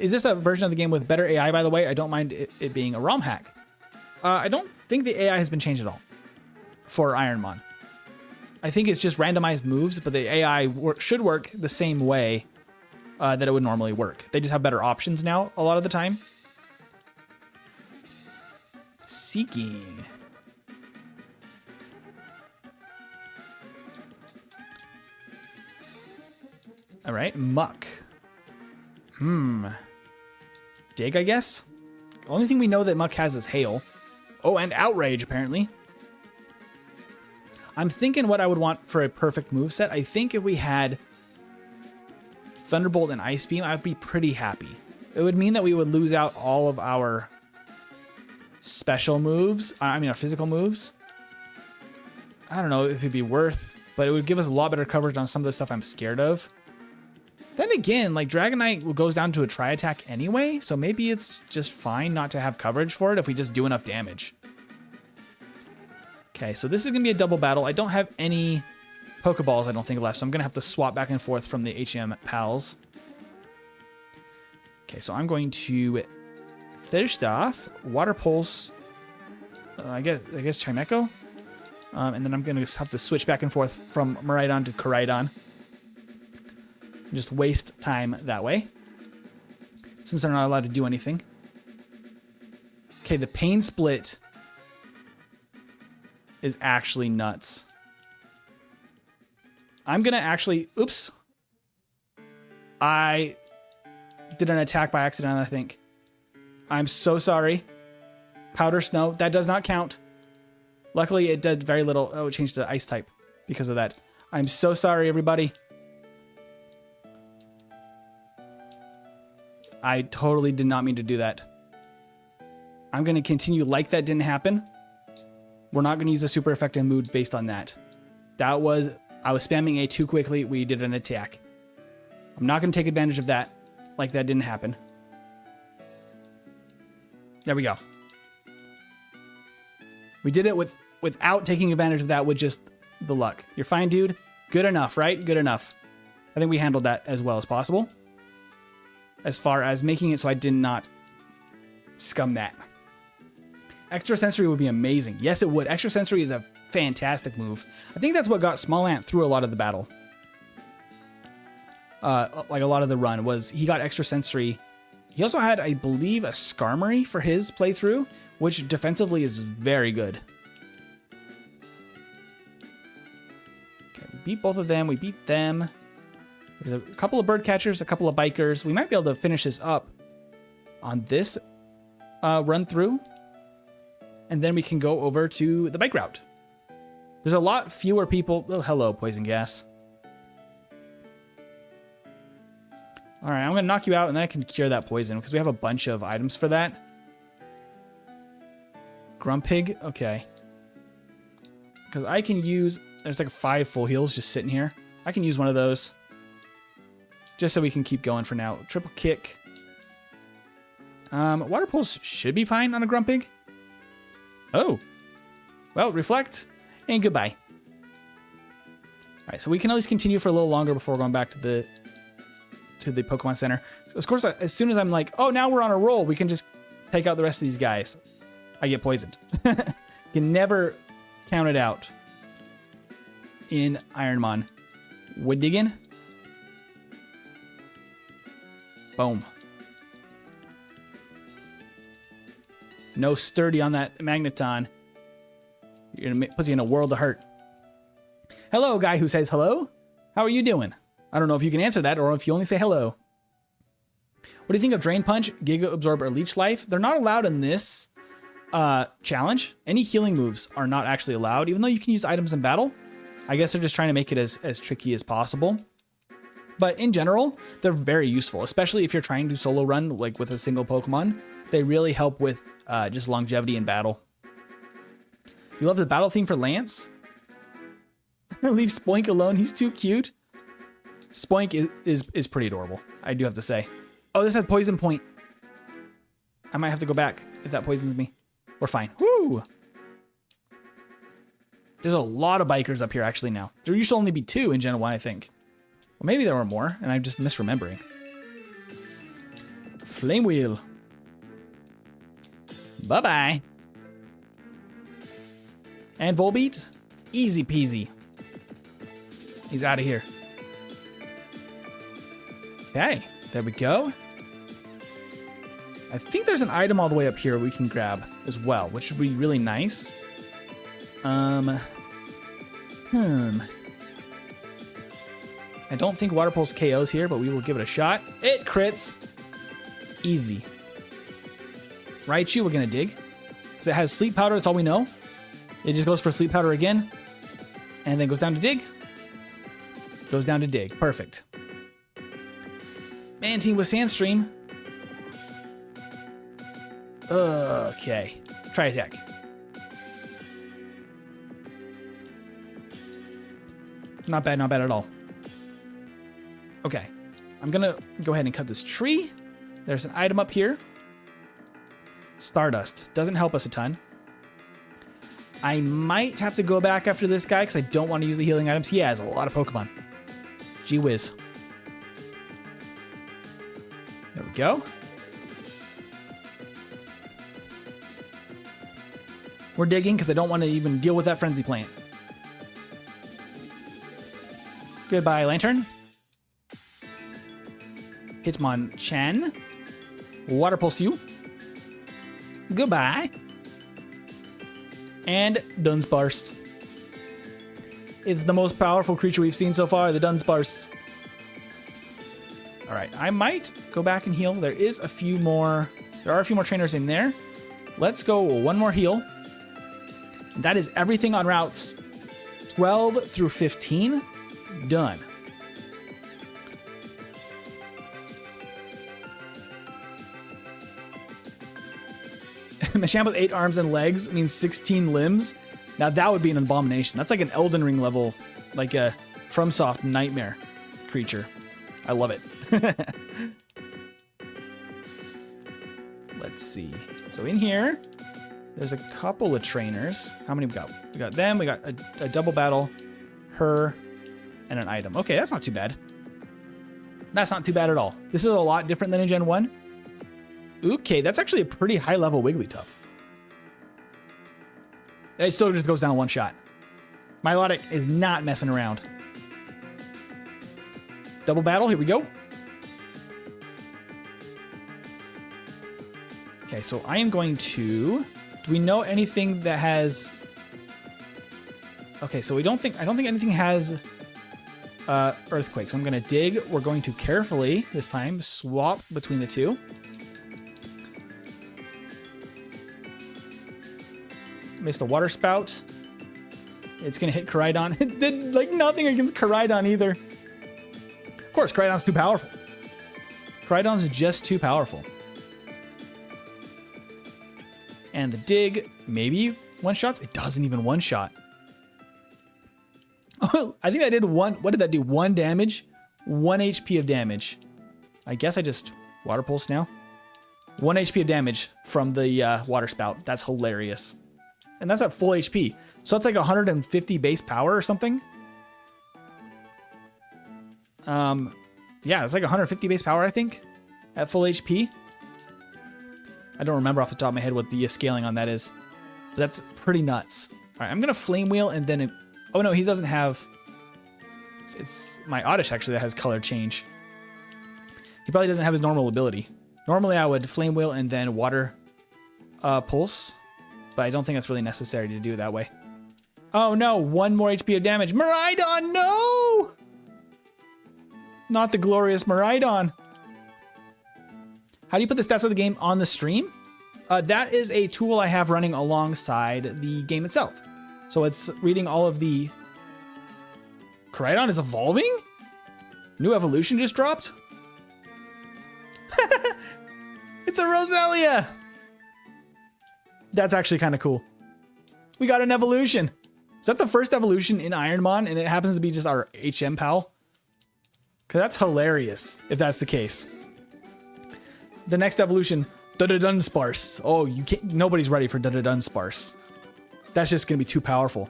Is this a version of the game with better AI, by the way? I don't mind it being a ROM hack. I don't think the AI has been changed at all for Ironmon. I think it's just randomized moves, but the AI should work the same way that it would normally work. They just have better options now a lot of the time. Seeking. All right, muck. Dig, I guess? Only thing we know that muck has is hail. Oh, and outrage, apparently. I'm thinking what I would want for a perfect moveset. I think if we had Thunderbolt and Ice Beam, I'd be pretty happy. It would mean that we would lose out all of our special moves. I mean, our physical moves. I don't know if it'd be worth, but it would give us a lot better coverage on some of the stuff I'm scared of. Then again, like Dragonite goes down to a tri-attack anyway, so maybe it's just fine not to have coverage for it if we just do enough damage. Okay, so this is going to be a double battle. I don't have any Pokeballs, I don't think, left, so I'm going to have to swap back and forth from the HM pals. Okay, so I'm going to finish off Water Pulse, I guess Chimecho, and then I'm going to have to switch back and forth from Miraidon to Koraidon. Just waste time that way, since they're not allowed to do anything. Okay, the Pain Split is actually nuts. I'm gonna actually, oops. I did an attack by accident, I think. I'm so sorry. Powder Snow, that does not count. Luckily, it did very little. Oh, it changed to Ice type because of that. I'm so sorry, everybody. I totally did not mean to do that. I'm going to continue like that didn't happen. We're not going to use a super effective mood based on that. I was spamming A too quickly. We did an attack. I'm not going to take advantage of that like that didn't happen. There we go. We did it without taking advantage of that with just the luck. You're fine, dude. Good enough, right? Good enough. I think we handled that as well as possible. As far as making it so I did not scum that. Extra Sensory would be amazing. Yes, it would. Extra Sensory is a fantastic move. I think that's what got Smallant through a lot of the battle. Like a lot of the run was he got Extra Sensory. He also had, I believe, a Skarmory for his playthrough, which defensively is very good. Okay, we beat both of them. We beat them. There's a couple of bird catchers, a couple of bikers. We might be able to finish this up on this run through. And then we can go over to the bike route. There's a lot fewer people. Oh, hello, Poison Gas. All right, I'm going to knock you out, and then I can cure that poison because we have a bunch of items for that. Grumpig, okay. Because I can use... There's like 5 full heals just sitting here. I can use one of those. Just so we can keep going for now. Triple kick. Water Pulse should be fine on a Grumpig. Oh. Well, reflect and goodbye. All right, so we can at least continue for a little longer before going back to the Pokemon Center. So of course, as soon as I'm like, oh, now we're on a roll, we can just take out the rest of these guys. I get poisoned. You can never count it out in Ironmon. Wood digging. Boom. No sturdy on that Magneton. Puts you in a world of hurt. Hello, guy who says hello. How are you doing? I don't know if you can answer that or if you only say hello. What do you think of Drain Punch, Giga Absorb, or Leech Life? They're not allowed in this challenge. Any healing moves are not actually allowed, even though you can use items in battle. I guess they're just trying to make it as tricky as possible. But in general, they're very useful, especially if you're trying to solo run like with a single Pokemon. They really help with just longevity in battle. You love the battle theme for Lance? Leave Spoink alone. He's too cute. Spoink is pretty adorable, I do have to say. Oh, this has Poison Point. I might have to go back if that poisons me. We're fine. Woo! There's a lot of bikers up here actually now. There used to only be 2 in Gen 1, I think. Well, maybe there were more, and I'm just misremembering. Flame Wheel. Bye-bye. And Volbeat. Easy peasy. He's out of here. Okay, there we go. I think there's an item all the way up here we can grab. as well, which would be really nice. I don't think Water Pulse KOs here, but we will give it a shot. It crits. Easy. Raichu, we're going to dig. Because it has Sleep Powder, that's all we know. It just goes for Sleep Powder again. And then goes down to dig. Goes down to dig. Perfect. Mantine with Sandstream. Okay. Try attack. Not bad at all. Okay. I'm gonna go ahead and cut this tree. There's an item up here. Stardust. Doesn't help us a ton. I might have to go back after this guy because I don't want to use the healing items. He has a lot of Pokemon. Gee whiz. There we go. We're digging because I don't want to even deal with that Frenzy Plant. Goodbye, Lantern. Hitmonchan. Water Pulse you. Goodbye. And Dunsparce. It's the most powerful creature we've seen so far, the Dunsparce. Alright, I might go back and heal. There are a few more trainers in there. Let's go one more heal. That is everything on routes 12 through 15. Done. Machamp with 8 arms and legs means 16 limbs. Now that would be an abomination. That's like an Elden Ring level, like a FromSoft nightmare creature. I love it. Let's see. So in here, there's a couple of trainers. How many we got? We got them. We got a double battle, her, and an item. Okay, that's not too bad. That's not too bad at all. This is a lot different than in Gen 1. Okay, that's actually a pretty high level Wigglytuff. It still just goes down one shot. Milotic is not messing around. Double battle, here we go. Okay, so I am going to... Do we know anything that has... Okay, so I don't think anything has Earthquake. So I'm going to dig. We're going to carefully, this time, swap between the two. Missed a Water Spout. It's going to hit Koraidon. It did like nothing against Koraidon either. Of course, Koraidon's too powerful. Koraidon's just too powerful. And the dig, maybe one-shots? It doesn't even one-shot. Oh, I think I did one. What did that do? 1 damage? 1 HP of damage. I guess I just Water Pulse now. 1 HP of damage from the Water Spout. That's hilarious. And that's at full HP. So that's like 150 base power or something. Yeah, it's like 150 base power, I think, at full HP. I don't remember off the top of my head what the scaling on that is. But that's pretty nuts. All right, I'm going to Flame Wheel and then... Oh, no, he doesn't have... It's my Oddish, actually, that has color change. He probably doesn't have his normal ability. Normally, I would Flame Wheel and then Water Pulse. But I don't think that's really necessary to do it that way. Oh, no. 1 more HP of damage. Miraidon, no! Not the glorious Miraidon. How do you put the stats of the game on the stream? That is a tool I have running alongside the game itself. So it's reading all of the... Koraidon is evolving? New evolution just dropped? It's a Roselia! That's actually kind of cool. We got an evolution. Is that the first evolution in Ironmon and it happens to be just our HM pal? Because that's hilarious if that's the case. The next evolution, Dunsparce. Oh, you can't. Nobody's ready for Dunsparce. That's just going to be too powerful.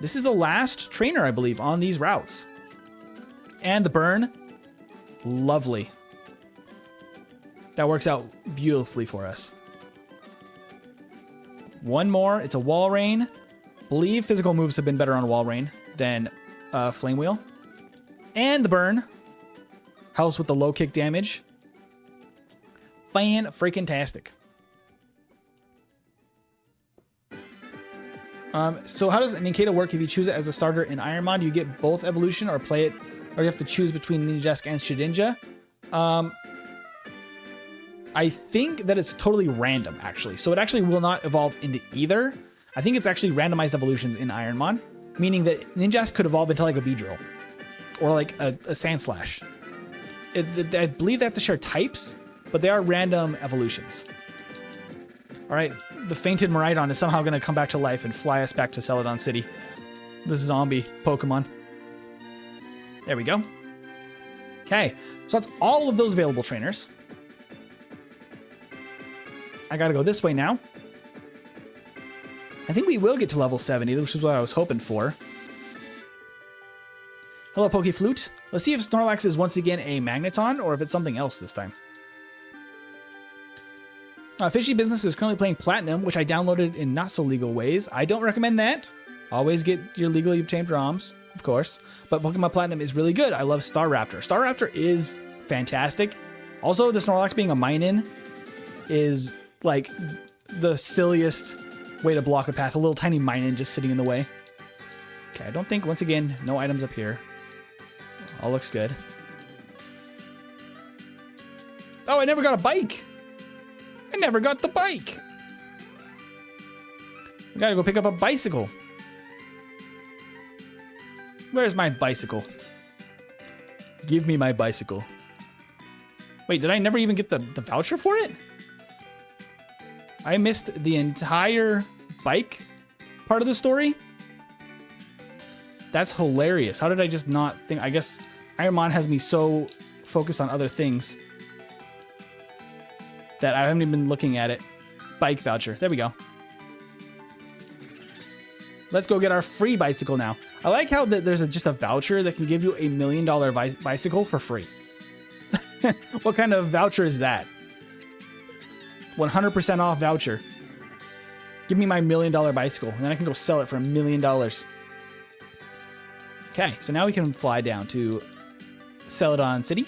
This is the last trainer, I believe, on these routes. And the burn. Lovely. That works out beautifully for us. One more. It's a Wall Rain. Believe physical moves have been better on Wall Rain than Flame Wheel. And the burn. Helps with the low kick damage. Fan-freaking-tastic. So how does Ninkata work if you choose it as a starter in Ironmon? Do you get both evolution or play it, or you have to choose between Ninjask and Shedinja? I think that it's totally random, actually. So it actually will not evolve into either. I think it's actually randomized evolutions in Ironmon, meaning that Ninjask could evolve into like a Beedrill or like a Sand Slash. I believe they have to share types, but they are random evolutions. All right, the fainted Miraidon is somehow going to come back to life and fly us back to Celadon City. This zombie Pokemon. There we go. Okay, so that's all of those available trainers. I got to go this way now. I think we will get to level 70, which is what I was hoping for. Hello, Pokeflute. Let's see if Snorlax is once again a Magneton or if it's something else this time. Fishy Business is currently playing Platinum, which I downloaded in not so legal ways. I don't recommend that. Always get your legally obtained ROMs, of course. But Pokemon Platinum is really good. I love Staraptor. Staraptor is fantastic. Also, the Snorlax being a Mine-In is like the silliest way to block a path. A little tiny Mine-In just sitting in the way. Okay, I don't think, once again, no items up here. All looks good. Oh, I never got a bike. I never got the bike. I gotta go pick up a bicycle. Where's my bicycle? Give me my bicycle. Wait, did I never even get the voucher for it? I missed the entire bike part of the story. That's hilarious. How did I just not think? I guess Ironmon has me so focused on other things that I haven't even been looking at it. Bike voucher. There we go. Let's go get our free bicycle now. I like how there's just a voucher that can give you $1 million bicycle for free. What kind of voucher is that? 100% off voucher. Give me my $1 million bicycle, and then I can go sell it for $1 million. Okay, so now we can fly down to Celadon City.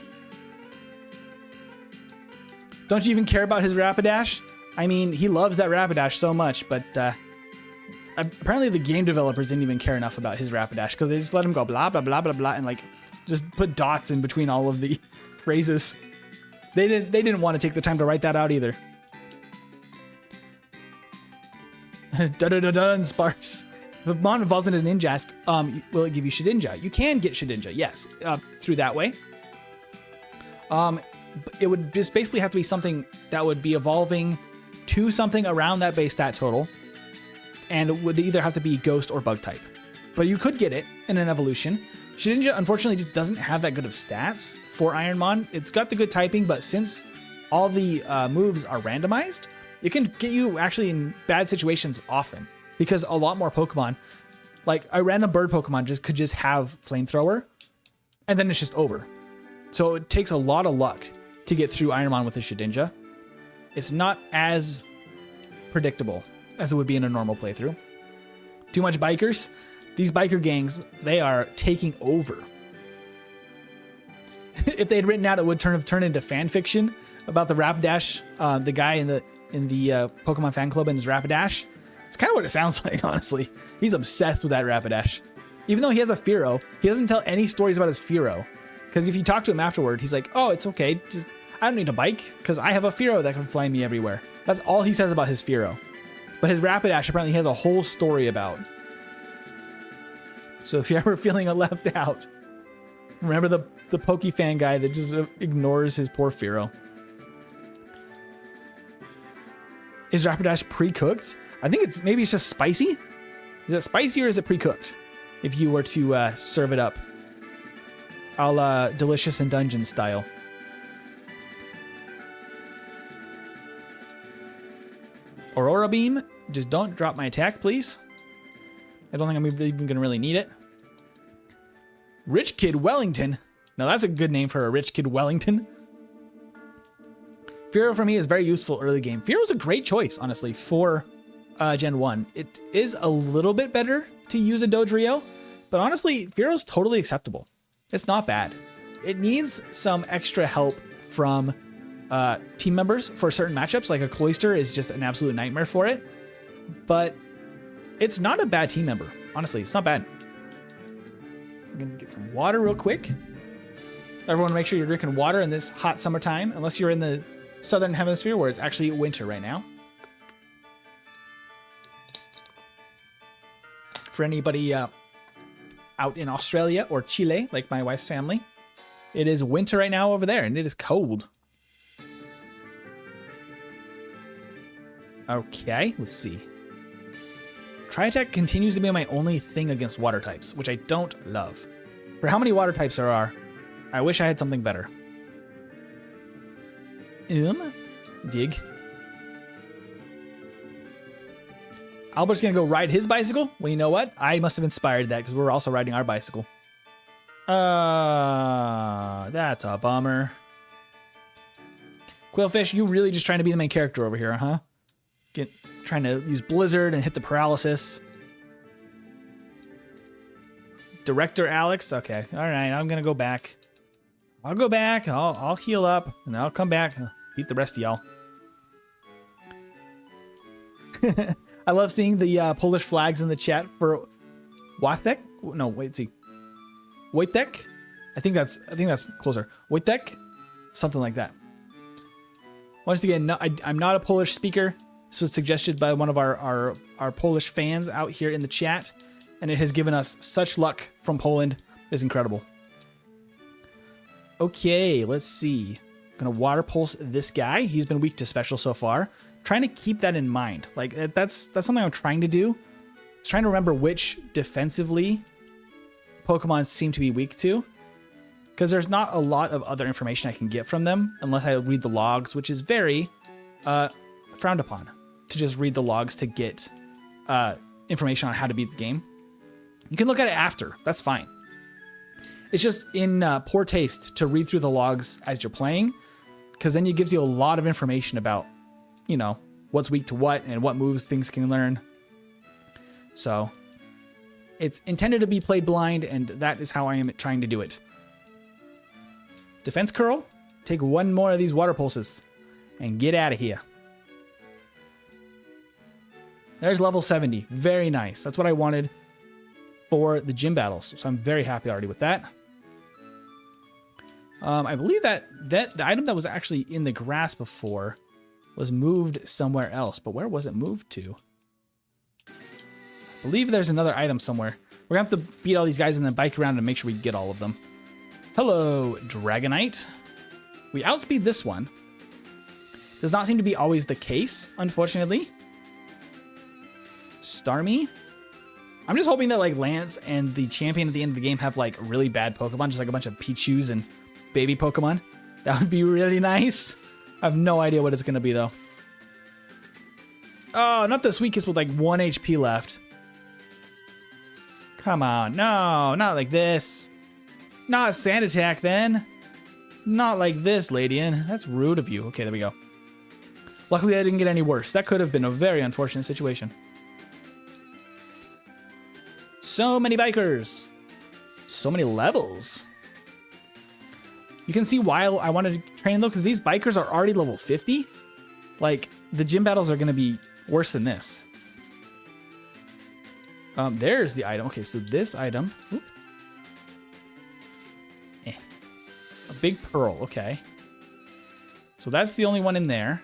Don't you even care about his Rapidash? I mean, he loves that Rapidash so much, but apparently the game developers didn't even care enough about his Rapidash because they just let him go blah, blah, blah, blah, blah, and like just put dots in between all of the phrases. They didn't want to take the time to write that out either. Da-da-da-da, sparse. If Mon evolves into Ninjask, will it give you Shedinja? You can get Shedinja, yes, through that way. It would just basically have to be something that would be evolving to something around that base stat total, and it would either have to be Ghost or Bug type. But you could get it in an evolution. Shedinja, unfortunately, just doesn't have that good of stats for Ironmon. It's got the good typing, but since all the moves are randomized, it can get you actually in bad situations often. Because a lot more Pokemon, like a random bird Pokemon could just have Flamethrower, and then it's just over. So it takes a lot of luck to get through Ironmon with a Shedinja. It's not as predictable as it would be in a normal playthrough. Too much bikers. These biker gangs, they are taking over. If they had written out, it would have turned into fan fiction about the Rapidash, the guy in the Pokemon fan club and his Rapidash. It's kind of what it sounds like, honestly. He's obsessed with that Rapidash. Even though he has a Fearow, he doesn't tell any stories about his Fearow. Because if you talk to him afterward, he's like, oh, it's okay. Just, I don't need a bike because I have a Fearow that can fly me everywhere. That's all he says about his Fearow. But his Rapidash apparently has a whole story about. So if you're ever feeling left out, remember the Pokefan guy that just ignores his poor Fearow. Is Rapidash pre-cooked? I think maybe it's just spicy. Is it spicy or is it pre-cooked? If you were to serve it up, a la Delicious in Dungeon style. Aurora Beam, just don't drop my attack, please. I don't think I'm even gonna really need it. Rich Kid Wellington. Now that's a good name for a Rich Kid Wellington. Fearow for me is very useful early game. Fearow's a great choice, honestly, for Gen 1. It is a little bit better to use a Dodrio, but honestly, Fearow's totally acceptable. It's not bad. It needs some extra help from team members for certain matchups, like a Cloyster is just an absolute nightmare for it. But It's not a bad team member. Honestly, it's not bad. I'm going to get some water real quick. Everyone make sure you're drinking water in this hot summertime, unless you're in the southern hemisphere where it's actually winter right now. For anybody out in Australia or Chile, like my wife's family, it is winter right now over there, and it is cold. Okay, let's see. Tri-attack continues to be my only thing against water types, which I don't love. For how many water types there are, I wish I had something better. Dig. Albert's gonna go ride his bicycle? Well, you know what? I must have inspired that because we're also riding our bicycle. That's a bummer. Quillfish, you really just trying to be the main character over here, huh? Trying to use Blizzard and hit the paralysis. Director Alex, okay, all right. I'm gonna go back. I'll go back. I'll heal up, and I'll come back. Beat the rest of y'all. I love seeing the Polish flags in the chat for Wojtek. No, wait, see. Wojtek? I think that's closer. Wojtek? Something like that. Once again, I'm not a Polish speaker. This was suggested by one of our Polish fans out here in the chat, and it has given us such luck from Poland. It's incredible. Okay, let's see. I'm gonna water pulse this guy. He's been weak to special so far. Trying to keep that in mind. Like that's something I'm trying to do. It's trying to remember which defensively Pokemon seem to be weak to, because there's not a lot of other information I can get from them unless I read the logs, which is very frowned upon to just read the logs to get information on how to beat the game. You can look at it after. That's fine. It's just in poor taste to read through the logs as you're playing, because then it gives you a lot of information about, you know, what's weak to what and what moves things can learn. So it's intended to be played blind, and that is how I am trying to do it. Defense curl, take one more of these water pulses and get out of here. There's level 70. Very nice. That's what I wanted for the gym battles. So I'm very happy already with that. I believe that the item that was actually in the grass before was moved somewhere else, but where was it moved to? I believe there's another item somewhere. We're gonna have to beat all these guys and then bike around and make sure we get all of them. Hello, Dragonite. We outspeed this one. Does not seem to be always the case, unfortunately. Starmie. I'm just hoping that like Lance and the champion at the end of the game have like really bad Pokemon, just like a bunch of Pichus and baby Pokemon. That would be really nice. I have no idea what it's gonna be though. Oh, not the Suicune with like 1 HP left. Come on, no, not like this. Not Sand Attack then. Not like this, Ladian. That's rude of you. Okay, there we go. Luckily I didn't get any worse. That could have been a very unfortunate situation. So many bikers. So many levels. You can see why I wanted to train though, because these bikers are already level 50. Like, the gym battles are going to be worse than this. There's the item. Okay, so this item. Oop. A big pearl. Okay. So that's the only one in there.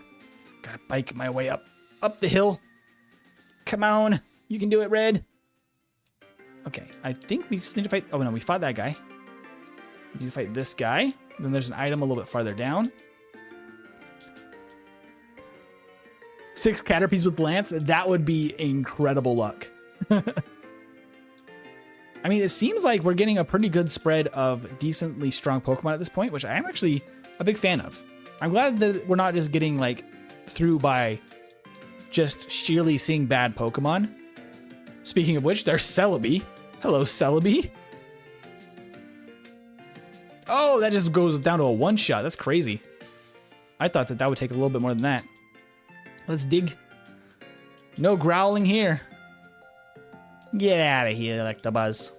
Gotta bike my way up the hill. Come on. You can do it, Red. Okay, I think we just need to fight. Oh, no, we fought that guy. We need to fight this guy. Then there's an item a little bit farther down. 6 Caterpies with Lance. That would be incredible luck. I mean, it seems like we're getting a pretty good spread of decently strong Pokemon at this point, which I am actually a big fan of. I'm glad that we're not just getting like through by just sheerly seeing bad Pokemon. Speaking of which, there's Celebi. Hello, Celebi. Oh, that just goes down to a one-shot. That's crazy. I thought that would take a little bit more than that. Let's dig. No growling here. Get out of here, Electabuzz.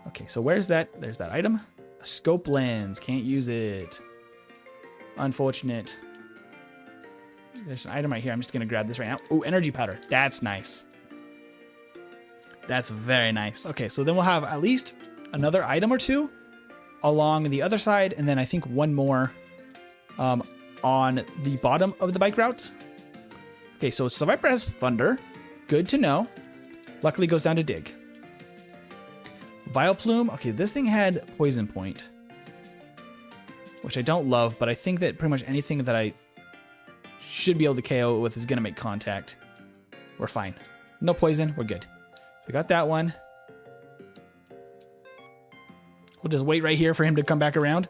Okay, so where's that? There's that item. A scope lens. Can't use it. Unfortunate. There's an item right here. I'm just going to grab this right now. Oh, energy powder. That's nice. That's very nice. Okay, so then we'll have at least another item or two along the other side, and then I think one more on the bottom of the bike route. Okay, so Seviper has Thunder. Good to know. Luckily goes down to Dig. Vileplume. Okay, this thing had Poison Point, which I don't love, but I think that pretty much anything that I should be able to KO with is going to make contact. We're fine. No poison. We're good. We got that one. We'll just wait right here for him to come back around.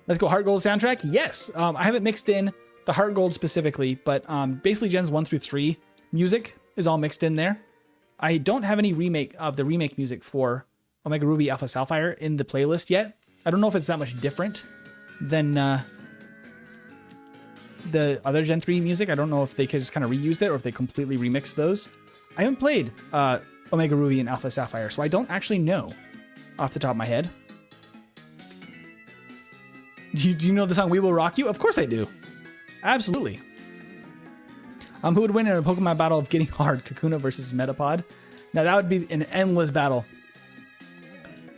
Let's go Heart Gold soundtrack. Yes. I haven't mixed in the Heart Gold specifically, but basically Gens 1 through 3 music is all mixed in there. I don't have any remake of the remake music for Omega Ruby Alpha Sapphire in the playlist yet. I don't know if it's that much different than the other Gen 3 music. I don't know if they could just kind of reuse it or if they completely remixed those. I haven't played Omega Ruby and Alpha Sapphire, so I don't actually know off the top of my head. Do you know the song We Will Rock You? Of course I do. Absolutely. Who would win in a Pokemon battle of Getting Hard, Kakuna versus Metapod? Now that would be an endless battle.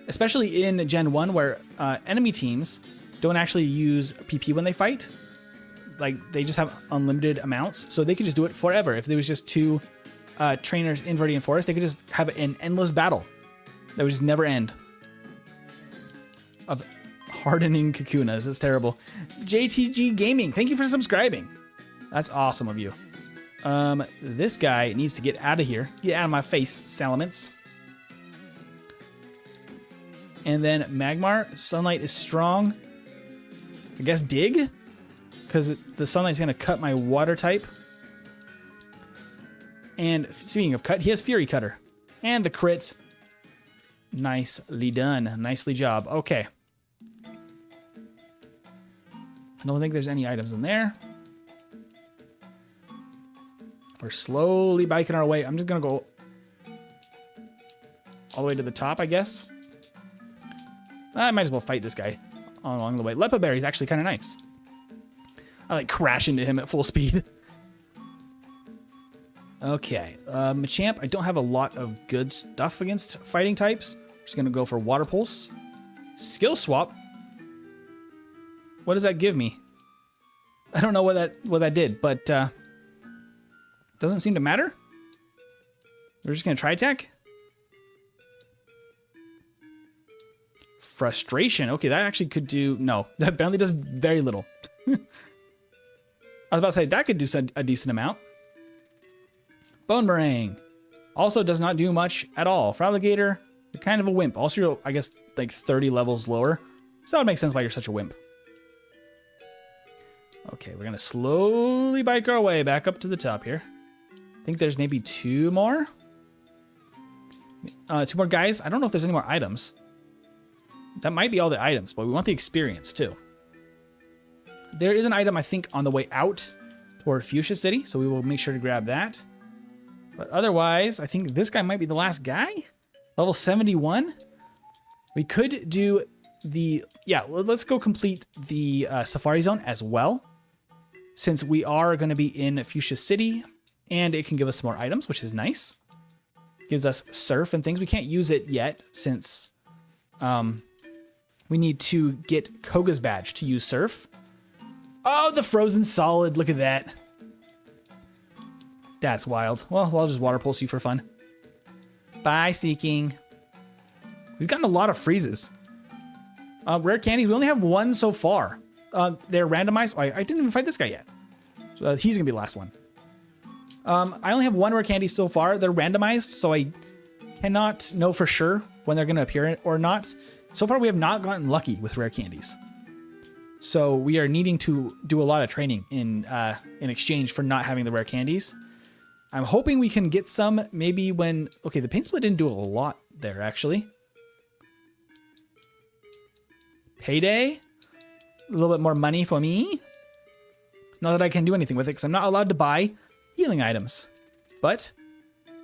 Especially in Gen 1 where enemy teams don't actually use PP when they fight. Like, they just have unlimited amounts, so they could just do it forever. If there was just two trainers in Viridian Forest, they could just have an endless battle that would just never end. Of hardening Kakunas. That's terrible. JTG Gaming, thank you for subscribing. That's awesome of you. This guy needs to get out of here. Get out of my face, Salamence. And then Magmar, Sunlight is strong. I guess Dig? Because the Sunlight's going to cut my water type. And speaking of cut, he has Fury Cutter. And the crit. Nicely done. Nicely job. Okay. I don't think there's any items in there. We're slowly biking our way. I'm just going to go all the way to the top, I guess. I might as well fight this guy along the way. Lepa Berry is actually kind of nice. I like crash into him at full speed. Okay. Machamp, I don't have a lot of good stuff against fighting types. I'm just going to go for Water Pulse. Skill Swap. What does that give me? I don't know what that did, but doesn't seem to matter. We're just going to try attack. Frustration. Okay, that actually could do... No, that apparently does very little. I was about to say, that could do a decent amount. Bone Meringue. Also does not do much at all. For Alligator, you're kind of a wimp. Also, you're, I guess, like 30 levels lower. So that would make sense why you're such a wimp. Okay, we're going to slowly bike our way back up to the top here. I think there's maybe two more. Two more guys. I don't know if there's any more items. That might be all the items, but we want the experience too. There is an item, I think, on the way out toward Fuchsia City, so we will make sure to grab that. But otherwise, I think this guy might be the last guy. Level 71. We could do the... Yeah, let's go complete the Safari Zone as well, since we are going to be in Fuchsia City, and it can give us some more items, which is nice. Gives us Surf and things. We can't use it yet, since... we need to get Koga's badge to use Surf. Oh, the Frozen Solid. Look at that. That's wild. Well, I'll just Water Pulse you for fun. Bye, Seeking. We've gotten a lot of freezes. Rare candies. We only have one so far. They're randomized. Oh, I didn't even fight this guy yet. So he's going to be the last one. I only have one rare candy so far. They're randomized, so I cannot know for sure when they're going to appear or not. So far, we have not gotten lucky with rare candies. So we are needing to do a lot of training in exchange for not having the rare candies. I'm hoping we can get some maybe when... Okay, the Pain Split didn't do a lot there, actually. Payday. A little bit more money for me. Not that I can do anything with it, because I'm not allowed to buy healing items. But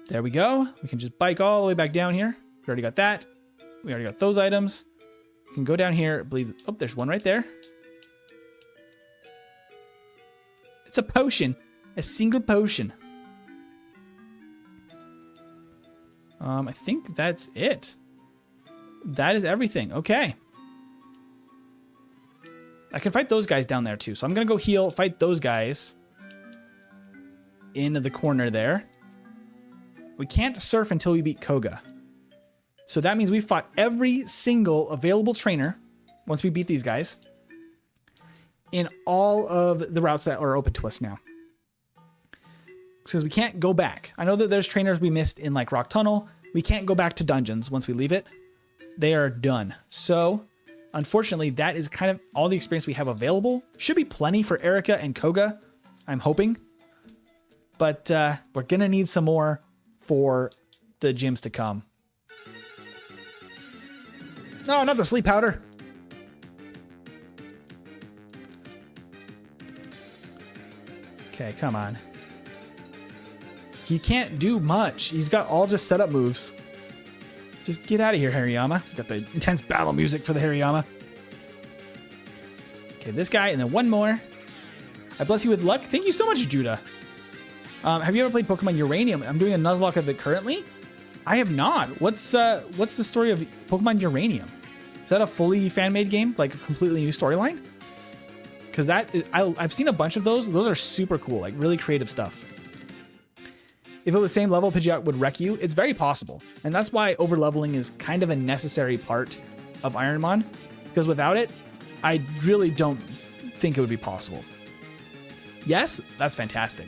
there we go. We can just bike all the way back down here. We already got that. We already got those items. We can go down here. I believe... Oh, there's one right there. It's a potion. A single potion. I think that's it. That is everything. Okay. I can fight those guys down there too. So I'm going to go heal, fight those guys in the corner there. We can't surf until we beat Koga. So that means we fought every single available trainer once we beat these guys in all of the routes that are open to us now. Because we can't go back. I know that there's trainers we missed in like Rock Tunnel. We can't go back to dungeons once we leave it. They are done. So unfortunately, that is kind of all the experience we have available. Should be plenty for Erica and Koga, I'm hoping. But we're going to need some more for the gyms to come. No, not the sleep powder. Okay, come on. He can't do much. He's got all just setup moves. Just get out of here, Hariyama. Got the intense battle music for the Hariyama. Okay, this guy, and then one more. I bless you with luck. Thank you so much, Judah. Have you ever played Pokemon Uranium? I'm doing a Nuzlocke of it currently. I have not. What's the story of Pokemon Uranium? Is that a fully fan-made game, like a completely new storyline? Because I've seen a bunch of those. Those are super cool, like really creative stuff. If it was same level, Pidgeot would wreck you. It's very possible. And that's why over-leveling is kind of a necessary part of Ironmon. Because without it, I really don't think it would be possible. Yes, that's fantastic.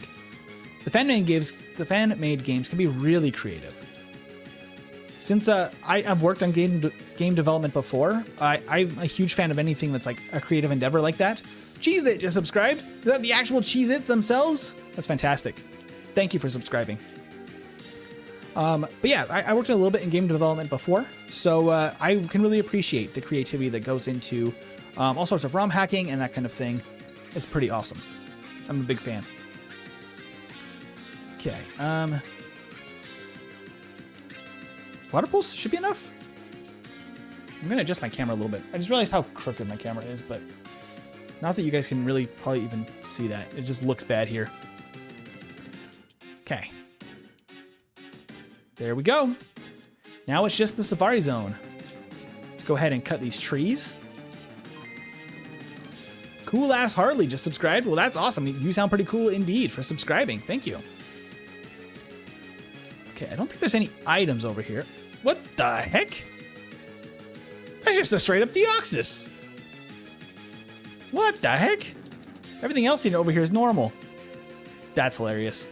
The fan-made games can be really creative. Since I've worked on game development before, I'm a huge fan of anything that's like a creative endeavor like that. Cheez-It just subscribed. Is that the actual Cheez-Its themselves? That's fantastic. Thank you for subscribing. But yeah, I worked a little bit in game development before, so I can really appreciate the creativity that goes into all sorts of ROM hacking and that kind of thing. It's pretty awesome. I'm a big fan. Okay. Water pulse should be enough. I'm going to adjust my camera a little bit. I just realized how crooked my camera is, but not that you guys can really probably even see that. It just looks bad here. Okay. There we go. Now it's just the Safari Zone. Let's go ahead and cut these trees. Cool ass Harley just subscribed. Well, that's awesome. You sound pretty cool indeed for subscribing. Thank you. Okay, I don't think there's any items over here. What the heck? That's just a straight up Deoxys. What the heck? Everything else over here is normal. That's hilarious.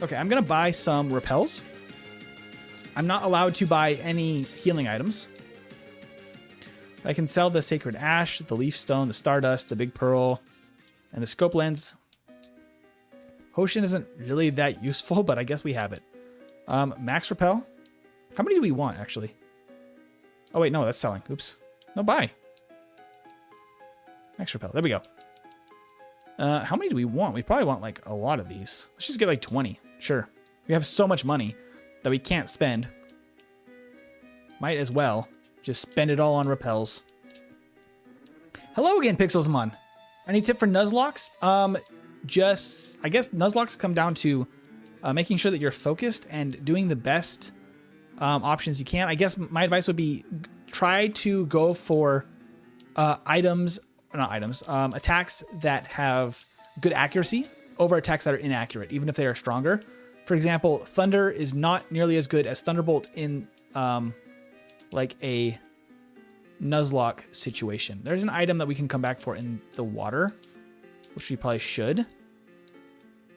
Okay, I'm going to buy some repels. I'm not allowed to buy any healing items. I can sell the Sacred Ash, the Leaf Stone, the Stardust, the Big Pearl, and the Scope Lens. Potion isn't really that useful, but I guess we have it. Max Repel. How many do we want, actually? Oh, wait, no, that's selling. Oops. No, buy. Max Repel. There we go. How many do we want? We probably want, like, a lot of these. Let's just get, like, 20. Sure. We have so much money that we can't spend. Might as well just spend it all on repels. Hello again, Pixelsmon. Any tip for Nuzlocks? I guess Nuzlocks come down to making sure that you're focused and doing the best options you can. I guess my advice would be try to go for attacks that have good accuracy over attacks that are inaccurate, even if they are stronger. For example, Thunder is not nearly as good as Thunderbolt in like a Nuzlocke situation. There's an item that we can come back for in the water, which we probably should.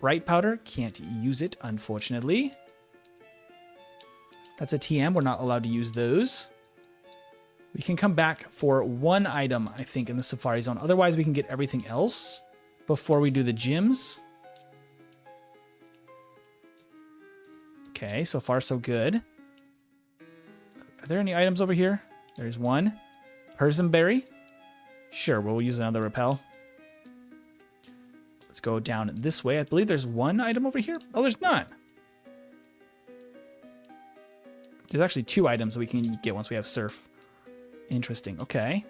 Bright Powder, can't use it, unfortunately. That's a TM, we're not allowed to use those. We can come back for one item, I think, in the Safari Zone. Otherwise, we can get everything else before we do the gyms. Okay, so far so good. Are there any items over here? There's one. Herzenberry. Sure, we'll use another repel. Let's go down this way. I believe there's one item over here. Oh, there's not. There's actually two items that we can get once we have Surf. Interesting. Okay.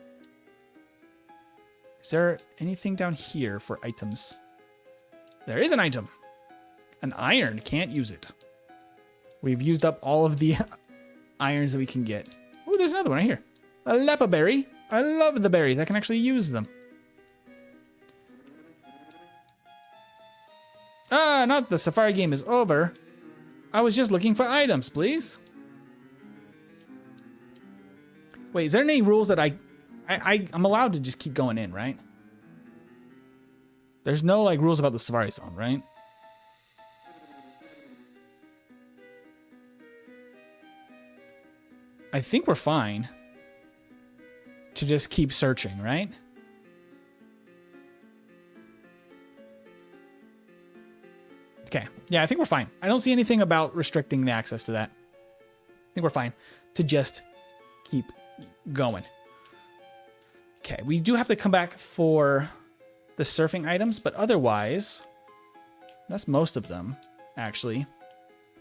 Is there anything down here for items? There is an item. An iron. Can't use it. We've used up all of the irons that we can get. Oh, there's another one right here. A lepa berry. I love the berries. I can actually use them. Ah, not the safari game is over. I was just looking for items, please. Wait, is there any rules that I'm allowed to just keep going in, right? There's no like rules about the safari zone, right? I think we're fine to just keep searching, right? Okay. Yeah, I think we're fine. I don't see anything about restricting the access to that. I think we're fine to just keep going. Okay, we do have to come back for the surfing items, but otherwise, that's most of them, actually.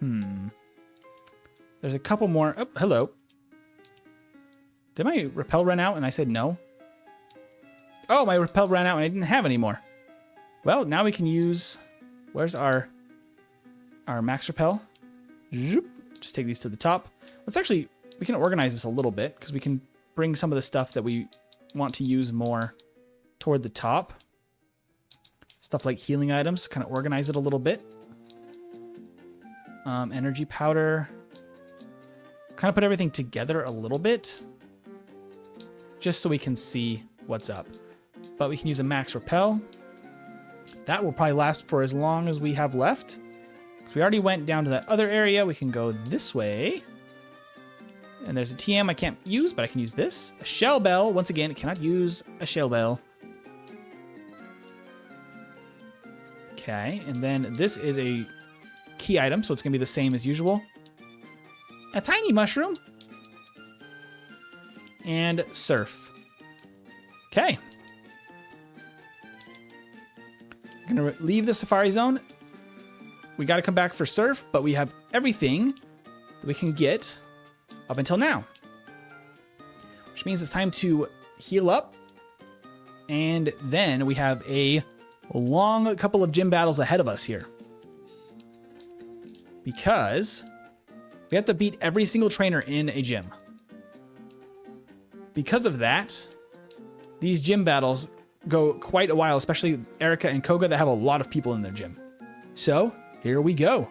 There's a couple more. Oh, hello. Did my repel run out and I said no? Oh, my repel ran out and I didn't have any more. Well, now we can use... Where's our max repel? Just take these to the top. Let's actually... We can organize this a little bit because we can bring some of the stuff that we want to use more toward the top. Stuff like healing items. Kind of organize it a little bit. Energy powder. Kind of put everything together a little bit. Just so we can see what's up. But we can use a max repel. That will probably last for as long as we have left. So we already went down to that other area. We can go this way. And there's a TM I can't use, but I can use this. A shell bell. Once again, I cannot use a shell bell. Okay, and then this is a key item, so it's going to be the same as usual. A tiny mushroom. And surf. Okay. I'm going to leave the safari zone. We got to come back for surf, but we have everything that we can get up until now. Which means it's time to heal up. And then we have a long couple of gym battles ahead of us here. Because we have to beat every single trainer in a gym. Because of that, these gym battles go quite a while, especially Erica and Koga that have a lot of people in their gym. So here we go.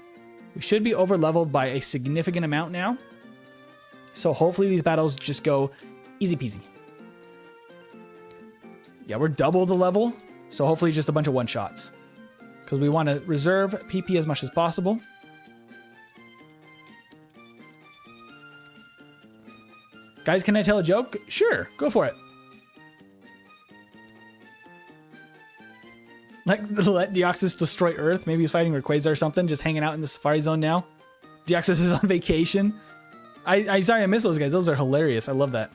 We should be over leveled by a significant amount now. So hopefully these battles just go easy peasy. Yeah, we're double the level. So hopefully just a bunch of one shots. Because we want to reserve PP as much as possible. Guys, can I tell a joke? Sure, go for it. Like, let Deoxys destroy Earth. Maybe he's fighting Rayquaza or something, just hanging out in the Safari Zone now. Deoxys is on vacation. Sorry, I missed those guys. Those are hilarious. I love that.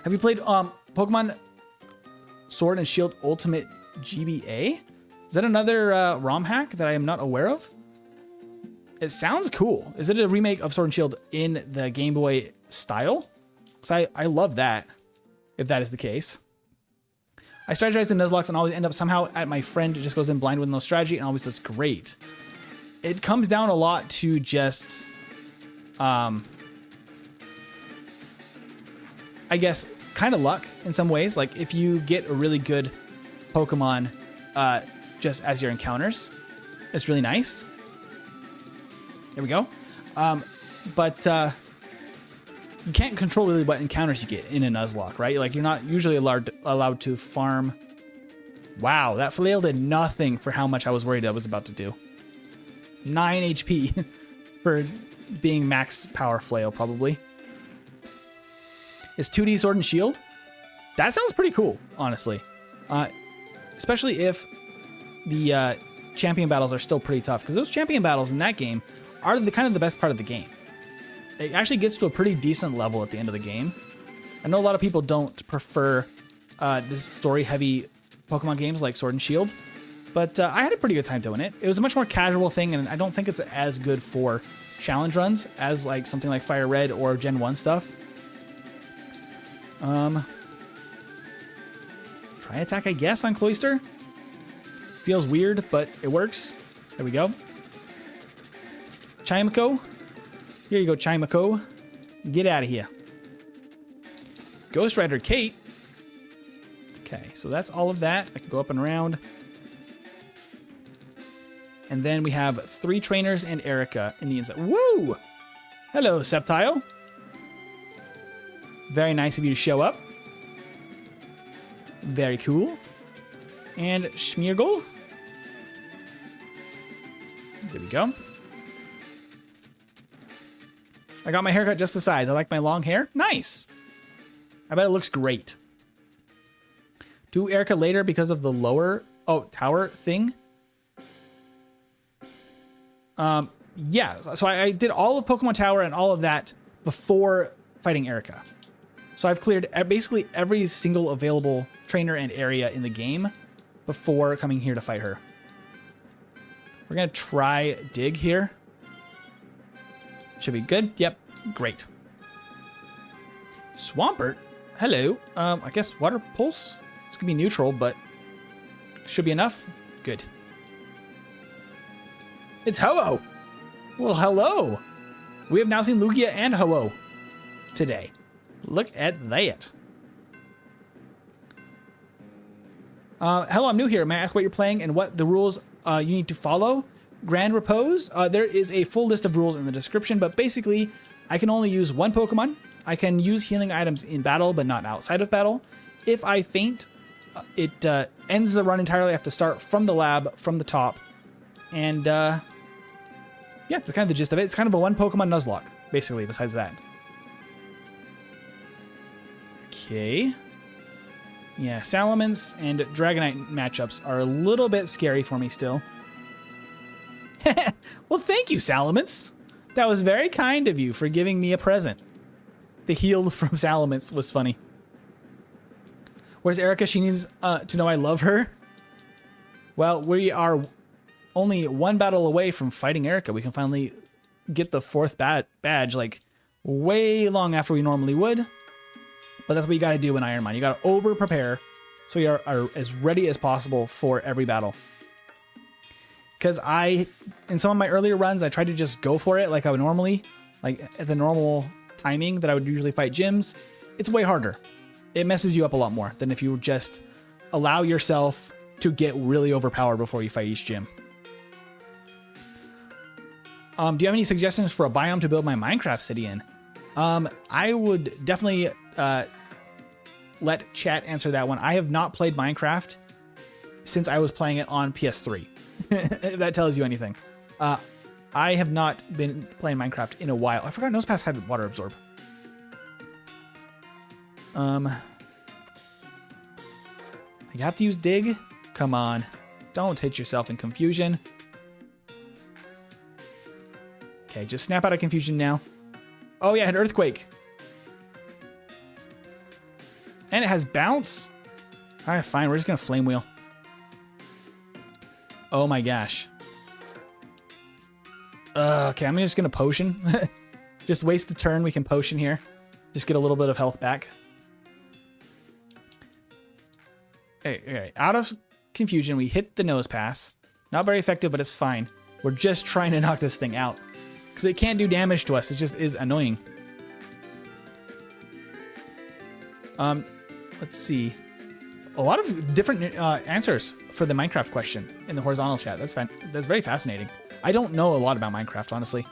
Have you played Pokemon Sword and Shield Ultimate GBA? Is that another ROM hack that I am not aware of? It sounds cool. Is it a remake of Sword and Shield in the Game Boy style? Because I love that, if that is the case. I strategize in Nuzlocke and always end up somehow at my friend just goes in blind with no strategy and always does great. It comes down a lot to just, I guess, kind of luck in some ways. Like if you get a really good Pokemon just as your encounters, it's really nice. There we go. But you can't control really what encounters you get in a Nuzlocke, right? Like you're not usually allowed to farm. Wow, that flail did nothing for how much I was worried I was about to do. 9 HP for being max power flail, probably. Is 2D Sword and Shield? That sounds pretty cool, honestly. Especially if the champion battles are still pretty tough, because those champion battles in that game are kind of the best part of the game. It actually gets to a pretty decent level at the end of the game. I know a lot of people don't prefer this story-heavy Pokemon games like Sword and Shield, but I had a pretty good time doing it. It was a much more casual thing, and I don't think it's as good for challenge runs as like something like Fire Red or Gen 1 stuff. Try attack, I guess, on Cloyster. Feels weird, but it works. There we go. Chimako. Here you go, Chimako. Get out of here. Ghost Rider Kate. Okay, so that's all of that. I can go up and around. And then we have 3 trainers and Erica in the inside. Woo! Hello, Sceptile. Very nice of you to show up. Very cool. And Schmiergel. There we go. I got my haircut just the size. I like my long hair. Nice. I bet it looks great. Do Erica later because of the lower tower thing. Yeah. So I did all of Pokemon Tower and all of that before fighting Erica. So I've cleared basically every single available trainer and area in the game before coming here to fight her. We're going to try Dig here. Should be good. Yep. Great. Swampert. Hello. I guess Water Pulse. It's going to be neutral, but should be enough. Good. It's Ho-Oh. Well, hello. We have now seen Lugia and Ho-Oh today. Look at that. Hello, I'm new here. May I ask what you're playing and what the rules you need to follow? Grand Repose. There is a full list of rules in the description, but basically, I can only use 1 Pokemon. I can use healing items in battle, but not outside of battle. If I faint, it ends the run entirely. I have to start from the lab, from the top. And yeah, that's kind of the gist of it. It's kind of a 1 Pokemon Nuzlocke, basically, besides that. Okay. Yeah, Salamence and Dragonite matchups are a little bit scary for me still. Well, thank you, Salamence. That was very kind of you for giving me a present. The heal from Salamence was funny. Where's Erica? She needs to know I love her. Well, we are only 1 battle away from fighting Erica. We can finally get the 4th badge, like, way long after we normally would. But that's what you got to do in Ironmon. You got to over-prepare so you are as ready as possible for every battle. Because in some of my earlier runs, I tried to just go for it like I would normally, like at the normal timing that I would usually fight gyms. It's way harder. It messes you up a lot more than if you just allow yourself to get really overpowered before you fight each gym. Do you have any suggestions for a biome to build my Minecraft city in? I would definitely let chat answer that one. I have not played Minecraft since I was playing it on PS3. If that tells you anything. I have not been playing Minecraft in a while. I forgot Nosepass had water absorb. You have to use Dig? Come on. Don't hit yourself in confusion. Okay, just snap out of confusion now. Oh yeah, it had Earthquake. And it has Bounce? Alright, fine. We're just going to Flame Wheel. Oh my gosh. Okay, I'm just going to Potion. Just waste the turn. We can Potion here. Just get a little bit of health back. Okay, out of confusion, we hit the Nose Pass. Not very effective, but it's fine. We're just trying to knock this thing out. Because it can't do damage to us. It just is annoying. Let's see. A lot of different answers for the Minecraft question in the horizontal chat. That's very fascinating. I don't know a lot about Minecraft, honestly.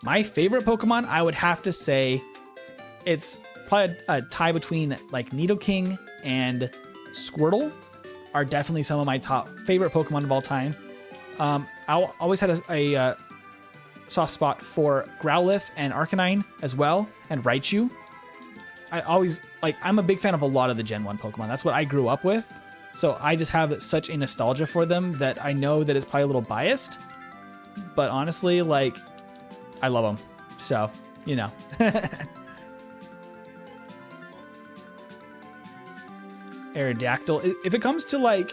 My favorite Pokemon, I would have to say, it's probably a tie between like Nidoking and Squirtle are definitely some of my top favorite Pokemon of all time. I always had a soft spot for Growlithe and Arcanine as well, and Raichu. I'm a big fan of a lot of the Gen 1 Pokemon. That's what I grew up with. So I just have such a nostalgia for them that I know that it's probably a little biased. But honestly, like, I love them. So, you know. Aerodactyl. If it comes to, like,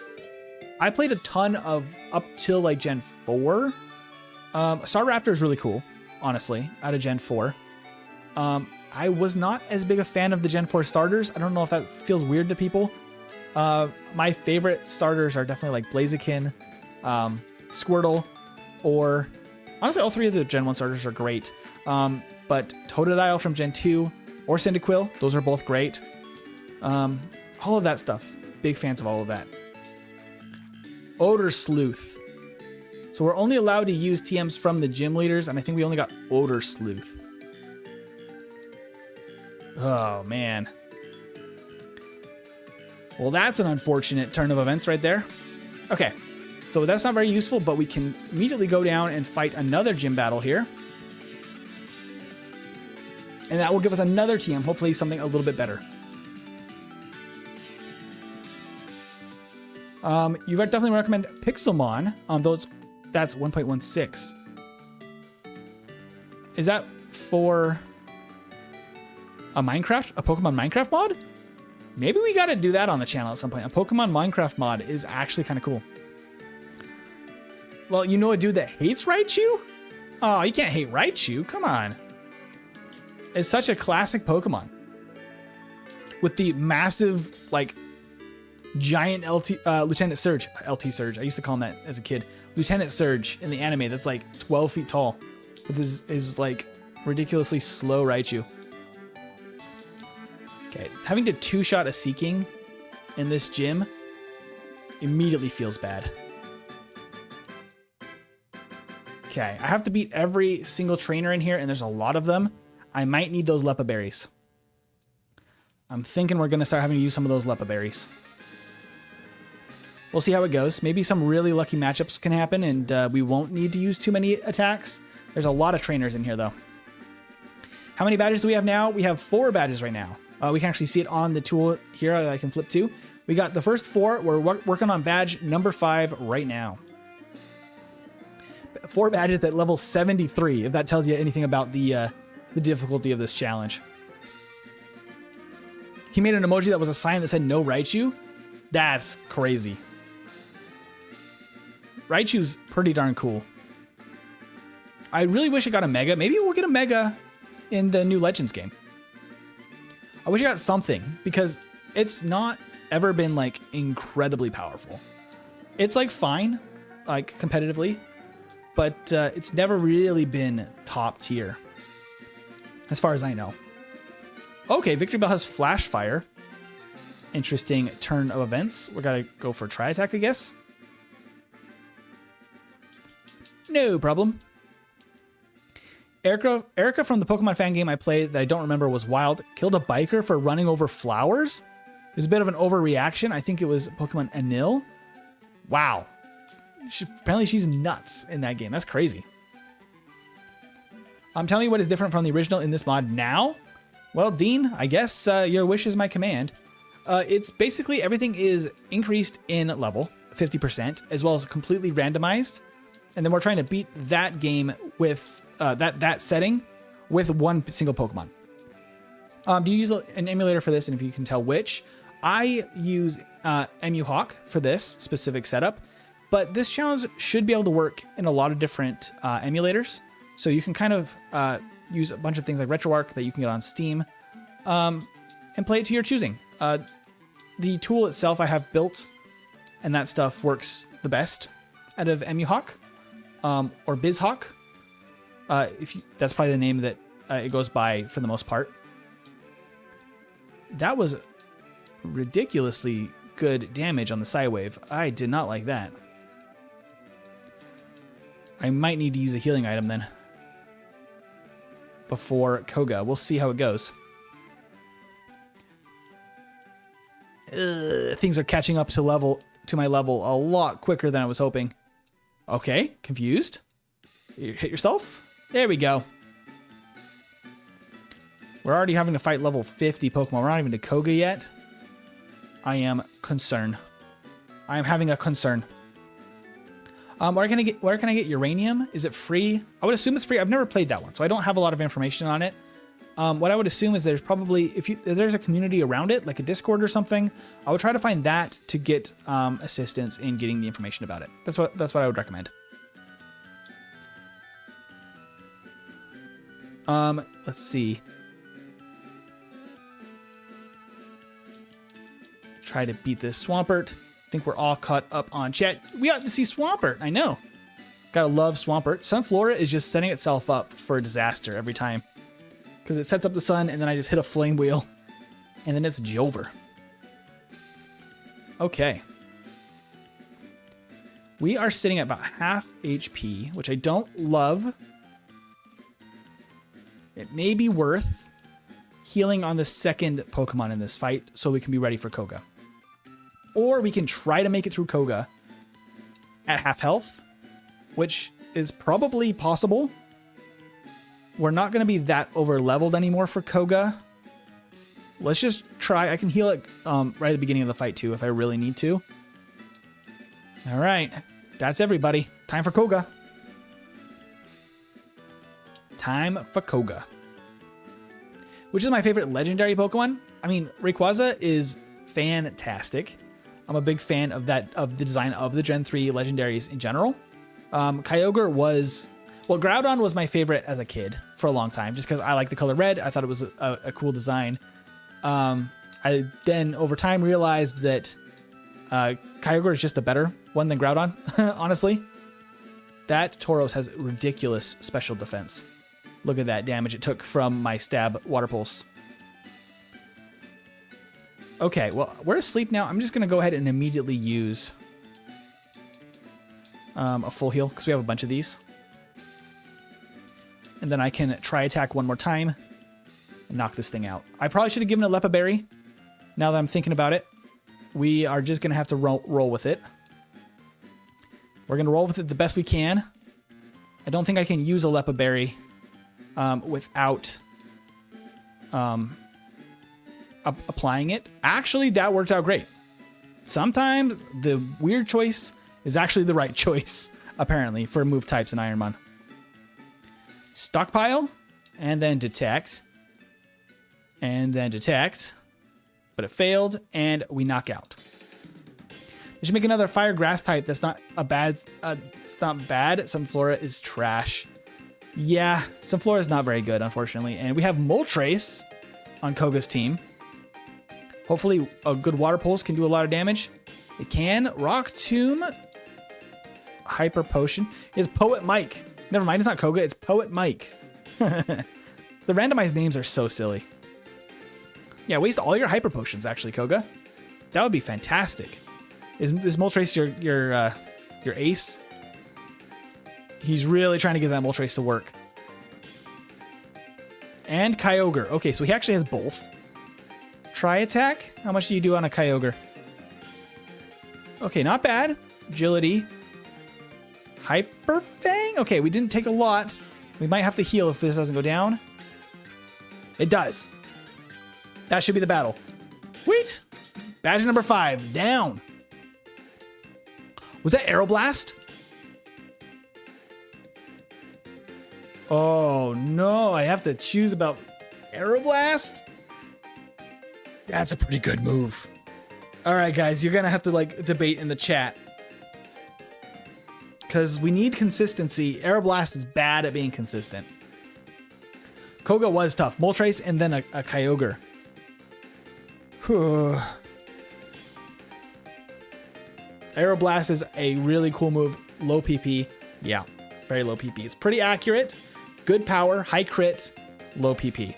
I played a ton of up till, like, Gen 4. Staraptor is really cool, honestly, out of Gen 4. I was not as big a fan of the Gen 4 starters. I don't know if that feels weird to people. My favorite starters are definitely like Blaziken, Squirtle, or honestly, all three of the Gen 1 starters are great. But Totodile from Gen 2 or Cyndaquil, those are both great. All of that stuff. Big fans of all of that. Odor Sleuth. So we're only allowed to use TMs from the gym leaders, and I think we only got Odor Sleuth. Oh, man. Well, that's an unfortunate turn of events right there. Okay, so that's not very useful, but we can immediately go down and fight another gym battle here. And that will give us another TM, hopefully something a little bit better. You would definitely recommend Pixelmon. That's 1.16. Is that for a Pokemon Minecraft mod? Maybe we gotta do that on the channel at some point. A Pokemon Minecraft mod is actually kind of cool. Well, you know a dude that hates Raichu? Oh, you can't hate Raichu, come on. It's such a classic Pokemon. With the massive, like, giant Lieutenant Surge. LT Surge, I used to call him that as a kid. Lieutenant Surge in the anime that's like 12 feet tall. With his like, ridiculously slow Raichu. Okay, having to two-shot a Seeking in this gym immediately feels bad. Okay, I have to beat every single trainer in here, and there's a lot of them. I might need those Lepa Berries. I'm thinking we're going to start having to use some of those Lepa Berries. We'll see how it goes. Maybe some really lucky matchups can happen, and we won't need to use too many attacks. There's a lot of trainers in here, though. How many badges do we have now? We have 4 badges right now. We can actually see it on the tool here that I can flip to. We got the first 4. We're working on badge number 5 right now. 4 badges at level 73, if that tells you anything about the difficulty of this challenge. He made an emoji that was a sign that said no Raichu. That's crazy. Raichu's pretty darn cool. I really wish I got a Mega. Maybe we'll get a Mega in the new Legends game. I wish I got something, because it's not ever been like incredibly powerful. It's like fine, like competitively, but it's never really been top tier, as far as I know. Okay, Victory Bell has Flash Fire. Interesting turn of events. We're gonna go for Tri Attack, I guess. No problem. Erica from the Pokemon fan game I played that I don't remember was wild. Killed a biker for running over flowers. It was a bit of an overreaction. I think it was Pokemon Anil. Wow. Apparently she's nuts in that game. That's crazy. Tell me what is different from the original in this mod now. Well, Dean, I guess your wish is my command. It's basically everything is increased in level, 50%, as well as completely randomized. And then we're trying to beat that game with that setting with one single Pokemon. Do you use an emulator for this? And if you can tell which, I use MU Hawk for this specific setup, but this challenge should be able to work in a lot of different emulators. So you can kind of use a bunch of things like RetroArch that you can get on Steam and play it to your choosing. The tool itself I have built, and that stuff works the best out of MU Hawk or BizHawk. That's probably the name that it goes by for the most part. That was ridiculously good damage on the Psywave. I did not like that. I might need to use a healing item then before Koga. We'll see how it goes. Things are catching up to my level a lot quicker than I was hoping. Okay, confused. You hit yourself? There we go. We're already having to fight level 50 Pokemon. We're not even to Koga yet. I am concerned. I am having a concern. Where can I get uranium? Is it free? I would assume it's free. I've never played that one, so I don't have a lot of information on it. What I would assume is there's probably, if there's a community around it, like a Discord or something, I would try to find that to get assistance in getting the information about it. That's what I would recommend. Let's see. try to beat this Swampert. I think we're all caught up on chat. We ought to see Swampert. I know. Gotta love Swampert. Sunflora is just setting itself up for a disaster every time. Because it sets up the sun, and then I just hit a flame wheel. And then it's Jover. Okay. We are sitting at about half HP, which I don't love. It may be worth healing on the second Pokemon in this fight so we can be ready for Koga. Or we can try to make it through Koga at half health, which is probably possible. We're not going to be that over leveled anymore for Koga. Let's just try. I can heal it right at the beginning of the fight too if I really need to. All right. That's everybody. Time for Koga. Time for Koga. Which is my favorite legendary Pokemon. I mean, Rayquaza is fantastic. I'm a big fan of that, of the design of the Gen 3 legendaries in general. Kyogre was, well, Groudon was my favorite as a kid for a long time, just because I like the color red. I thought it was a cool design. I then over time realized that Kyogre is just a better one than Groudon, honestly. That Tauros has ridiculous special defense. Look at that damage it took from my stab Water Pulse. Okay, well, we're asleep now. I'm just going to go ahead and immediately use a full heal because we have a bunch of these. And then I can try attack one more time and knock this thing out. I probably should have given a Lepa Berry. Now that I'm thinking about it, we are just going to have to roll with it. We're going to roll with it the best we can. I don't think I can use a Lepa Berry without applying it. Actually, that worked out great. Sometimes the weird choice is actually the right choice, apparently, for move types in Ironmon. Stockpile, and then detect, and then detect, but it failed, and we knock out. We should make another fire grass type that's not a bad, it's not bad. Sunflora is trash. Yeah, Sunflora is not very good, unfortunately, and we have Moltres on Koga's team. Hopefully a good Water Pulse can do a lot of damage. It can. Rock Tomb. Hyper Potion. Is Poet Mike. Never mind, it's not Koga, it's Poet Mike. The randomized names are so silly. Yeah, waste all your Hyper Potions, actually, Koga. That would be fantastic. Is Moltres your ace? He's really trying to get that Moltres to work. And Kyogre. Okay, so he actually has both. Try attack? How much do you do on a Kyogre? Okay, not bad. Agility. Hyper Fang? Okay, we didn't take a lot. We might have to heal if this doesn't go down. It does. That should be the battle. Sweet. Badge number 5, down. Was that Aeroblast? Oh no, I have to choose about Aeroblast? That's a pretty good move. All right, guys, you're gonna have to like debate in the chat because we need consistency. Aeroblast is bad at being consistent. Koga was tough. Moltres and then a Kyogre. Aeroblast is a really cool move. Low PP. Yeah, very low PP. It's pretty accurate. Good power, high crit, low PP.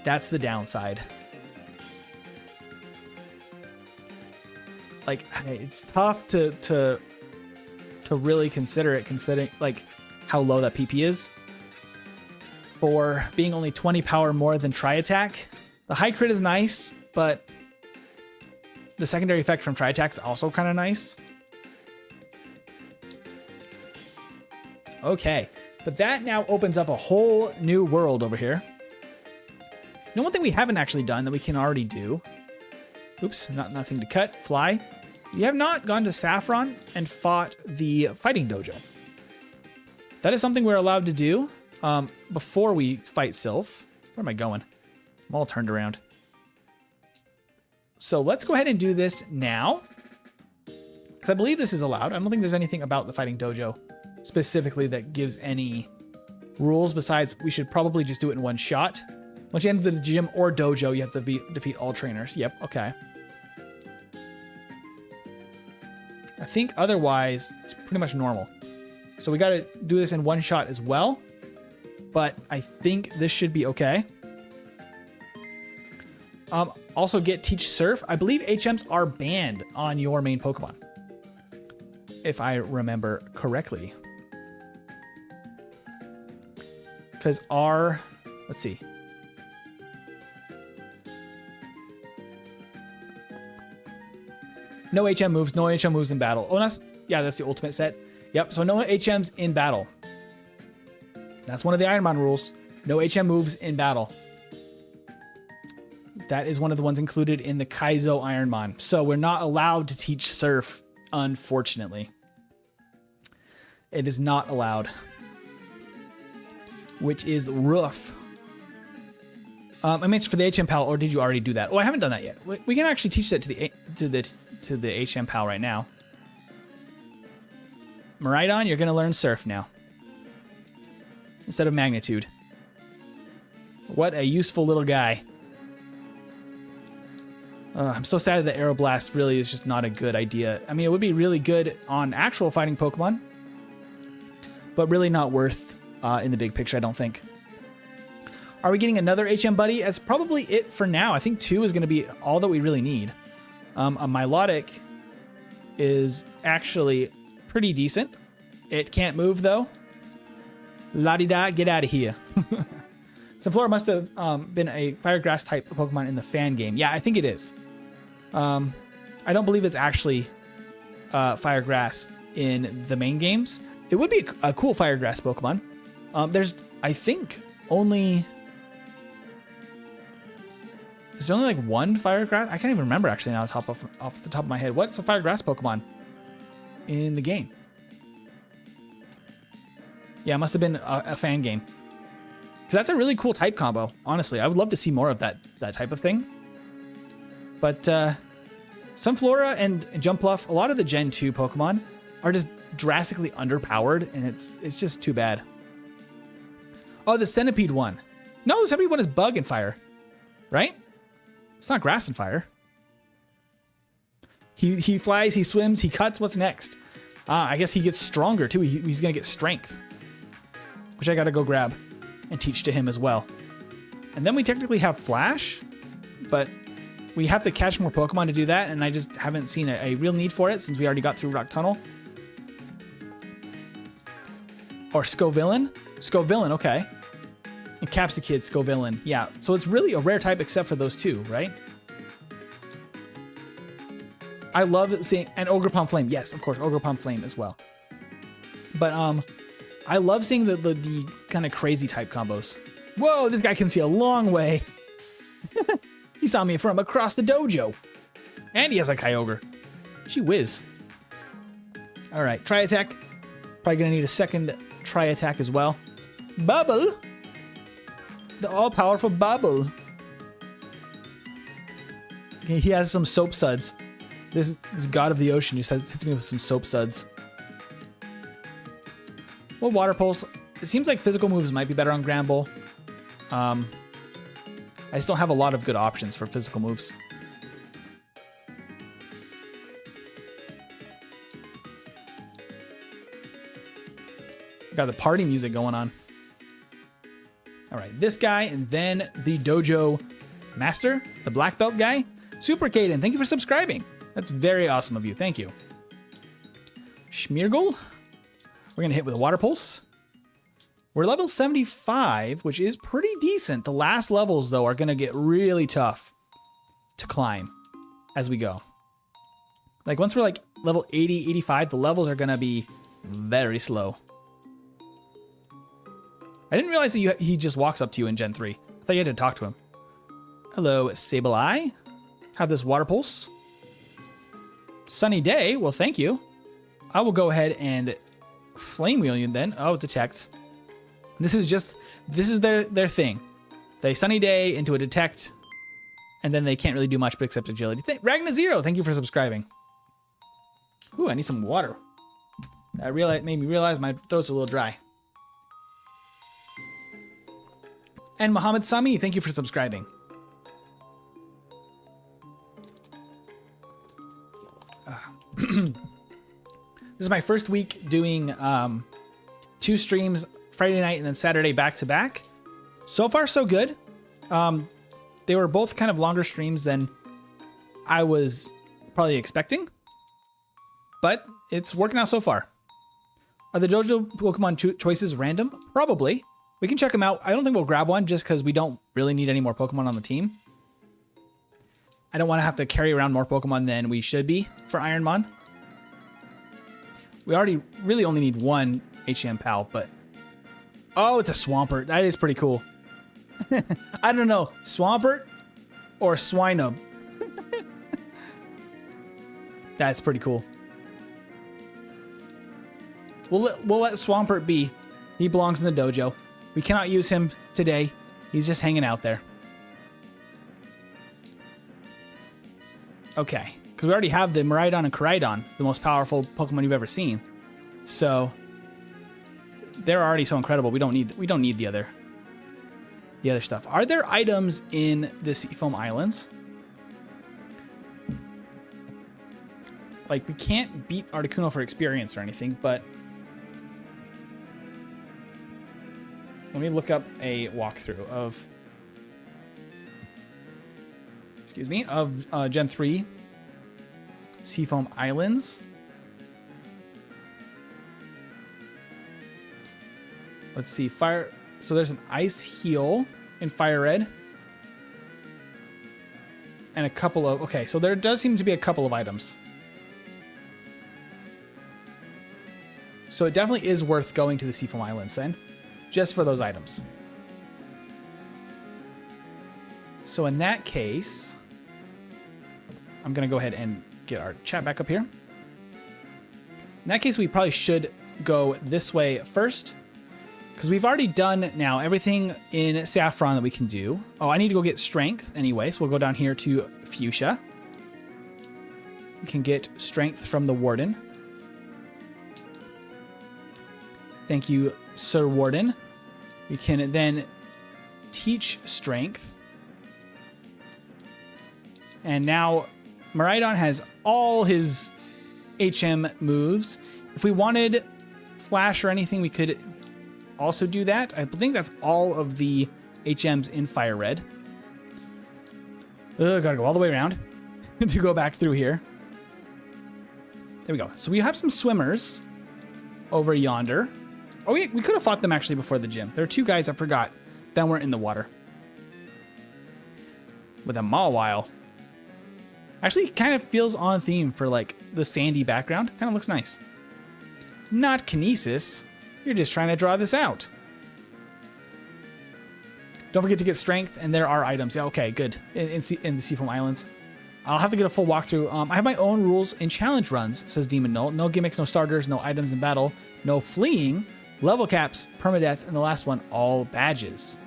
That's the downside. Like, it's tough to really consider it, considering like how low that PP is. For being only 20 power more than Tri Attack. The high crit is nice, but the secondary effect from Tri Attack is also kind of nice. Okay, but that now opens up a whole new world over here. You know, one thing we haven't actually done that we can already do. Oops, nothing to cut. Fly. We have not gone to Saffron and fought the fighting dojo. That is something we're allowed to do before we fight Sylph. Where am I going? I'm all turned around. So let's go ahead and do this now. Because I believe this is allowed. I don't think there's anything about the fighting dojo specifically that gives any rules besides we should probably just do it in one shot. Once you enter the gym or dojo, you have to defeat all trainers. Yep, okay. I think otherwise, it's pretty much normal. So we got to do this in one shot as well. But I think this should be okay. Also get Teach Surf. I believe HMs are banned on your main Pokemon, if I remember correctly. Because let's see. No HM moves, no HM moves in battle. Oh, that's the ultimate set. Yep, so no HMs in battle. That's one of the Ironmon rules. No HM moves in battle. That is one of the ones included in the Kaizo Ironmon. So we're not allowed to teach Surf, unfortunately. It is not allowed. Which is rough. I mentioned for the HM Pal, or did you already do that? Oh, I haven't done that yet. We can actually teach that to the HM Pal right now. Miraidon, you're going to learn Surf now. Instead of Magnitude. What a useful little guy. I'm so sad that Aeroblast really is just not a good idea. I mean, it would be really good on actual fighting Pokemon, but really not worth in the big picture, I don't think. Are we getting another HM buddy? That's probably it for now. I think 2 is going to be all that we really need. A Milotic is actually pretty decent. It can't move, though. La-di-da, get out of here. Sunflora must have been a Fire Grass type Pokemon in the fan game. Yeah, I think it is. I don't believe it's actually Fire Grass in the main games. It would be a cool Fire Grass Pokemon. There's, I think, only... Is there only like one Fire Grass? I can't even remember actually now off the top of my head. What's a Fire Grass Pokemon in the game? Yeah, it must have been a fan game. Because that's a really cool type combo, honestly. I would love to see more of that type of thing. But Sunflora and Jumpluff, a lot of the Gen 2 Pokemon are just drastically underpowered, and it's just too bad. Oh, the Centipede one. No, the Centipede one is Bug and Fire, right? It's not Grass and Fire. He flies, he swims, he cuts. What's next? I guess he gets stronger too. He's gonna get Strength, which I gotta go grab and teach to him as well. And then we technically have Flash, but we have to catch more Pokemon to do that, and I just haven't seen a real need for it since we already got through Rock Tunnel. Or Scovillain. Scovillain, okay. And Capsakid, Scovillain. Yeah, so it's really a rare type except for those two, right? I love seeing... And Ogerpon Flame. Yes, of course, Ogerpon Flame as well. But I love seeing the kind of crazy type combos. Whoa, this guy can see a long way. He saw me from across the dojo. And he has a Kyogre. Gee whiz. All right, Tri-Attack. Probably gonna need a second Tri-Attack as well. Bubble. The all-powerful Bubble. Okay, he has some Soap Suds. This god of the ocean just hits me with some Soap Suds. Well, Water Pulse. It seems like physical moves might be better on Granbull. I still have a lot of good options for physical moves. Got the party music going on. All right, this guy, and then the dojo master, the black belt guy. Super Caden, thank you for subscribing. That's very awesome of you. Thank you. Schmeargle. We're going to hit with a Water Pulse. We're level 75, which is pretty decent. The last levels, though, are going to get really tough to climb as we go. Like, once we're like level 80, 85, the levels are going to be very slow. I didn't realize that he just walks up to you in Gen 3. I thought you had to talk to him. Hello, Sableye. Have this Water Pulse. Sunny Day. Well, thank you. I will go ahead and Flame Wheel you then. Oh, Detect. This is their thing. They Sunny Day into a Detect, and then they can't really do much but except agility. Ragna Zero, thank you for subscribing. Ooh, I need some water. That made me realize my throat's a little dry. And Muhammad Sami, thank you for subscribing. This is my first week doing 2 streams, Friday night and then Saturday back to back. So far, so good. They were both kind of longer streams than I was probably expecting, but it's working out so far. Are the JoJo Pokemon choices random? Probably. We can check them out. I don't think we'll grab one just because we don't really need any more Pokemon on the team. I don't want to have to carry around more Pokemon than we should be for Ironmon. We already really only need one HM pal, but... Oh, it's a Swampert. That is pretty cool. I don't know. Swampert or Swinub? That's pretty cool. We'll let Swampert be. He belongs in the dojo. We cannot use him today. He's just hanging out there. Okay, because we already have the Miraidon and Koraidon, the most powerful Pokemon you've ever seen. So they're already so incredible. We don't need the other stuff. Are there items in the Seafoam Islands? Like, we can't beat Articuno for experience or anything, but let me look up a walkthrough of, Gen 3 Seafoam Islands. Let's see, so there's an Ice Heal in FireRed. And a couple of, okay, so there does seem to be a couple of items. So it definitely is worth going to the Seafoam Islands then, just for those items. So in that case, I'm going to go ahead and get our chat back up here. In that case, we probably should go this way first, because we've already done now everything in Saffron that we can do. Oh, I need to go get Strength anyway, so we'll go down here to Fuchsia. We can get Strength from the Warden. Thank you, Sir Warden. We can then teach Strength. And now Miraidon has all his HM moves. If we wanted Flash or anything, we could also do that. I think that's all of the HMs in FireRed. Gotta go all the way around to go back through here. There we go. So we have some swimmers over yonder. Oh, we could have fought them actually before the gym. There are 2 guys I forgot that weren't in the water. With a Mawile. Actually, kind of feels on theme for like the sandy background. Kind of looks nice. Not Kinesis. You're just trying to draw this out. Don't forget to get Strength, and there are items. Yeah, okay, good. In the Seafoam Islands. I'll have to get a full walkthrough. I have my own rules in challenge runs, says Demon Null. No gimmicks, no starters, no items in battle, no fleeing, level caps, permadeath, and the last one, all badges.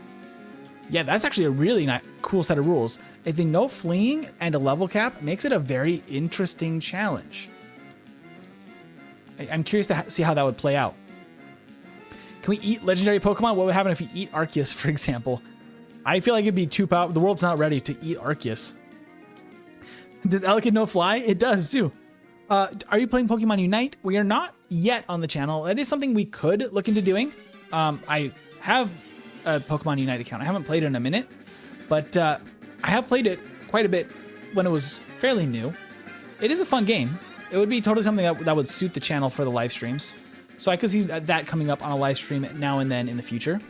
Yeah, that's actually a really cool set of rules. I think no fleeing and a level cap makes it a very interesting challenge. I'm curious to see how that would play out. Can we eat legendary Pokemon? What would happen if you eat Arceus, for example? I feel like it'd be too powerful. The world's not ready to eat Arceus. Does Elekid no fly? It does too. Are you playing Pokemon Unite? We are not yet on the channel. That is something we could look into doing. I have a Pokemon Unite account. I haven't played it in a minute, but I have played it quite a bit when it was fairly new. It is a fun game. It would be totally something that would suit the channel for the live streams. So I could see that coming up on a live stream now and then in the future.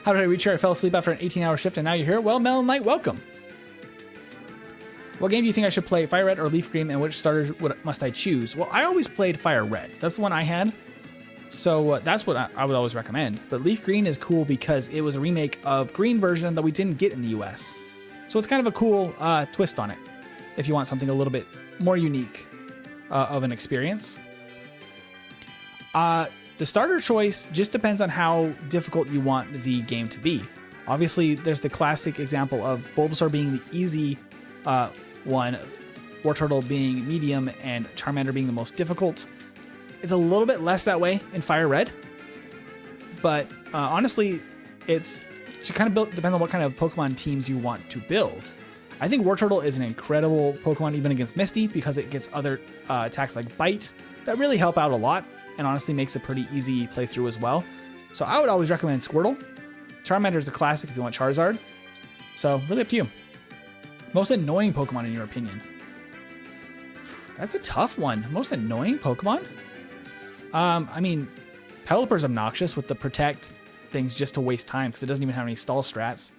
How did I reach here? I fell asleep after an 18-hour shift and now you're here. Well, Melon Knight, welcome. What game do you think I should play, FireRed or Leaf Green, and which starter must I choose? Well, I always played FireRed. That's the one I had. So that's what I would always recommend. But Leaf Green is cool because it was a remake of Green version that we didn't get in the US. So it's kind of a cool twist on it if you want something a little bit more unique of an experience. The starter choice just depends on how difficult you want the game to be. Obviously, there's the classic example of Bulbasaur being the easy one, Wartortle being medium, and Charmander being the most difficult. It's a little bit less that way in FireRed, but honestly, it kind of depends on what kind of Pokemon teams you want to build. I think Wartortle is an incredible Pokemon even against Misty because it gets other attacks like Bite that really help out a lot and honestly makes a pretty easy playthrough as well. So I would always recommend Squirtle. Charmander is a classic if you want Charizard. So really up to you. Most annoying Pokemon in your opinion? That's a tough one. Most annoying Pokemon? I mean, Pelipper's obnoxious with the protect things just to waste time because it doesn't even have any stall strats.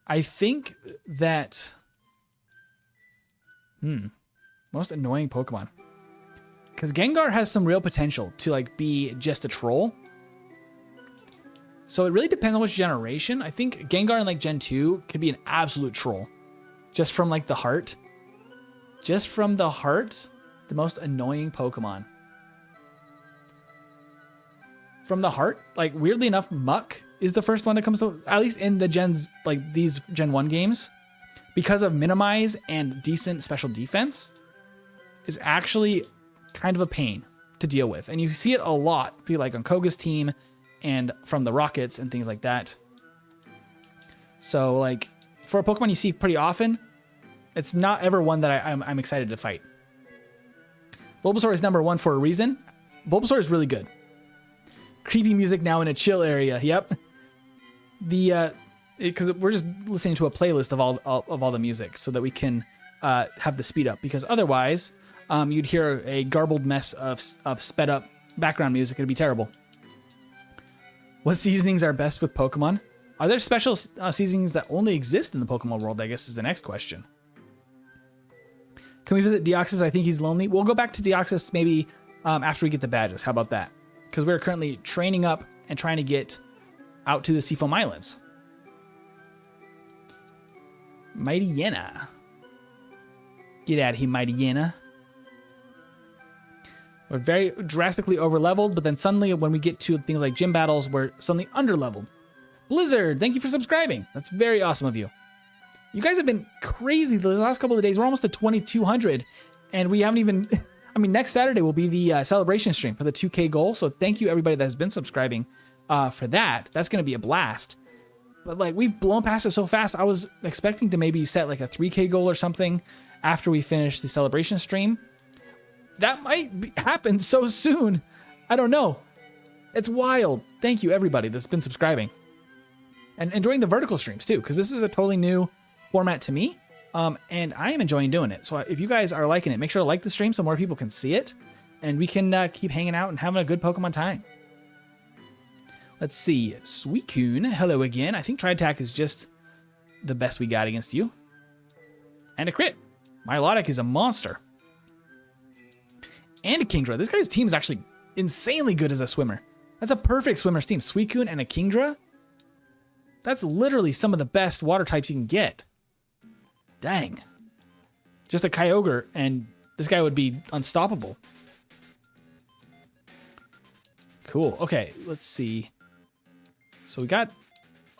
I think that... most annoying Pokemon. Because Gengar has some real potential to like be just a troll. So it really depends on which generation. I think Gengar in like Gen 2 could be an absolute troll. Just from like the heart. Just from the heart, the most annoying Pokemon. From the heart, like weirdly enough, Muck is the first one that comes to, at least in the gens, like these Gen 1 games. Because of minimize and decent special defense, is actually kind of a pain to deal with. And you see it a lot, be like on Koga's team and from the Rockets and things like that. So like for a Pokemon you see pretty often, it's not ever one that I'm excited to fight. Bulbasaur is number 1 for a reason. Bulbasaur is really good. Creepy music now in a chill area. Yep. Because we're just listening to a playlist of all the music so that we can have the speed up. Because otherwise, you'd hear a garbled mess of sped up background music. It'd be terrible. What seasonings are best with Pokemon? Are there special seasonings that only exist in the Pokemon world? I guess is the next question. Can we visit Deoxys? I think he's lonely. We'll go back to Deoxys maybe after we get the badges. How about that? Because we're currently training up and trying to get out to the Seafoam Islands. Mighty Yenna. Get out of here, Mighty Yenna. We're very drastically over-leveled, but then suddenly when we get to things like gym battles, we're suddenly under-leveled. Blizzard, thank you for subscribing. That's very awesome of you. You guys have been crazy the last couple of days. We're almost at 2,200, and we haven't even... I mean, next Saturday will be the celebration stream for the 2K goal, so thank you everybody that has been subscribing for that. That's going to be a blast. But like we've blown past it so fast. I was expecting to maybe set like a 3K goal or something after we finish the celebration stream. That might happen so soon. I don't know. It's wild. Thank you everybody that's been subscribing and enjoying the vertical streams too, because this is a totally new format to me. And I am enjoying doing it. So if you guys are liking it, make sure to like the stream so more people can see it and we can keep hanging out and having a good Pokemon time. Let's see. Suicune, hello again. I think Tri-Attack is just the best we got against you. And a crit. Milotic is a monster. And a Kingdra. This guy's team is actually insanely good as a swimmer. That's a perfect swimmer's team. Suicune and a Kingdra. That's literally some of the best water types you can get. Dang. Just a Kyogre and this guy would be unstoppable. Cool. Okay, let's see. So we got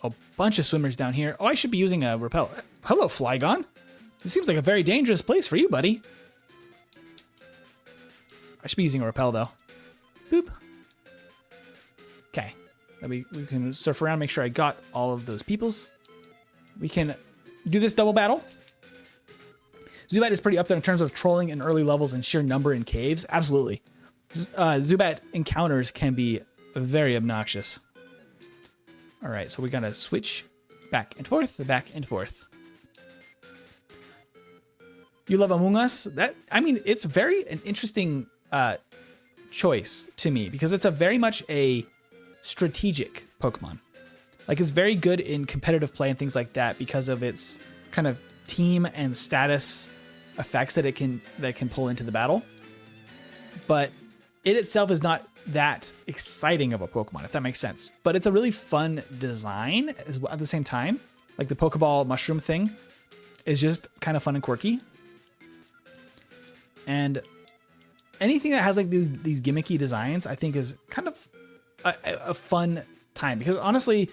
a bunch of swimmers down here. Oh, I should be using a repel. Hello, Flygon. This seems like a very dangerous place for you, buddy. I should be using a repel, though. Boop. Okay. We can surf around, make sure I got all of those peoples. We can do this double battle. Zubat is pretty up there in terms of trolling in early levels and sheer number in caves. Absolutely. Zubat encounters can be very obnoxious. All right, so we gotta switch back and forth, back and forth. You love Among Us? I mean, it's an interesting choice to me because it's a very much a strategic Pokemon. Like it's very good in competitive play and things like that because of its kind of team and status effects that it can pull into the battle. But it itself is not that exciting of a Pokemon, if that makes sense. But it's a really fun design as well, at the same time. Like the Pokeball mushroom thing is just kind of fun and quirky. And anything that has like these gimmicky designs, I think is kind of a fun time. Because honestly,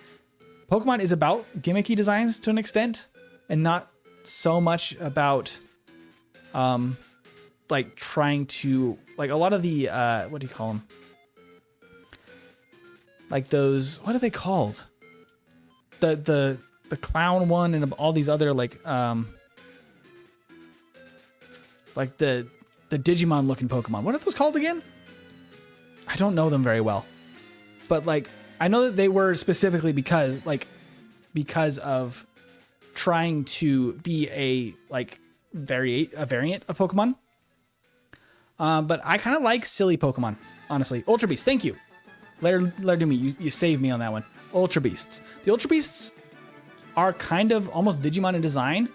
Pokemon is about gimmicky designs to an extent and not so much about like trying to like a lot of the what do you call them? like those, what are they called? The clown one and all these other like the Digimon looking Pokemon. What are those called again? I don't know them very well, but like I know that they were specifically because of trying to be a variant of Pokemon. But I kind of like silly Pokemon, honestly. Ultra Beasts, thank you. Lardumi, you saved me on that one. Ultra Beasts. The Ultra Beasts are kind of almost Digimon in design,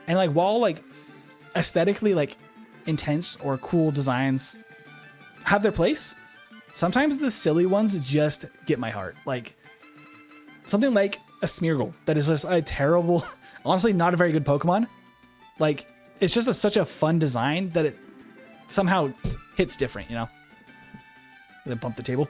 and like while like aesthetically like intense or cool designs have their place, sometimes the silly ones just get my heart. Like something like a Smeargle that is just a terrible, honestly not a very good Pokemon. Like it's just such a fun design that it somehow hits different, you know? Then bump the table.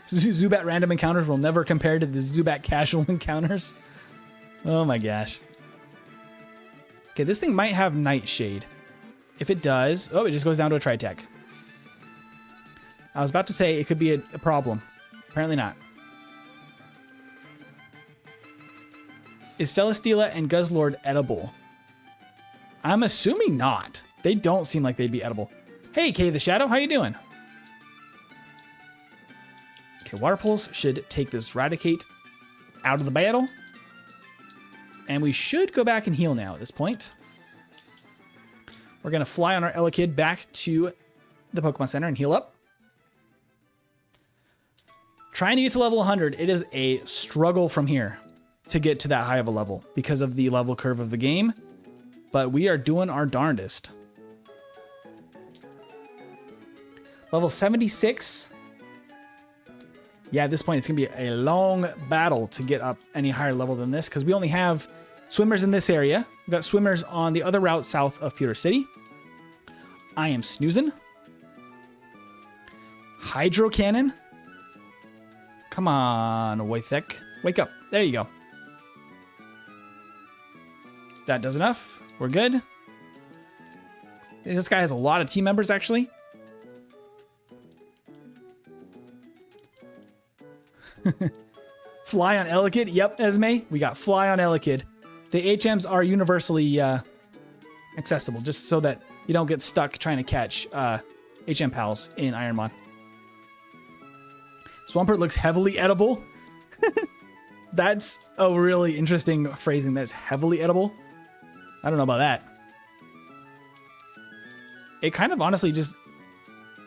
Zubat random encounters will never compare to the Zubat casual encounters. Oh my gosh. Okay, this thing might have Nightshade. If it does, oh, it just goes down to a Tri-Tech. I was about to say it could be a problem. Apparently not. Is Celesteela and Guzzlord edible? I'm assuming not. They don't seem like they'd be edible. Hey, Kay the Shadow, how you doing? Okay, Water Pulse should take this Raticate out of the battle. And we should go back and heal now at this point. We're going to fly on our Elekid back to the Pokemon Center and heal up. Trying to get to level 100, it is a struggle from here to get to that high of a level because of the level curve of the game. But we are doing our darndest. Level 76. Yeah, at this point, it's going to be a long battle to get up any higher level than this because we only have swimmers in this area. We've got swimmers on the other route south of Pewter City. I am snoozing. Hydro Cannon. Come on, Wojtek. Wake up. There you go. That does enough. We're good. This guy has a lot of team members, actually. Fly on Elekid. Yep, Esme. We got Fly on Elekid. The HMs are universally accessible, just so that you don't get stuck trying to catch HM pals in Ironmon. Swampert looks heavily edible. That's a really interesting phrasing. That is heavily edible. I don't know about that. It kind of honestly just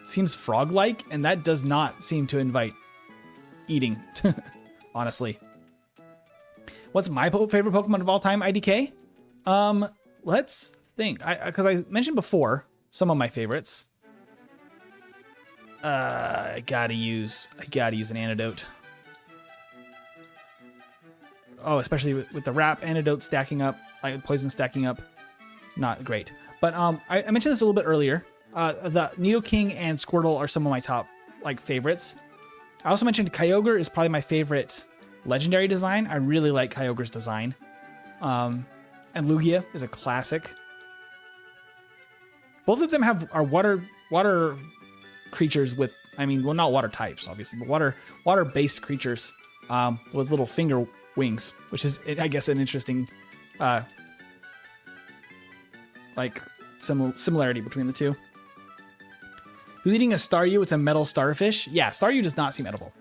seems frog-like, and that does not seem to invite eating, honestly. What's my favorite Pokemon of all time, IDK? Let's think. Because I mentioned before some of my favorites. I gotta use an antidote. Oh, especially with the Wrap antidote stacking up, like poison stacking up, not great. But I mentioned this a little bit earlier. The Nidoking and Squirtle are some of my top favorites. I also mentioned Kyogre is probably my favorite legendary design. I really like Kyogre's design. And Lugia is a classic. Both of them are water creatures with, well, not water types, obviously, but water-based creatures with little finger wings, which is, I guess, an interesting similarity between the two. Who's eating a Staryu? It's a metal starfish. Yeah, Staryu does not seem edible.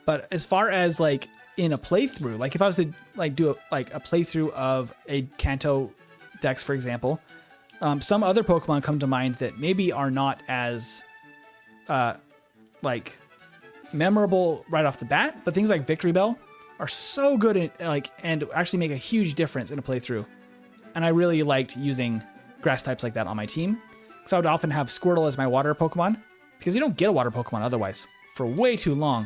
But as far as in a playthrough, if I was to do a playthrough of a Kanto Dex, for example, some other Pokemon come to mind that maybe are not as memorable right off the bat, but things like Victory Bell are so good at, and actually make a huge difference in a playthrough. And I really liked using grass types like that on my team. So I would often have Squirtle as my water Pokemon, because you don't get a water Pokemon otherwise for way too long.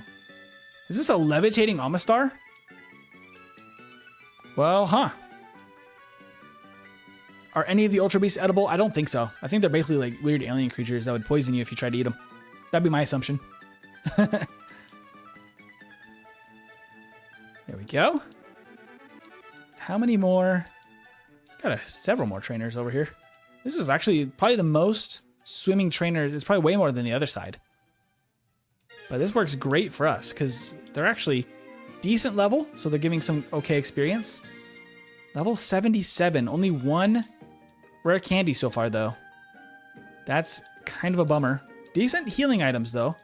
Is this a levitating Omastar? Well, huh. Are any of the Ultra Beasts edible? I don't think so. I think they're basically weird alien creatures that would poison you if you tried to eat them. That'd be my assumption. There we go. How many more? Got several more trainers over here. This is actually probably the most swimming trainers. It's probably way more than the other side. But this works great for us because they're actually decent level. So they're giving some okay experience. Level 77. Only one rare candy so far, though. That's kind of a bummer. Decent healing items, though,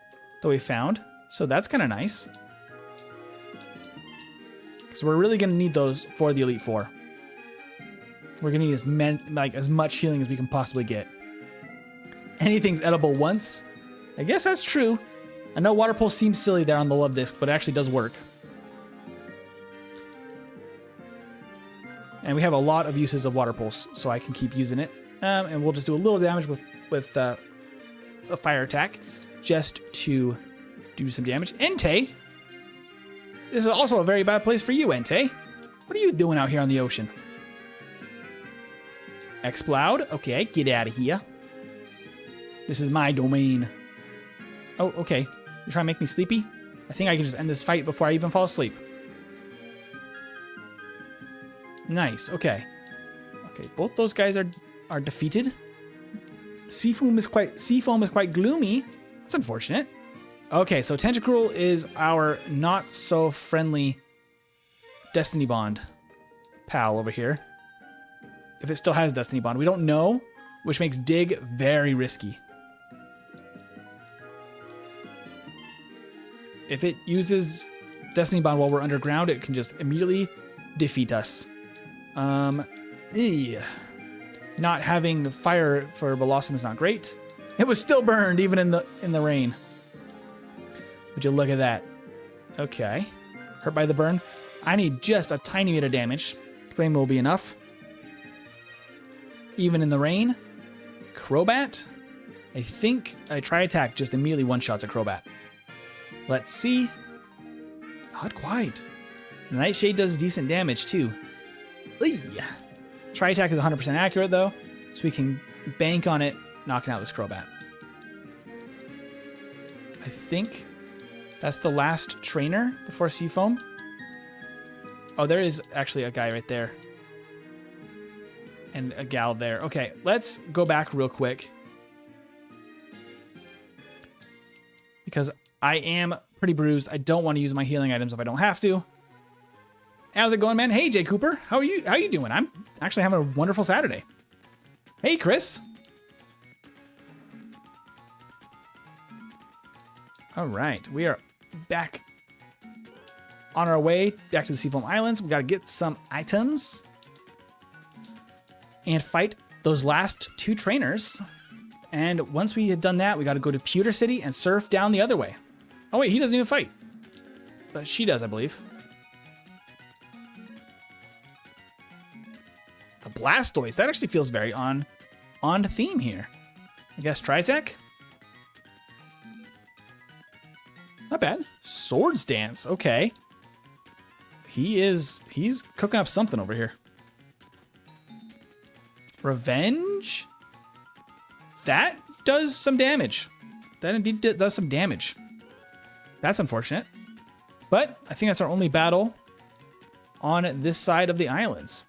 that we found. So that's kind of nice. Because we're really going to need those for the Elite Four. We're going to need as much healing as we can possibly get. Anything's edible once. I guess that's true. I know Water Pulse seems silly there on the love disc, but it actually does work. And we have a lot of uses of Water Pulse, so I can keep using it. And we'll just do a little damage with a fire attack, just to do some damage. Entei! This is also a very bad place for you, Entei. What are you doing out here on the ocean? Exploud? Okay, get out of here. This is my domain. Oh, okay. You're trying to make me sleepy? I think I can just end this fight before I even fall asleep. Nice, okay. Okay, both those guys are defeated. Seafoam is quite gloomy. That's unfortunate. Okay, so Tentacruel is our not so friendly Destiny Bond pal over here. If it still has Destiny Bond, we don't know, which makes Dig very risky. If it uses Destiny Bond while we're underground, it can just immediately defeat us. Not having fire for Blossom is not great. It was still burned even in the rain. Would you look at that? Okay. Hurt by the burn. I need just a tiny bit of damage. Flame will be enough. Even in the rain. Crobat. I think a Tri-Attack just immediately one-shots a Crobat. Let's see. Not quite. The Nightshade does decent damage too. Tri-Attack is 100% accurate though, so we can bank on it knocking out this Crobat. I think that's the last trainer before Seafoam. Oh, there is actually a guy right there. And a gal there. Okay, let's go back real quick. Because I am pretty bruised. I don't want to use my healing items if I don't have to. How's it going, man? Hey, Jay Cooper. How are you? How you doing? I'm actually having a wonderful Saturday. Hey, Chris. All right, we are back on our way back to the Seafoam Islands. We got to get some items and fight those last two trainers. And once we had done that, we got to go to Pewter City and surf down the other way. Oh, wait, he doesn't even fight. But she does, I believe. The Blastoise. That actually feels very on theme here. I guess Tri-Attack? Not bad. Swords Dance. Okay. He's cooking up something over here. Revenge? That does some damage. That indeed does some damage. That's unfortunate. But I think that's our only battle on this side of the islands.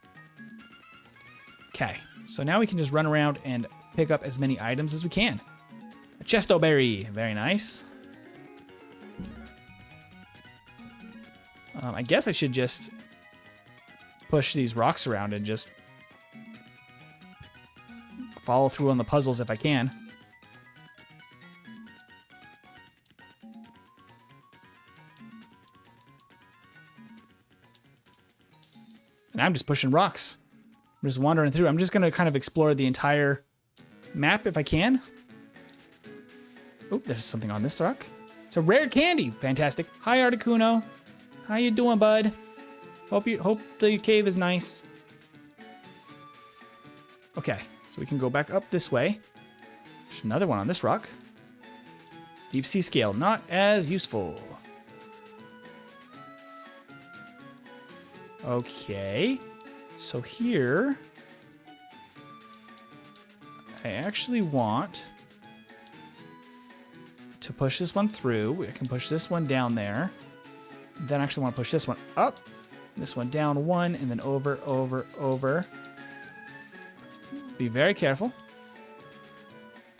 Okay, so now we can just run around and pick up as many items as we can. A Chesto Berry, very nice. I guess I should just push these rocks around and just follow through on the puzzles if I can. And I'm just pushing rocks. I'm just wandering through. I'm just going to kind of explore the entire map if I can. Oh, there's something on this rock. It's a rare candy. Fantastic. Hi, Articuno. How you doing, bud? Hope the cave is nice. Okay, so we can go back up this way. There's another one on this rock. Deep sea scale, not as useful. Okay, so here I actually want to push this one through. I can push this one down there. Then I actually want to push this one up, this one down one, and then over, over, over. Be very careful.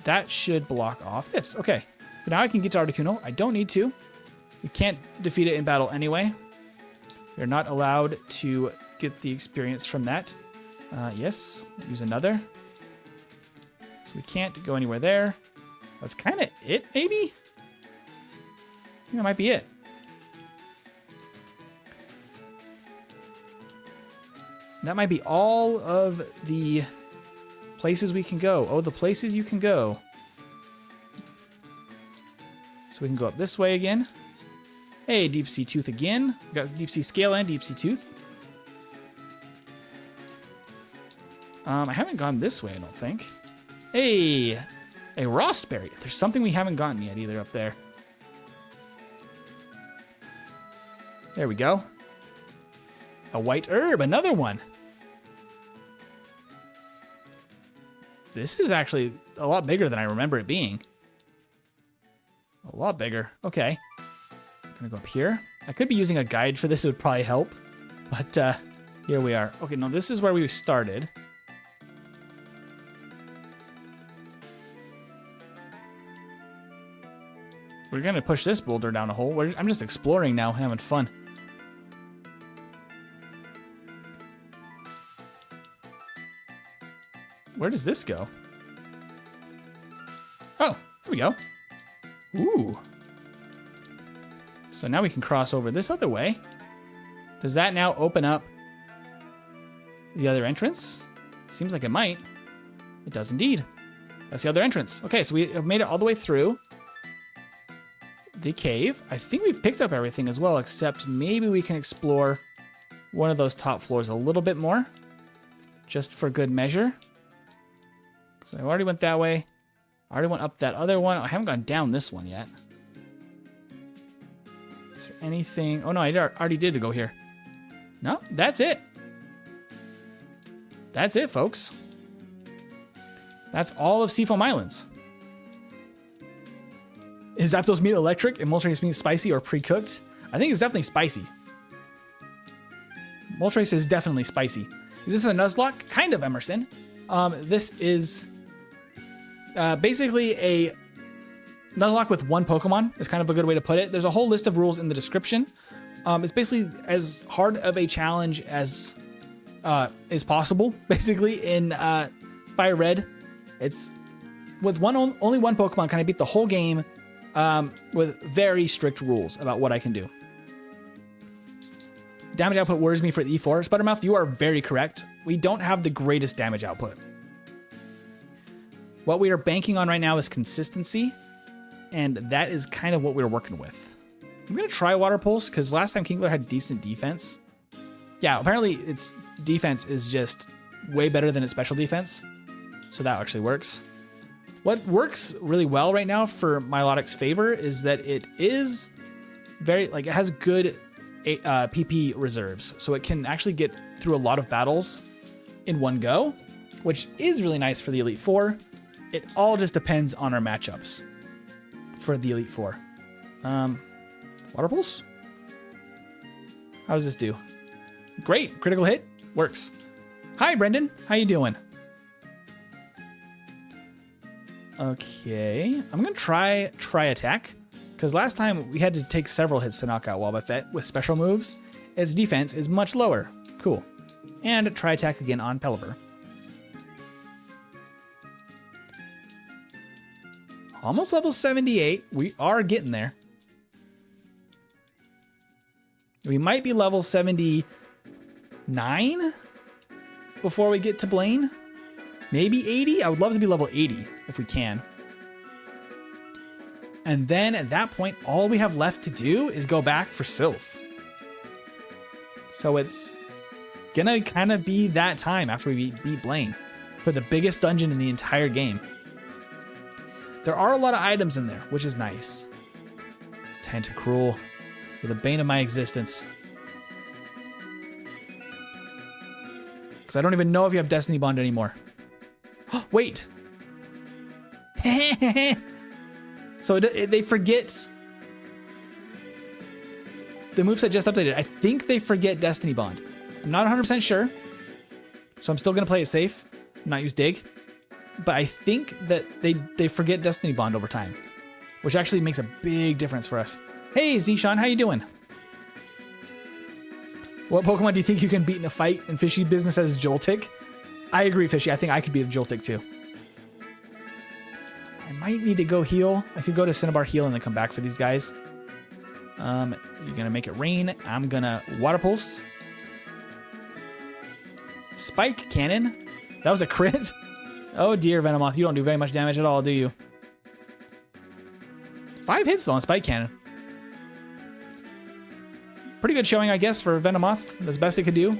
that should block off this. Okay, so now I can get to Articuno. I don't need to. We can't defeat it in battle anyway. You're not allowed to get the experience from that. Yes, use another. So we can't go anywhere there. That's kind of it, maybe? I think that might be it. That might be all of the places we can go. Oh, the places you can go. So we can go up this way again. Hey, Deep Sea Tooth again. We got Deep Sea Scale and Deep Sea Tooth. I haven't gone this way, I don't think. Hey, a Rostberry. There's something we haven't gotten yet either up there. There we go. A white herb, another one. This is actually a lot bigger than I remember it being. A lot bigger. Okay. I'm gonna go up here. I could be using a guide for this. It would probably help. But here we are. Okay, no, this is where we started. We're gonna push this boulder down a hole. I'm just exploring now, having fun. Where does this go? Oh, here we go. Ooh. So now we can cross over this other way. Does that now open up the other entrance? Seems like it might. It does indeed. That's the other entrance. Okay, so we have made it all the way through the cave. I think we've picked up everything as well, except maybe we can explore one of those top floors a little bit more, just for good measure. So I already went that way. I already went up that other one. I haven't gone down this one yet. Is there anything? Oh no, I already did go here. No, that's it. That's it, folks. That's all of Seafoam Islands. Is Zapdos meat electric and Moltres meat spicy or pre-cooked? I think it's definitely spicy. Moltres is definitely spicy. Is this a Nuzlocke? Kind of, Emerson. This is basically a Nuzlocke with one Pokemon is kind of a good way to put it. There's a whole list of rules in the description. It's basically as hard of a challenge as is possible, basically, in FireRed. It's with only one Pokemon can I beat the whole game with very strict rules about what I can do. Damage output worries me for the E4. Sputtermouth, you are very correct. We don't have the greatest damage output. What we are banking on right now is consistency, and that is kind of what we're working with. I'm going to try Water Pulse, because last time Kingler had decent defense. Yeah, apparently its defense is just way better than its special defense, so that actually works. What works really well right now for Milotic's favor is that it is very, it has good PP reserves, so it can actually get through a lot of battles in one go, which is really nice for the Elite Four. It all just depends on our matchups for the Elite Four. Water Pulse? How does this do? Great, critical hit, works. Hi, Brendan, how you doing? Okay, I'm gonna try Attack, because last time we had to take several hits to knock out Wobbuffet with special moves. Its defense is much lower. Cool. And try Attack again on Pelipper. Almost level 78. We are getting there. We might be level 79 before we get to Blaine. Maybe 80? I would love to be level 80 if we can. And then at that point, all we have left to do is go back for Sylph. So it's gonna kind of be that time after we beat Blaine for the biggest dungeon in the entire game. There are a lot of items in there, which is nice. Tentacruel, you're the bane of my existence. Because I don't even know if you have Destiny Bond anymore. Wait. So they forget. The moveset just updated. I think they forget Destiny Bond. I'm not 100% sure. So I'm still going to play it safe. Not use Dig. but I think that they forget Destiny Bond over time, which actually makes a big difference for us. Hey, Zishan, how you doing? What Pokemon do you think you can beat in a fight? And Fishy Business says Joltik. I agree, Fishy. I think I could beat a Joltik too. I might need to go heal. I could go to Cinnabar heal and then come back for these guys. You're gonna make it rain. I'm gonna Water Pulse. Spike Cannon. That was a crit. Oh dear, Venomoth, you don't do very much damage at all, do you? 5 hits on Spike Cannon. Pretty good showing, I guess, for Venomoth. That's the best it could do.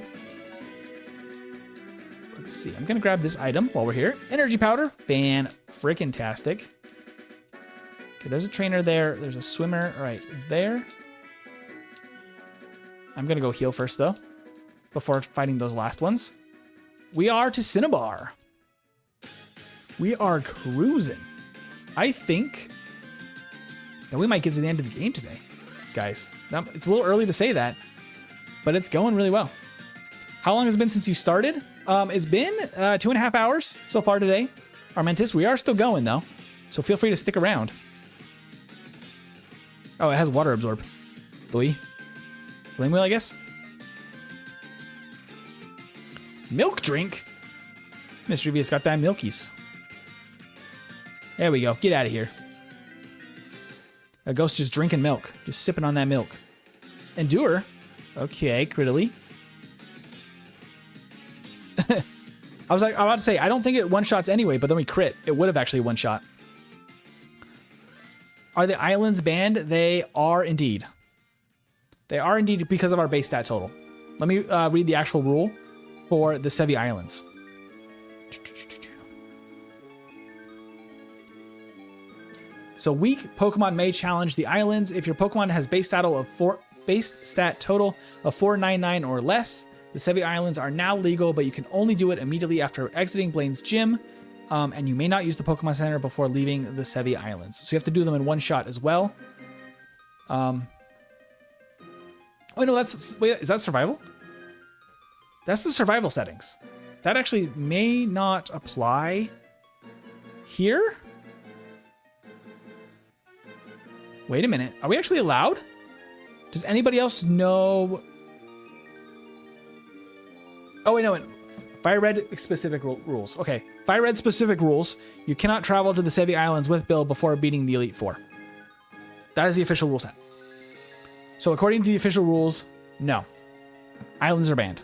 Let's see. I'm going to grab this item while we're here. Energy Powder. Fan-frickin-tastic. Okay, there's a trainer there. There's a swimmer right there. I'm going to go heal first, though, before fighting those last ones. We are to Cinnabar. We are cruising. I think that we might get to the end of the game today, guys. Now, it's a little early to say that, but it's going really well. How long has it been since you started? It's been 2.5 hours so far today. Armentis, we are still going, though, so feel free to stick around. Oh, it has Water Absorb. Flame Wheel, I guess. Milk Drink? Mr. V's got that milkies. There we go. Get out of here. A ghost just drinking milk. Just sipping on that milk. Endure. Okay, critically. I was about to say, I don't think it one-shots anyway, but then we crit. It would have actually one-shot. Are the islands banned? They are indeed. They are indeed because of our base stat total. Let me read the actual rule for the Sevi Islands. So weak Pokemon may challenge the islands. If your Pokemon has base stat total of 499 or less, the Sevi Islands are now legal, but you can only do it immediately after exiting Blaine's gym, and you may not use the Pokemon Center before leaving the Sevi Islands. So you have to do them in one shot as well. Oh no, wait, is that survival? That's the survival settings. That actually may not apply here. Wait a minute. Are we actually allowed? Does anybody else know? Oh, wait, no. FireRed specific rules. Okay. FireRed specific rules. You cannot travel to the Sevi Islands with Bill before beating the Elite Four. That is the official rule set. So according to the official rules, no. Islands are banned.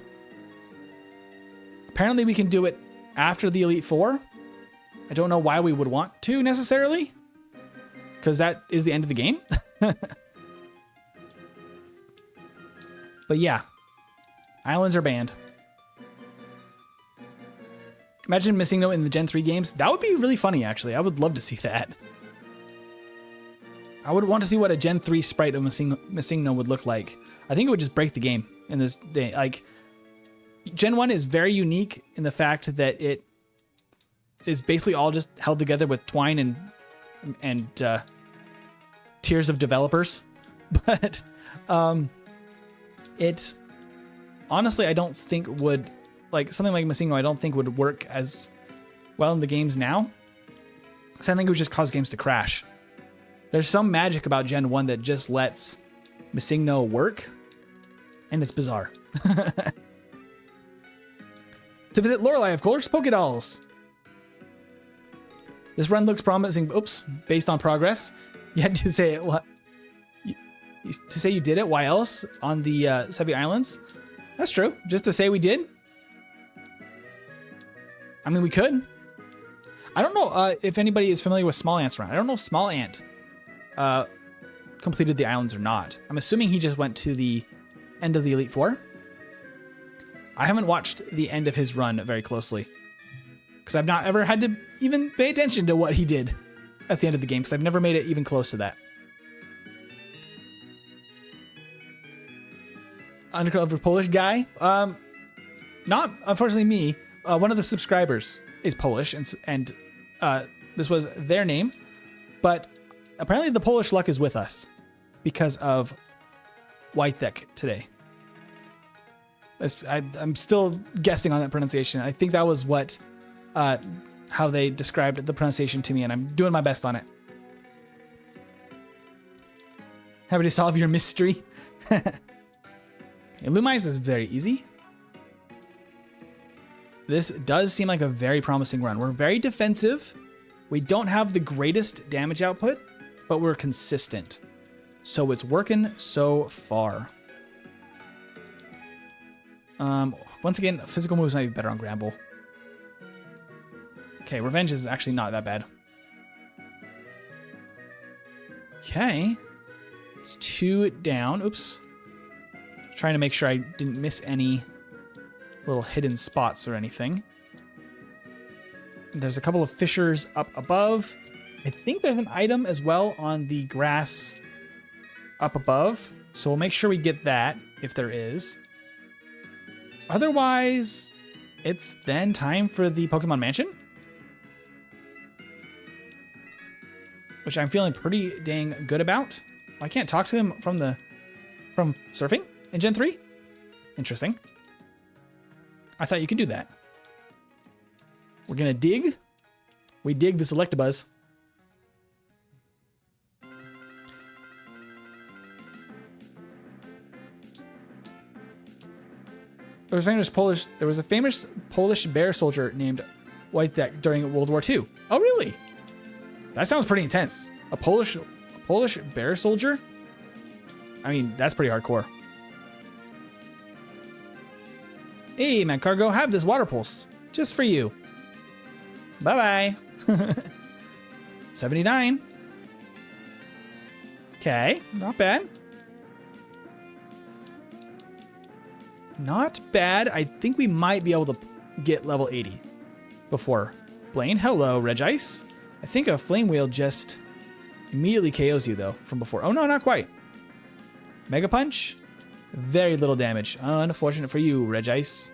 Apparently we can do it after the Elite Four. I don't know why we would want to necessarily, because that is the end of the game. But yeah, islands are banned. Imagine Missingno in the Gen 3 games. That would be really funny, actually. I would love to see that. I would want to see what a Gen 3 sprite of Missingno would look like. I think it would just break the game in this day. Like, Gen 1 is very unique in the fact that it is basically all just held together with twine and tiers of developers. But it honestly, I don't think would, like something like Missingno, I don't think would work as well in the games now, because I think it would just cause games to crash. There's some magic about Gen 1 that just lets Missingno work, and it's bizarre. To visit Lorelei of Color's Pokédolls. This run looks promising. Oops, based on progress. You had to say it. What? To say you did it. Why else? On the Sevi Islands. That's true. Just to say we did. I mean, we could. I don't know if anybody is familiar with Small Ant's run. I don't know if Small Ant completed the islands or not. I'm assuming he just went to the end of the Elite Four. I haven't watched the end of his run very closely, because I've not ever had to even pay attention to what he did at the end of the game, because I've never made it even close to that. Undercover Polish guy? Not, unfortunately, me. One of the subscribers is Polish, and this was their name, but apparently the Polish luck is with us because of Wojtek today. I'm still guessing on that pronunciation. I think that was what how they described the pronunciation to me, and I'm doing my best on it. Happy to solve your mystery. Illumise is very easy. This does seem like a very promising run. We're very defensive. We don't have the greatest damage output, but we're consistent. So it's working so far. Once again, physical moves might be better on Gramble. Okay, Revenge is actually not that bad. Okay. It's 2 down. Oops. Trying to make sure I didn't miss any little hidden spots or anything. There's a couple of fissures up above. I think there's an item as well on the grass up above. So we'll make sure we get that if there is. Otherwise, it's then time for the Pokemon Mansion, which I'm feeling pretty dang good about. I can't talk to him from surfing in Gen 3? Interesting. I thought you could do that. We're gonna dig. We dig this Electabuzz. There was a famous Polish bear soldier named Wojtek during World War II. Oh, really? That sounds pretty intense. A Polish bear soldier? I mean, that's pretty hardcore. Hey, man, Cargo, have this water pulse. Just for you. Bye-bye. 79. Okay, not bad. Not bad. I think we might be able to get level 80 before. Blaine, hello, Regice. I think a Flame Wheel just immediately KOs you, though, from before. Oh, no, not quite. Mega Punch. Very little damage. Unfortunate for you, Regice.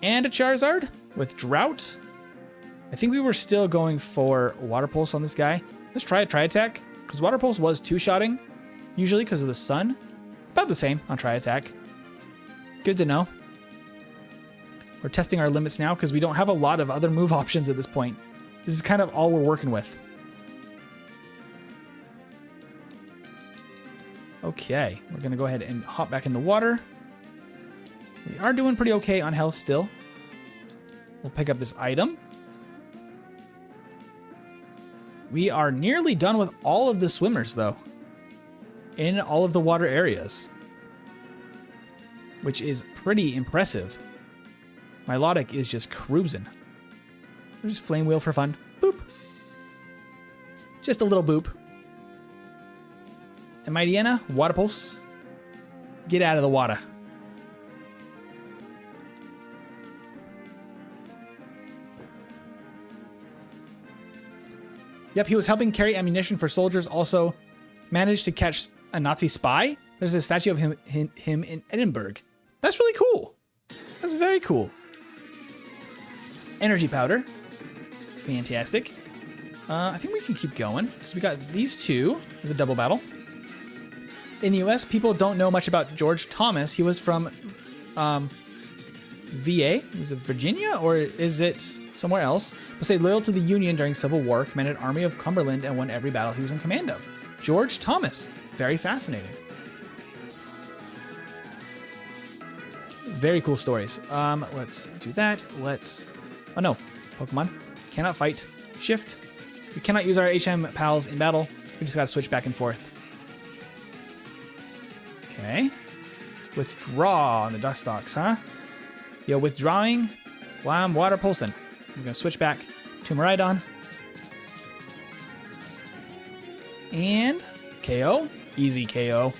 And a Charizard with Drought. I think we were still going for Water Pulse on this guy. Let's try a Tri-Attack, because Water Pulse was 2-shotting, usually because of the sun. About the same on Tri-Attack. Good to know. We're testing our limits now because we don't have a lot of other move options at this point. This is kind of all we're working with. Okay, we're going to go ahead and hop back in the water. We are doing pretty okay on health still. We'll pick up this item. We are nearly done with all of the swimmers, though. In all of the water areas. Which is pretty impressive. Milotic is just cruising. There's Flame Wheel for fun. Boop. Just a little boop. And Mightyena, Water Pulse. Get out of the water. Yep, he was helping carry ammunition for soldiers. Also managed to catch a Nazi spy. There's a statue of him in Edinburgh. That's really cool. That's very cool. Energy powder. Fantastic. I think we can keep going because we got these two as a double battle. In the US, people don't know much about George Thomas. He was from VA. Was it Virginia or is it somewhere else? But stayed loyal to the Union during Civil War, commanded Army of Cumberland, and won every battle he was in command of. George Thomas. Very fascinating. Very cool stories. Let's do that. Oh no, Pokemon cannot fight. Shift. We cannot use our HM pals in battle. We just gotta switch back and forth. Okay. Withdraw on the Dustox, huh? Yo, withdrawing while I'm water pulsing. I'm gonna switch back to Miraidon. And KO. Easy KO.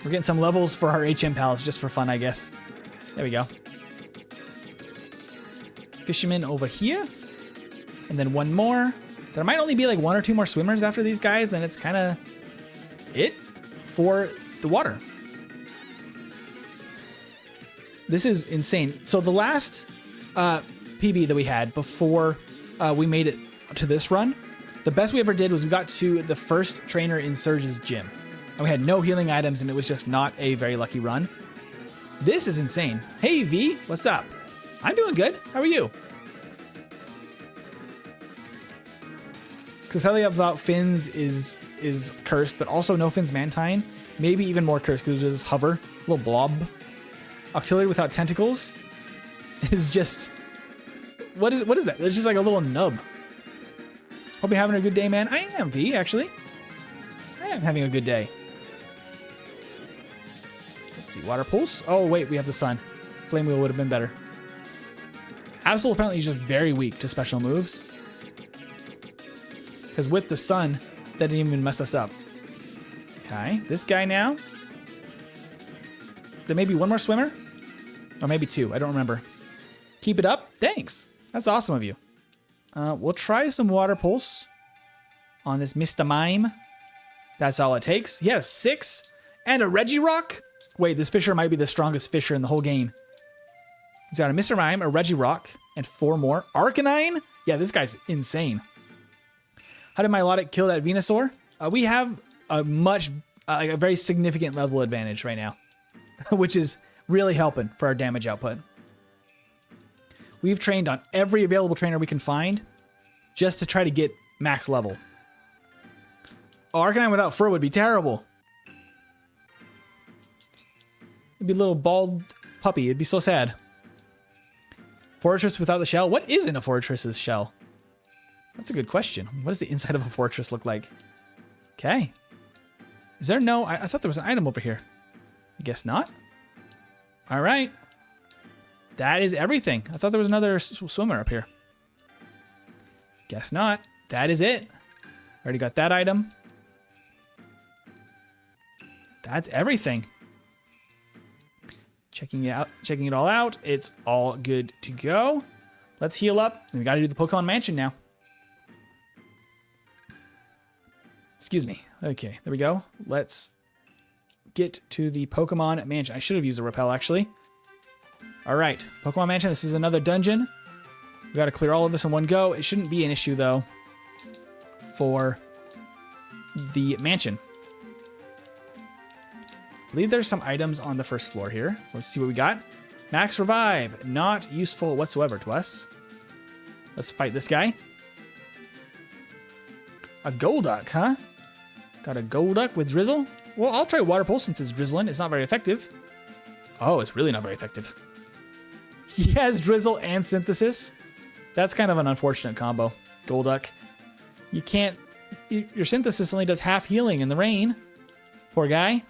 We're getting some levels for our HM pals just for fun, I guess. There we go. Fisherman over here. And then one more. There might only be like 1 or 2 more swimmers after these guys, and it's kind of it for the water. This is insane. So the last PB that we had before we made it to this run, the best we ever did was we got to the first trainer in Surge's gym. And we had no healing items, and it was just not a very lucky run. This is insane. Hey, V, what's up? I'm doing good. How are you? Cresselia without fins is cursed, but also no fins Mantine. Maybe even more cursed because there's this hover, little blob. Octillery without tentacles is just... What is that? It's just like a little nub. Hope you're having a good day, man. I am, V, actually. I am having a good day. Let's see, Water Pulse. Oh, wait, we have the Sun. Flame Wheel would have been better. Absol apparently is just very weak to special moves. Because with the Sun, that didn't even mess us up. Okay, this guy now. There may be one more swimmer. Or maybe two, I don't remember. Keep it up. Thanks. That's awesome of you. We'll try some Water Pulse on this Mr. Mime. That's all it takes. He has 6 and a Regirock. Wait, this Fisher might be the strongest Fisher in the whole game. He's got a Mr. Mime, a Regirock, and 4 more. Arcanine? Yeah, this guy's insane. How did Milotic kill that Venusaur? We have a very significant level advantage right now, which is really helping for our damage output. We've trained on every available trainer we can find just to try to get max level. Oh, Arcanine without fur would be terrible. It'd be a little bald puppy. It'd be so sad. Fortress without the shell? What is in a fortress's shell? That's a good question. What does the inside of a fortress look like? Okay. Is there no... I thought there was an item over here. I guess not. All right. That is everything. I thought there was another swimmer up here. Guess not. That is it. Already got that item. That's everything. Checking it all out. It's all good to go. Let's heal up. And we got to do the Pokemon Mansion now. Excuse me. Okay, there we go. Let's get to the Pokemon Mansion. I should have used a repel, actually. All right, Pokemon Mansion. This is another dungeon. We got to clear all of this in one go. It shouldn't be an issue, though, for the mansion. I believe there's some items on the first floor here. So let's see what we got. Max Revive. Not useful whatsoever to us. Let's fight this guy. A Golduck, huh? Got a Golduck with Drizzle. Well, I'll try Water Pulse since it's drizzling. It's not very effective. Oh, it's really not very effective. He has Drizzle and Synthesis. That's kind of an unfortunate combo. Golduck. You can't... Your Synthesis only does half healing in the rain. Poor guy.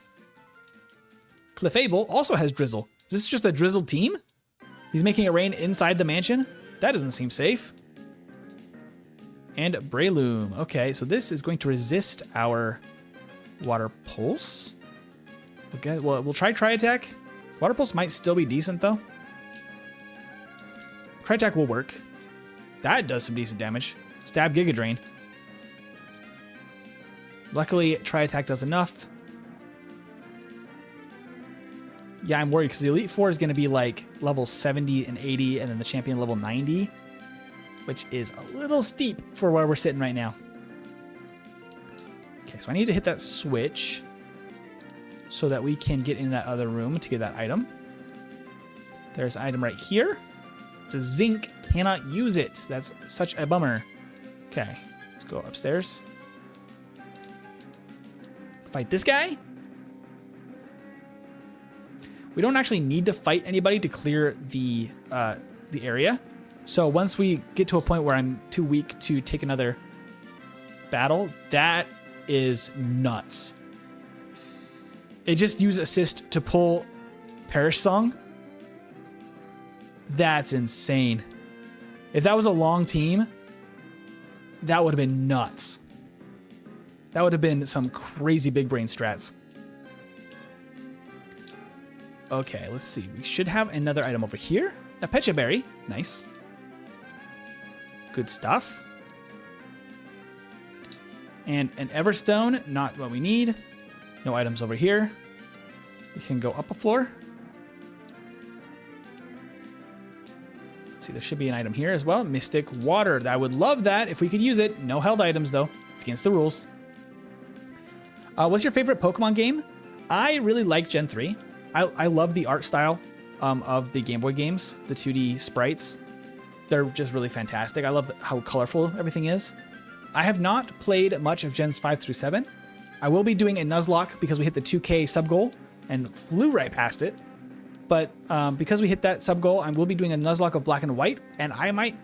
Clefable also has Drizzle. Is this just a Drizzle team? He's making it rain inside the mansion? That doesn't seem safe. And Breloom. Okay, so this is going to resist our Water Pulse. Okay, well, we'll try Tri-Attack. Water Pulse might still be decent, though. Tri-Attack will work. That does some decent damage. Stab Giga Drain. Luckily, Tri-Attack does enough. Yeah, I'm worried because the Elite Four is going to be like level 70 and 80, and then the Champion level 90, which is a little steep for where we're sitting right now. Okay, so I need to hit that switch so that we can get in that other room to get that item. There's an item right here. It's a zinc. Cannot use it. That's such a bummer. Okay, let's go upstairs. Fight this guy. We don't actually need to fight anybody to clear the area. So once we get to a point where I'm too weak to take another battle, that is nuts. It just used assist to pull Perish Song. That's insane. If that was a long team, that would have been nuts. That would have been some crazy big brain strats. Okay, let's see. We should have another item over here. A Pecha Berry. Nice. Good stuff. And an Everstone. Not what we need. No items over here. We can go up a floor. Let's see, there should be an item here as well. Mystic Water. I would love that if we could use it. No held items, though. It's against the rules. What's your favorite Pokemon game? I really like Gen 3. I love the art style of the Game Boy games, the 2D sprites. They're just really fantastic. I love how colorful everything is. I have not played much of Gens 5 through 7. I will be doing a Nuzlocke because we hit the 2K sub goal and flew right past it. But because we hit that sub goal, I will be doing a Nuzlocke of Black and White, and I might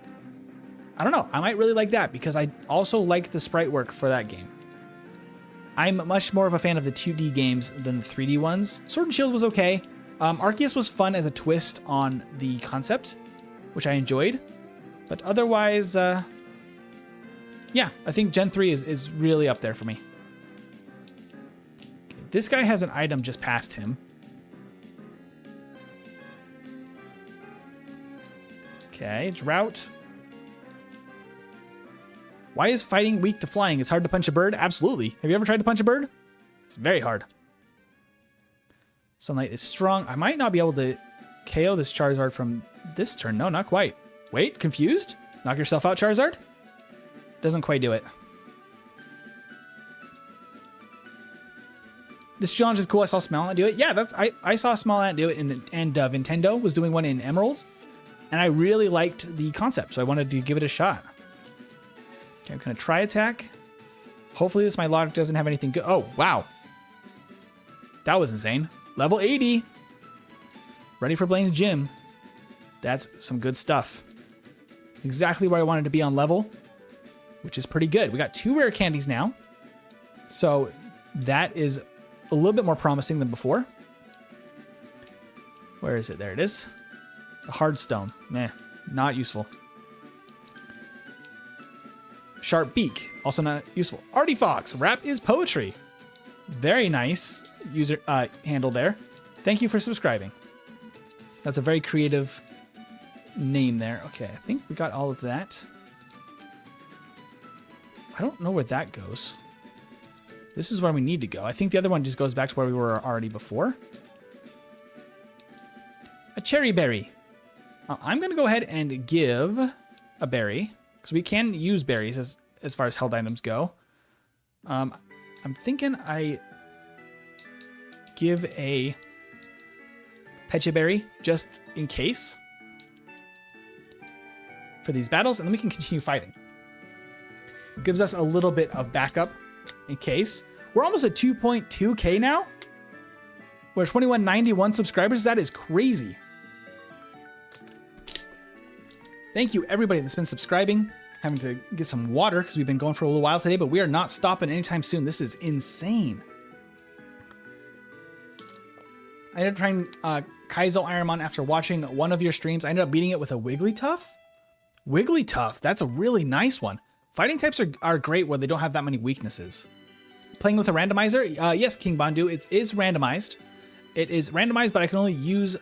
really like that because I also like the sprite work for that game. I'm much more of a fan of the 2D games than the 3D ones. Sword and Shield was okay. Arceus was fun as a twist on the concept, which I enjoyed. But otherwise, yeah, I think Gen 3 is really up there for me. Okay, this guy has an item just past him. Okay, Drought. Why is fighting weak to flying? It's hard to punch a bird? Absolutely. Have you ever tried to punch a bird? It's very hard. Sunlight is strong. I might not be able to KO this Charizard from this turn. No, not quite. Wait, confused? Knock yourself out, Charizard? Doesn't quite do it. This challenge is cool. I saw Small do it. Yeah, I saw Small do it, and Nintendo was doing one in Emeralds, and I really liked the concept, so I wanted to give it a shot. Okay, I'm gonna try attack. Hopefully this Milotic doesn't have anything good. Oh, wow. That was insane. Level 80. Ready for Blaine's gym. That's some good stuff. Exactly where I wanted to be on level, which is pretty good. We got 2 rare candies now. So that is a little bit more promising than before. Where is it? There it is. The hard stone. Meh, not useful. Sharp beak, also not useful. Artie Fox, rap is poetry. Very nice user handle there. Thank you for subscribing. That's a very creative name there. Okay, I think we got all of that. I don't know where that goes. This is where we need to go. I think the other one just goes back to where we were already before. A cherry berry. I'm going to go ahead and give a berry, because we can use berries as far as held items go. I'm thinking I give a Pecha Berry just in case for these battles, and then we can continue fighting. Gives us a little bit of backup in case. We're almost at 2.2K now. We're 2191 subscribers. That is crazy. Thank you, everybody that's been subscribing. Having to get some water because we've been going for a little while today, but we are not stopping anytime soon. This is insane. I ended up trying Kaizo Ironmon after watching one of your streams. I ended up beating it with a Wigglytuff. Wigglytuff, that's a really nice one. Fighting types are great where they don't have that many weaknesses. Playing with a randomizer? Yes, King Bandu, it is randomized. It is randomized, but I can only use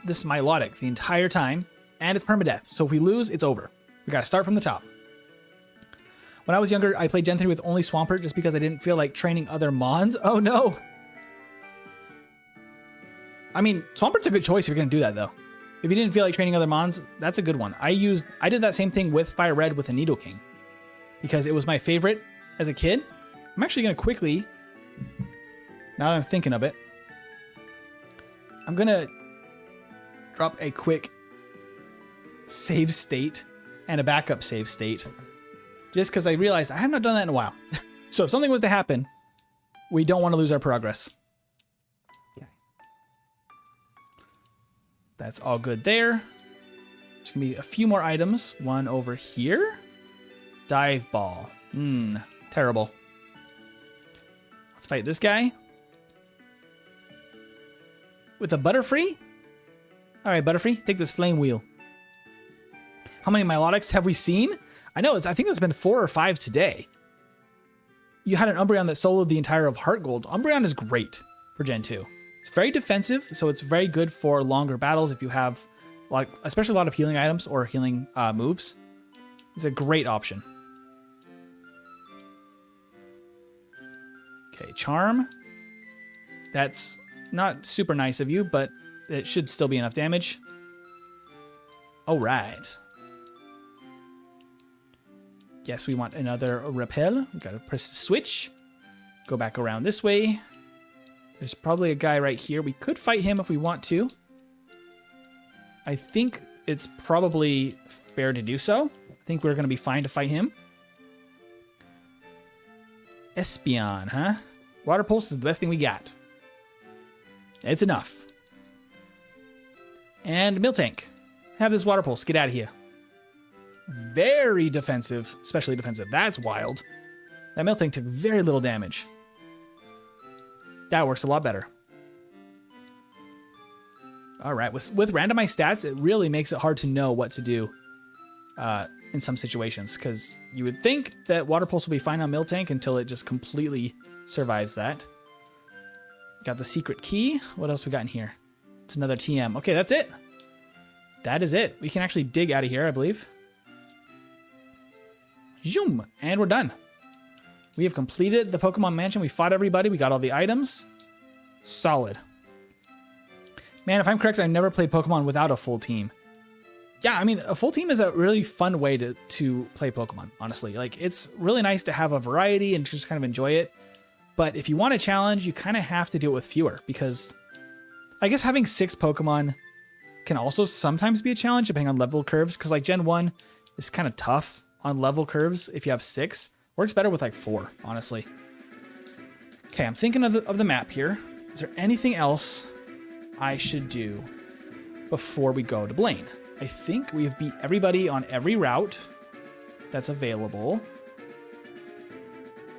this Milotic the entire time, and it's permadeath. So if we lose, it's over. We gotta start from the top. When I was younger, I played Gen 3 with only Swampert just because I didn't feel like training other Mons. Oh no! I mean, Swampert's a good choice if you're gonna do that though. If you didn't feel like training other Mons, that's a good one. I did that same thing with FireRed with a Nidoking because it was my favorite as a kid. I'm actually gonna quickly, now that I'm thinking of it, I'm gonna drop a quick save state and a backup save state just because I realized I have not done that in a while. So if something was to happen, we don't want to lose our progress. Okay. That's all good there. There's gonna be a few more items. One over here. Dive ball. Terrible. Let's fight this guy. With a Butterfree? Alright, Butterfree, take this flame wheel. How many Milotics have we seen? I know, I think there's been 4 or 5 today. You had an Umbreon that soloed the entire of Heart Gold. Umbreon is great for Gen 2. It's very defensive, so it's very good for longer battles if you have, like, especially a lot of healing items or healing moves. It's a great option. Okay, Charm. That's not super nice of you, but it should still be enough damage. All right. Yes, we want another repel. We gotta press the switch. Go back around this way. There's probably a guy right here. We could fight him if we want to. I think it's probably fair to do so. I think we're going to be fine to fight him. Espeon, huh? Water Pulse is the best thing we got. It's enough. And Miltank. Have this Water Pulse. Get out of here. Very defensive. Especially defensive. That's wild. That Miltank took very little damage. That works a lot better. All right. With randomized stats, it really makes it hard to know what to do in some situations. Because you would think that Water Pulse will be fine on Miltank until it just completely survives that. Got the secret key. What else we got in here? It's another TM. Okay, that's it. That is it. We can actually dig out of here, I believe. Zoom. And we're done. We have completed the Pokemon Mansion. We fought everybody. We got all the items. Solid. Man, if I'm correct, I've never played Pokemon without a full team. Yeah, I mean, a full team is a really fun way to play Pokemon, honestly. Like, it's really nice to have a variety and just kind of enjoy it. But if you want a challenge, you kind of have to do it with fewer, because I guess having 6 Pokemon can also sometimes be a challenge depending on level curves. Because like Gen 1 is kind of tough on level curves if you have 6. Works better with like 4, honestly. Okay, I'm thinking of the map here. Is there anything else I should do before we go to Blaine? I think we have beat everybody on every route that's available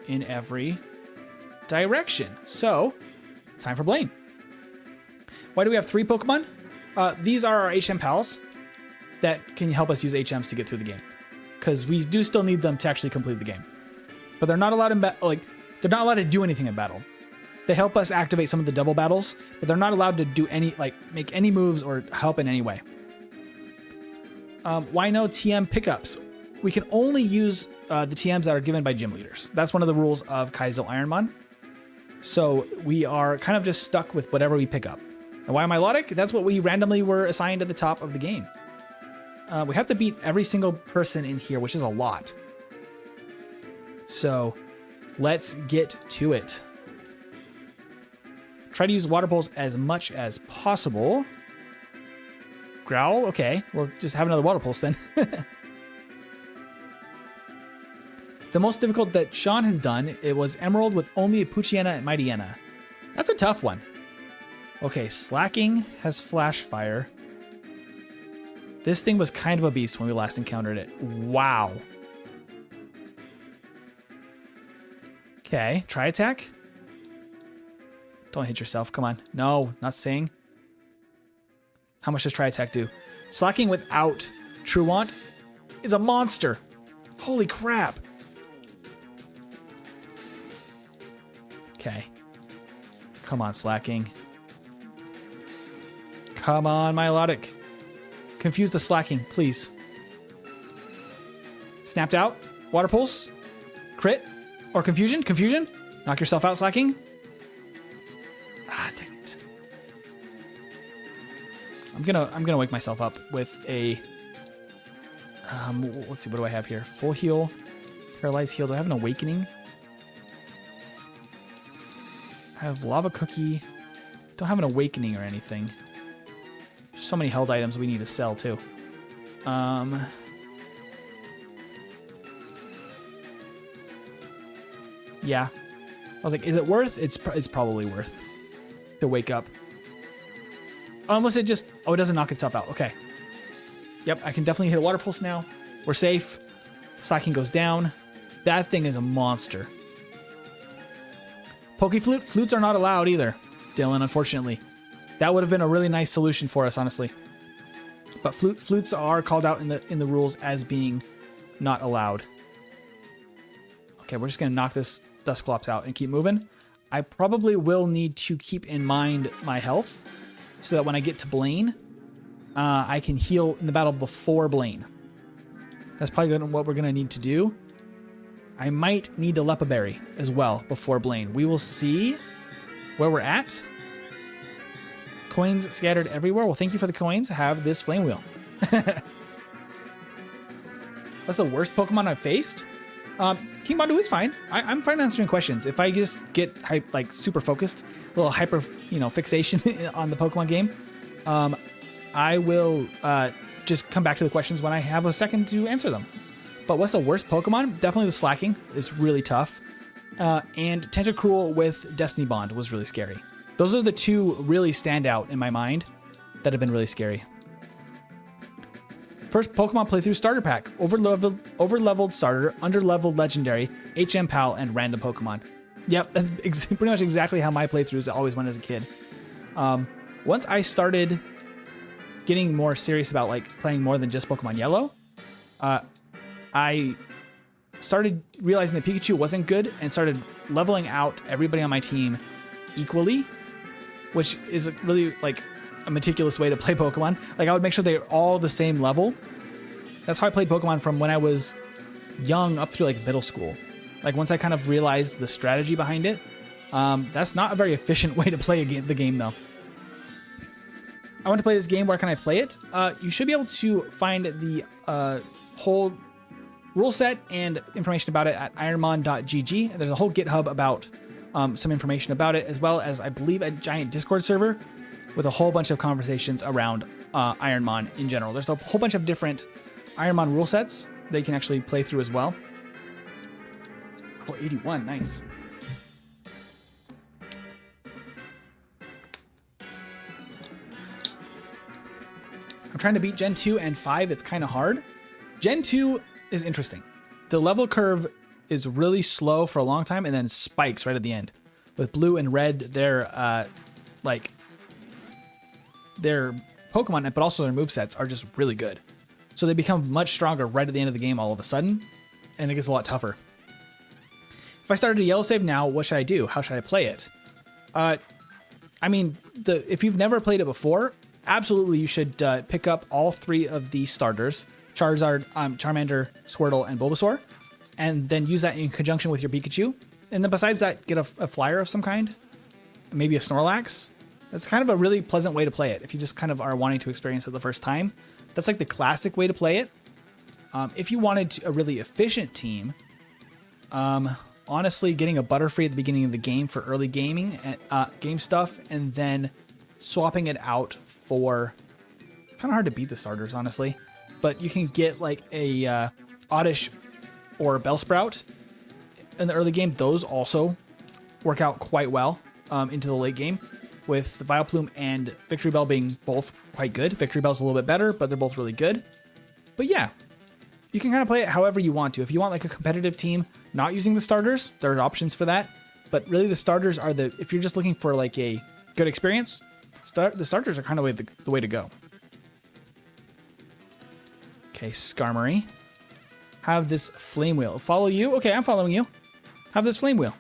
in every direction. So, time for Blaine. Why do we have 3 Pokemon? These are our HM pals that can help us use HMs to get through the game. Because we do still need them to actually complete the game. But they're not allowed they're not allowed to do anything in battle. They help us activate some of the double battles, but they're not allowed to do any, make any moves or help in any way. Why no TM pickups? We can only use the TMs that are given by gym leaders. That's one of the rules of Kaizo Ironmon. So we are kind of just stuck with whatever we pick up. And why Milotic? That's what we randomly were assigned at the top of the game. We have to beat every single person in here, which is a lot. So let's get to it. Try to use Water Pulse as much as possible. Growl? Okay, we'll just have another Water Pulse then. The most difficult that Sean has done, it was Emerald with only a Poochyena and Mightyena. That's a tough one. Okay, Slacking has Flash Fire. This thing was kind of a beast when we last encountered it. Wow. Okay, Try Attack. Don't hit yourself, come on. No, not Sing. How much does Try Attack do? Slacking without Truant is a monster. Holy crap. Okay. Come on, Slacking. Come on, Milotic. Confuse the Slacking, please. Snapped out. Water Pulse. Crit. Or Confusion. Confusion. Knock yourself out, Slacking. Ah, dang it. I'm gonna wake myself up with a let's see, what do I have here? Full heal. Paralyzed heal. Do I have an awakening? I have Lava Cookie. Don't have an awakening or anything. There's so many held items we need to sell too. Yeah. I was like, is it worth? It's probably worth to wake up. Unless it just, it doesn't knock itself out. Okay. Yep, I can definitely hit a Water Pulse now. We're safe. Slacking goes down. That thing is a monster. Pokeflute? Flutes are not allowed either, Dylan, unfortunately. That would have been a really nice solution for us, honestly. But flutes are called out in the rules as being not allowed. Okay, we're just going to knock this Dusclops out and keep moving. I probably will need to keep in mind my health so that when I get to Blaine, I can heal in the battle before Blaine. That's probably what we're going to need to do. I might need to Lepa Berry as well before Blaine. We will see where we're at. Coins scattered everywhere. Well, thank you for the coins. Have this Flame Wheel. What's the worst Pokemon I've faced? King Bandu is fine. I'm fine answering questions. If I just get super focused, a little hyper, fixation on the Pokemon game, I will just come back to the questions when I have a second to answer them. But what's the worst Pokemon? Definitely the Slacking is really tough. And Tentacruel with Destiny Bond was really scary. Those are the two really stand out in my mind that have been really scary. First Pokemon playthrough starter pack. Overleveled starter, underleveled legendary, HM Pal, and random Pokemon. Yep, that's pretty much exactly how my playthroughs always went as a kid. Once I started getting more serious about like playing more than just Pokemon Yellow, I started realizing that Pikachu wasn't good and started leveling out everybody on my team equally, which is really like a meticulous way to play Pokemon. Like I would make sure they're all the same level. That's how I played Pokemon from when I was young up through like middle school. Like once I kind of realized the strategy behind it, that's not a very efficient way to play the game though. I want to play this game. Where can I play it? You should be able to find the whole rule set and information about it at ironmon.gg. There's a whole GitHub about some information about it, as well as I believe a giant Discord server with a whole bunch of conversations around Ironmon in general. There's a whole bunch of different Ironmon rule sets that you can actually play through as well. Level 81, nice. I'm trying to beat Gen 2 and 5. It's kind of hard. Gen 2 is interesting. The level curve is really slow for a long time and then spikes right at the end. With blue and red, they're their Pokemon, but also their movesets are just really good. So they become much stronger right at the end of the game all of a sudden, and it gets a lot tougher. If I started a yellow save now, what should I do? How should I play it? I mean, if you've never played it before, absolutely you should pick up all three of the starters, Charizard, Charmander, Squirtle, and Bulbasaur, and then use that in conjunction with your Pikachu. And then besides that, get a flyer of some kind, maybe a Snorlax. That's kind of a really pleasant way to play it if you just kind of are wanting to experience it the first time. That's like the classic way to play it. If you wanted a really efficient team, honestly, getting a Butterfree at the beginning of the game for early gaming, game stuff, and then swapping it out for... It's kind of hard to beat the starters, honestly. But you can get like a Oddish or a Bellsprout in the early game. Those also work out quite well into the late game, with the Vileplume and Victory Bell being both quite good. Victory Bell's a little bit better, but they're both really good. But yeah, you can kind of play it however you want to. If you want like a competitive team not using the starters, there are options for that. But really the starters are if you're just looking for like a good experience, the starters are kind of the way to go. Okay, Skarmory. Have this Flame Wheel. Follow you? Okay, I'm following you. Have this Flame Wheel.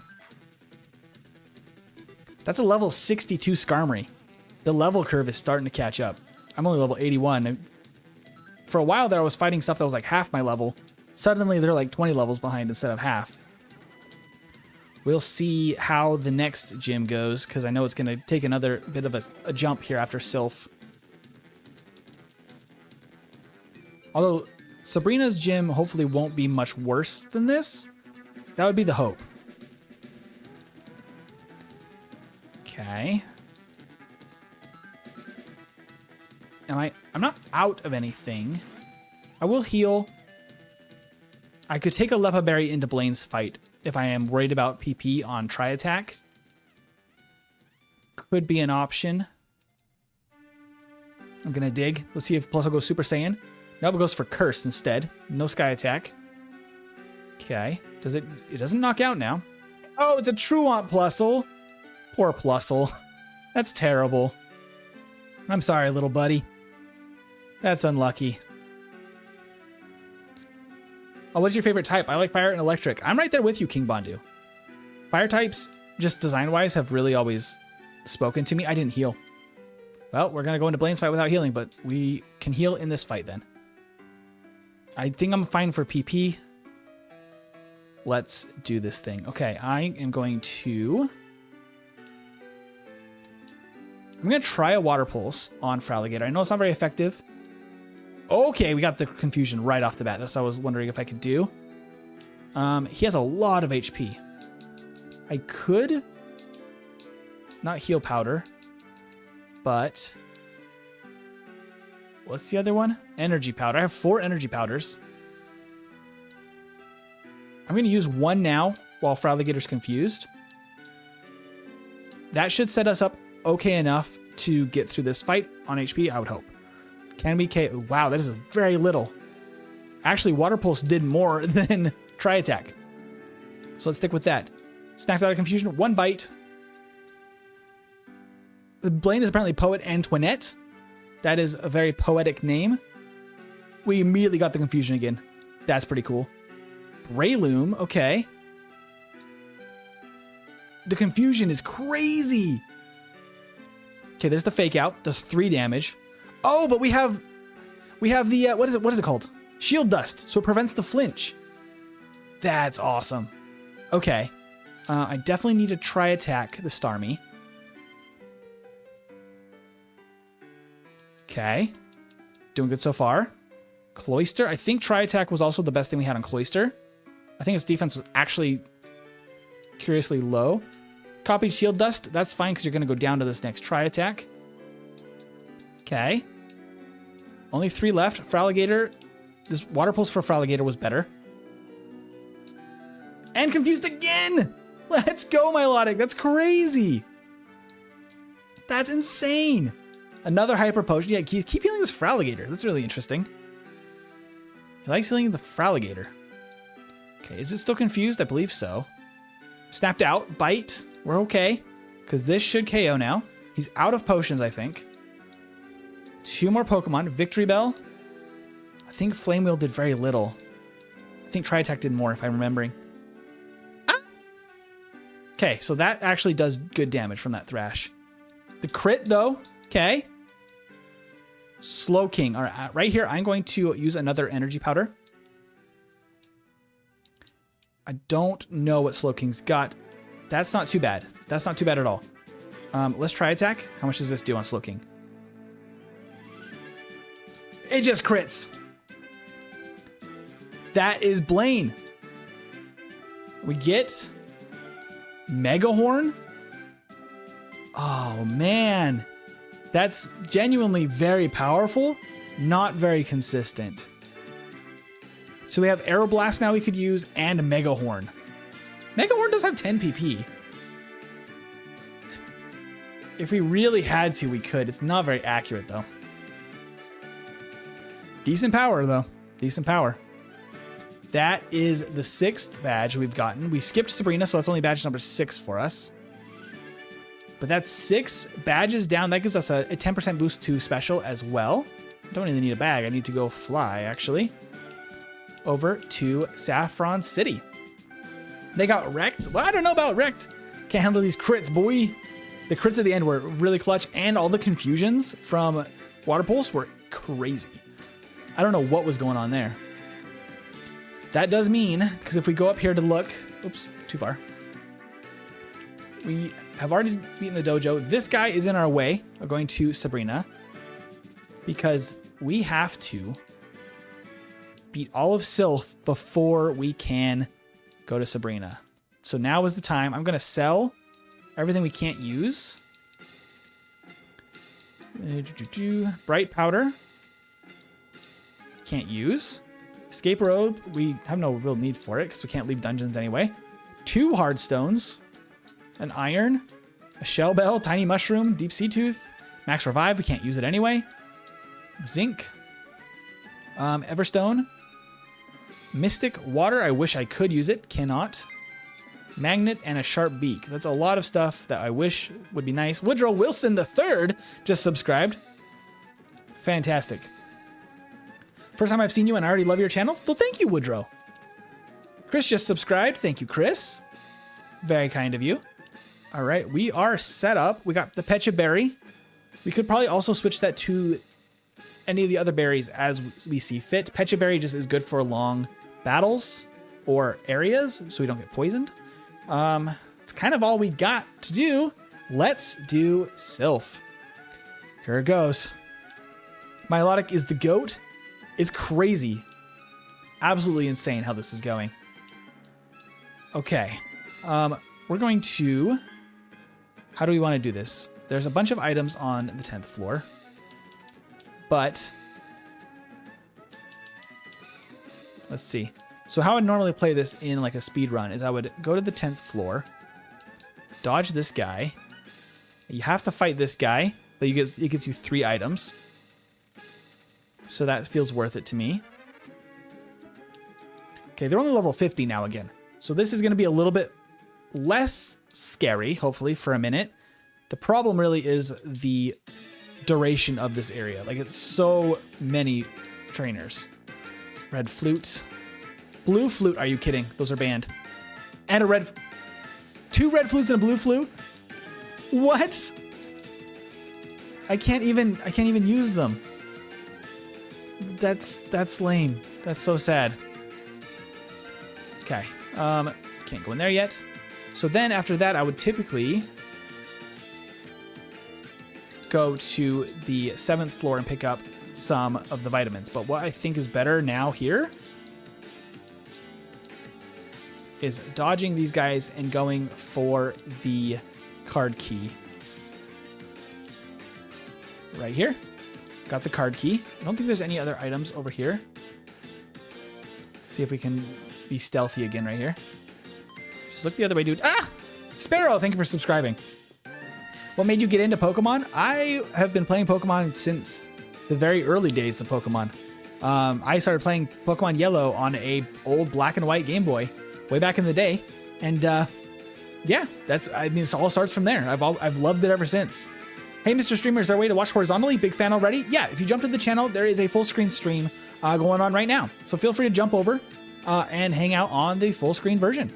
That's a level 62 Skarmory. The level curve is starting to catch up. I'm only level 81. And for a while there, I was fighting stuff that was like half my level. Suddenly, they're like 20 levels behind instead of half. We'll see how the next gym goes, because I know it's going to take another bit of a jump here after Sylph. Although Sabrina's gym hopefully won't be much worse than this. That would be the hope. Okay. I'm not out of anything. I will heal. I could take a Lepa Berry into Blaine's fight if I am worried about PP on Tri-Attack. Could be an option. I'm gonna dig. Let's see if Plus will go Super Saiyan. Nope, it goes for Curse instead. No Sky Attack. Okay. It doesn't knock out now. Oh, it's a Truant Plusle. Poor Plusle. That's terrible. I'm sorry, little buddy. That's unlucky. Oh, what's your favorite type? I like fire and electric. I'm right there with you, King Bondu. Fire types, just design-wise, have really always spoken to me. I didn't heal. Well, we're going to go into Blaine's fight without healing, but we can heal in this fight then. I think I'm fine for PP. Let's do this thing. Okay, I am going to... I'm going to try a Water Pulse on Feraligatr. I know it's not very effective. Okay, we got the confusion right off the bat. That's what I was wondering if I could do. He has a lot of HP. I could not heal Powder, but What's the other one? Energy powder. I have 4 energy powders. I'm going to use one now while Fraligator's confused. That should set us up okay enough to get through this fight on HP, I would hope. Can we KO? Wow, that is very little. Actually, Water Pulse did more than Tri Attack. So let's stick with that. Snapped out of confusion. 1 bite. Blaine is apparently Poet and Twinette. That is a very poetic name. We immediately got the confusion again. That's pretty cool. Breloom, okay. The confusion is crazy. Okay, there's the fake out. Does 3 damage. Oh, but we have the what is it called? Shield dust. So it prevents the flinch. That's awesome. Okay. I definitely need to try attack the Starmie. Okay. Doing good so far. Cloyster. I think Tri Attack was also the best thing we had on Cloyster. I think its defense was actually curiously low. Copied Shield Dust. That's fine because you're going to go down to this next Tri Attack. Okay. Only 3 left. Fraligator. This Water Pulse for Fraligator was better. And confused again! Let's go, Milotic. That's crazy. That's insane. Another Hyper Potion. Yeah, keep healing this Fraligator. That's really interesting. He likes healing the Fraligator. Okay, is it still confused? I believe so. Snapped out. Bite. We're okay. Because this should KO now. He's out of potions, I think. 2 more Pokemon. Victory Bell. I think Flame Wheel did very little. I think Tri Attack did more, if I'm remembering. Okay, so that actually does good damage from that Thrash. The crit, though. Okay. Slow King. All right, right here, I'm going to use another energy powder. I don't know what Slow King's got. That's not too bad. That's not too bad at all. Let's try attack. How much does this do on Slow King? It just crits. That is Blaine. We get Mega Horn. Oh, man. That's genuinely very powerful, not very consistent. So we have Aeroblast now we could use and Mega Horn. Mega Horn does have 10 PP. If we really had to, we could. It's not very accurate, though. Decent power, though. Decent power. That is the 6th badge we've gotten. We skipped Sabrina, so that's only badge number 6 for us. But that's 6 badges down. That gives us a 10% boost to special as well. I don't really need a bag. I need to go fly, actually, over to Saffron City. They got wrecked. Well, I don't know about wrecked. Can't handle these crits, boy. The crits at the end were really clutch, and all the confusions from Water Pulse were crazy. I don't know what was going on there. That does mean, because if we go up here to look, oops, too far. We have already beaten the dojo. This guy is in our way. We're going to Sabrina because we have to beat all of Sylph before we can go to Sabrina. So now is the time. I'm going to sell everything we can't use. Bright powder. Can't use. Escape robe. We have no real need for it because we can't leave dungeons anyway. 2 hard stones. An iron. A shell bell. Tiny mushroom. Deep sea tooth. Max revive. We can't use it anyway. Zinc. Everstone. Mystic water. I wish I could use it. Cannot. Magnet and a sharp beak. That's a lot of stuff that I wish would be nice. Woodrow Wilson III just subscribed. Fantastic. First time I've seen you and I already love your channel. So thank you, Woodrow. Chris just subscribed. Thank you, Chris. Very kind of you. All right, we are set up. We got the Pecha Berry. We could probably also switch that to any of the other berries as we see fit. Pecha Berry just is good for long battles or areas so we don't get poisoned. It's kind of all we got to do. Let's do Sylph. Here it goes. Milotic is the GOAT. It's crazy. Absolutely insane how this is going. Okay. We're going to... How do we want to do this? There's a bunch of items on the 10th floor. But Let's see. So how I normally play this in like a speed run is I would go to the 10th floor, dodge this guy. You have to fight this guy, but it gets you 3 items. So that feels worth it to me. Okay, they're only level 50 now again. So this is going to be a little bit less scary, hopefully, for a minute. The problem really is the duration of this area. Like, it's so many trainers. Red flute. Blue flute, are you kidding? Those are banned. And a red... 2 red flutes and a blue flute? What? I can't even use them. That's lame. That's so sad. Okay. Can't go in there yet. So then after that, I would typically go to the 7th floor and pick up some of the vitamins. But what I think is better now here is dodging these guys and going for the card key. Right here. Got the card key. I don't think there's any other items over here. See if we can be stealthy again right here. Just look the other way, dude. Ah! Sparrow, thank you for subscribing. What made you get into Pokemon? I have been playing Pokemon since the very early days of Pokemon. I started playing Pokemon Yellow on a old black and white Game Boy way back in the day. And yeah, it all starts from there. I've loved it ever since. Hey, Mr. Streamer, is there a way to watch horizontally? Big fan already? Yeah, if you jump to the channel, there is a full screen stream going on right now. So feel free to jump over and hang out on the full screen version.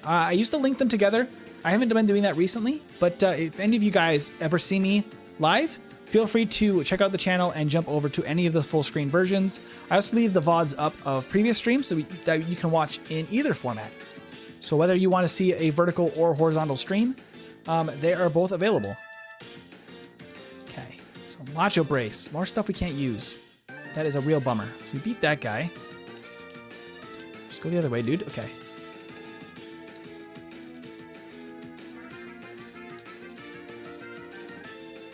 I used to link them together. I haven't been doing that recently, but if any of you guys ever see me live, feel free to check out the channel and jump over to any of the full screen versions. I also leave the VODs up of previous streams that you can watch in either format. So whether you want to see a vertical or horizontal stream, they are both available. Okay, so Macho Brace, more stuff we can't use. That is a real bummer. If we beat that guy, just go the other way, dude. Okay.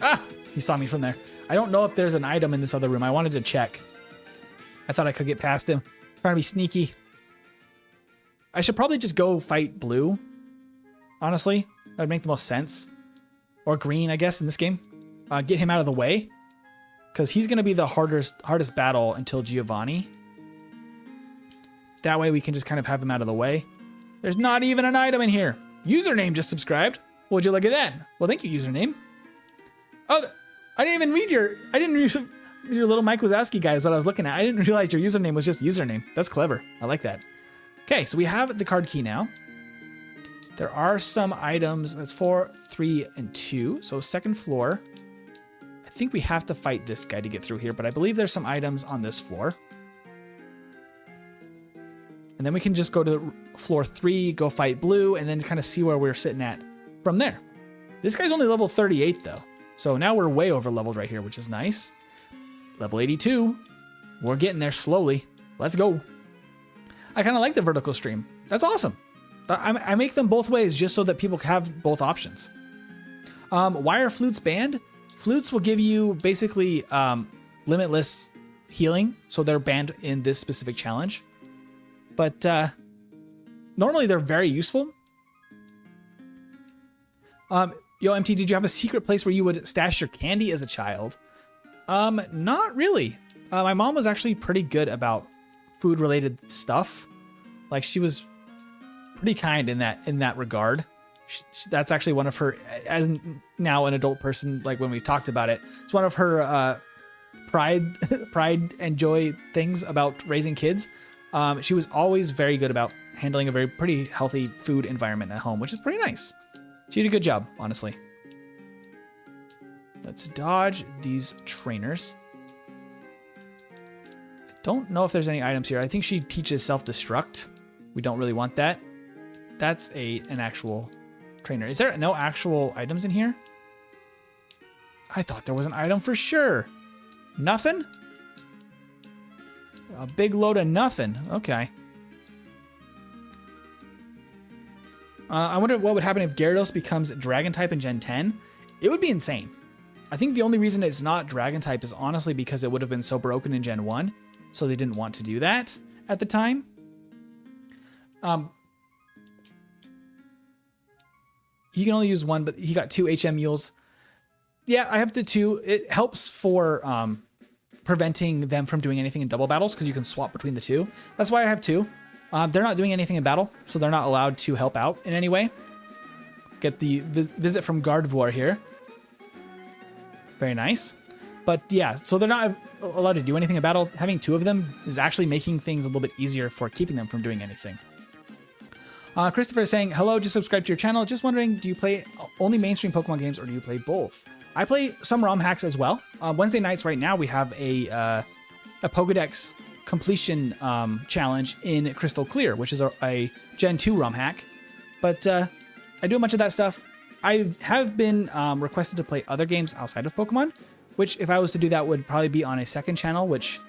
Ah! He saw me from there. I don't know if there's an item in this other room. I wanted to check. I thought I could get past him. Trying to be sneaky. I should probably just go fight blue. Honestly, that would make the most sense. Or green, I guess, in this game. Get him out of the way. Because he's going to be the hardest battle until Giovanni. That way we can just kind of have him out of the way. There's not even an item in here. Username just subscribed. Would you look at that? Well, thank you, username. Oh, I didn't even read your little Mike Wazowski guy is what I was looking at. I didn't realize your username was just username. That's clever. I like that. Okay, so we have the card key now. There are some items. That's 4, 3, and 2. So 2nd floor. I think we have to fight this guy to get through here, but I believe there's some items on this floor. And then we can just go to floor 3, go fight blue, and then kind of see where we're sitting at from there. This guy's only level 38 though. So now we're way over leveled right here, which is nice. Level 82. We're getting there slowly. Let's go. I kind of like the vertical stream. That's awesome. I make them both ways just so that people have both options. Why are flutes banned? Flutes will give you basically limitless healing. So they're banned in this specific challenge. But normally they're very useful. Yo, MT, did you have a secret place where you would stash your candy as a child? Not really. My mom was actually pretty good about food-related stuff. Like, she was pretty kind in that regard. That's actually one of her, as now an adult person, like when we talked about it, it's one of her pride and joy things about raising kids. She was always very good about handling a pretty healthy food environment at home, which is pretty nice. She did a good job, honestly. Let's dodge these trainers. I don't know if there's any items here. I think she teaches self-destruct. We don't really want that. That's an actual trainer. Is there no actual items in here? I thought there was an item for sure. Nothing? A big load of nothing. Okay. I wonder what would happen if Gyarados becomes Dragon type in Gen 10. It would be insane. I think the only reason it's not Dragon type is honestly because it would have been so broken in Gen 1, so they didn't want to do that. at the time. He can only use one, but he got 2 HM mules. Yeah, I have the 2. It helps for preventing them from doing anything in double battles because you can swap between the 2. That's why I have 2. They're not doing anything in battle, so they're not allowed to help out in any way. Get the visit from Gardevoir here. Very nice. But yeah, so they're not allowed to do anything in battle. Having 2 of them is actually making things a little bit easier for keeping them from doing anything. Christopher is saying, hello, just subscribed to your channel. Just wondering, do you play only mainstream Pokemon games or do you play both? I play some ROM hacks as well. Wednesday nights right now, we have a Pokedex completion challenge in Crystal Clear, which is a Gen 2 ROM hack. But I do a bunch of that stuff. I have been requested to play other games outside of Pokemon, which if I was to do that would probably be on a second channel, which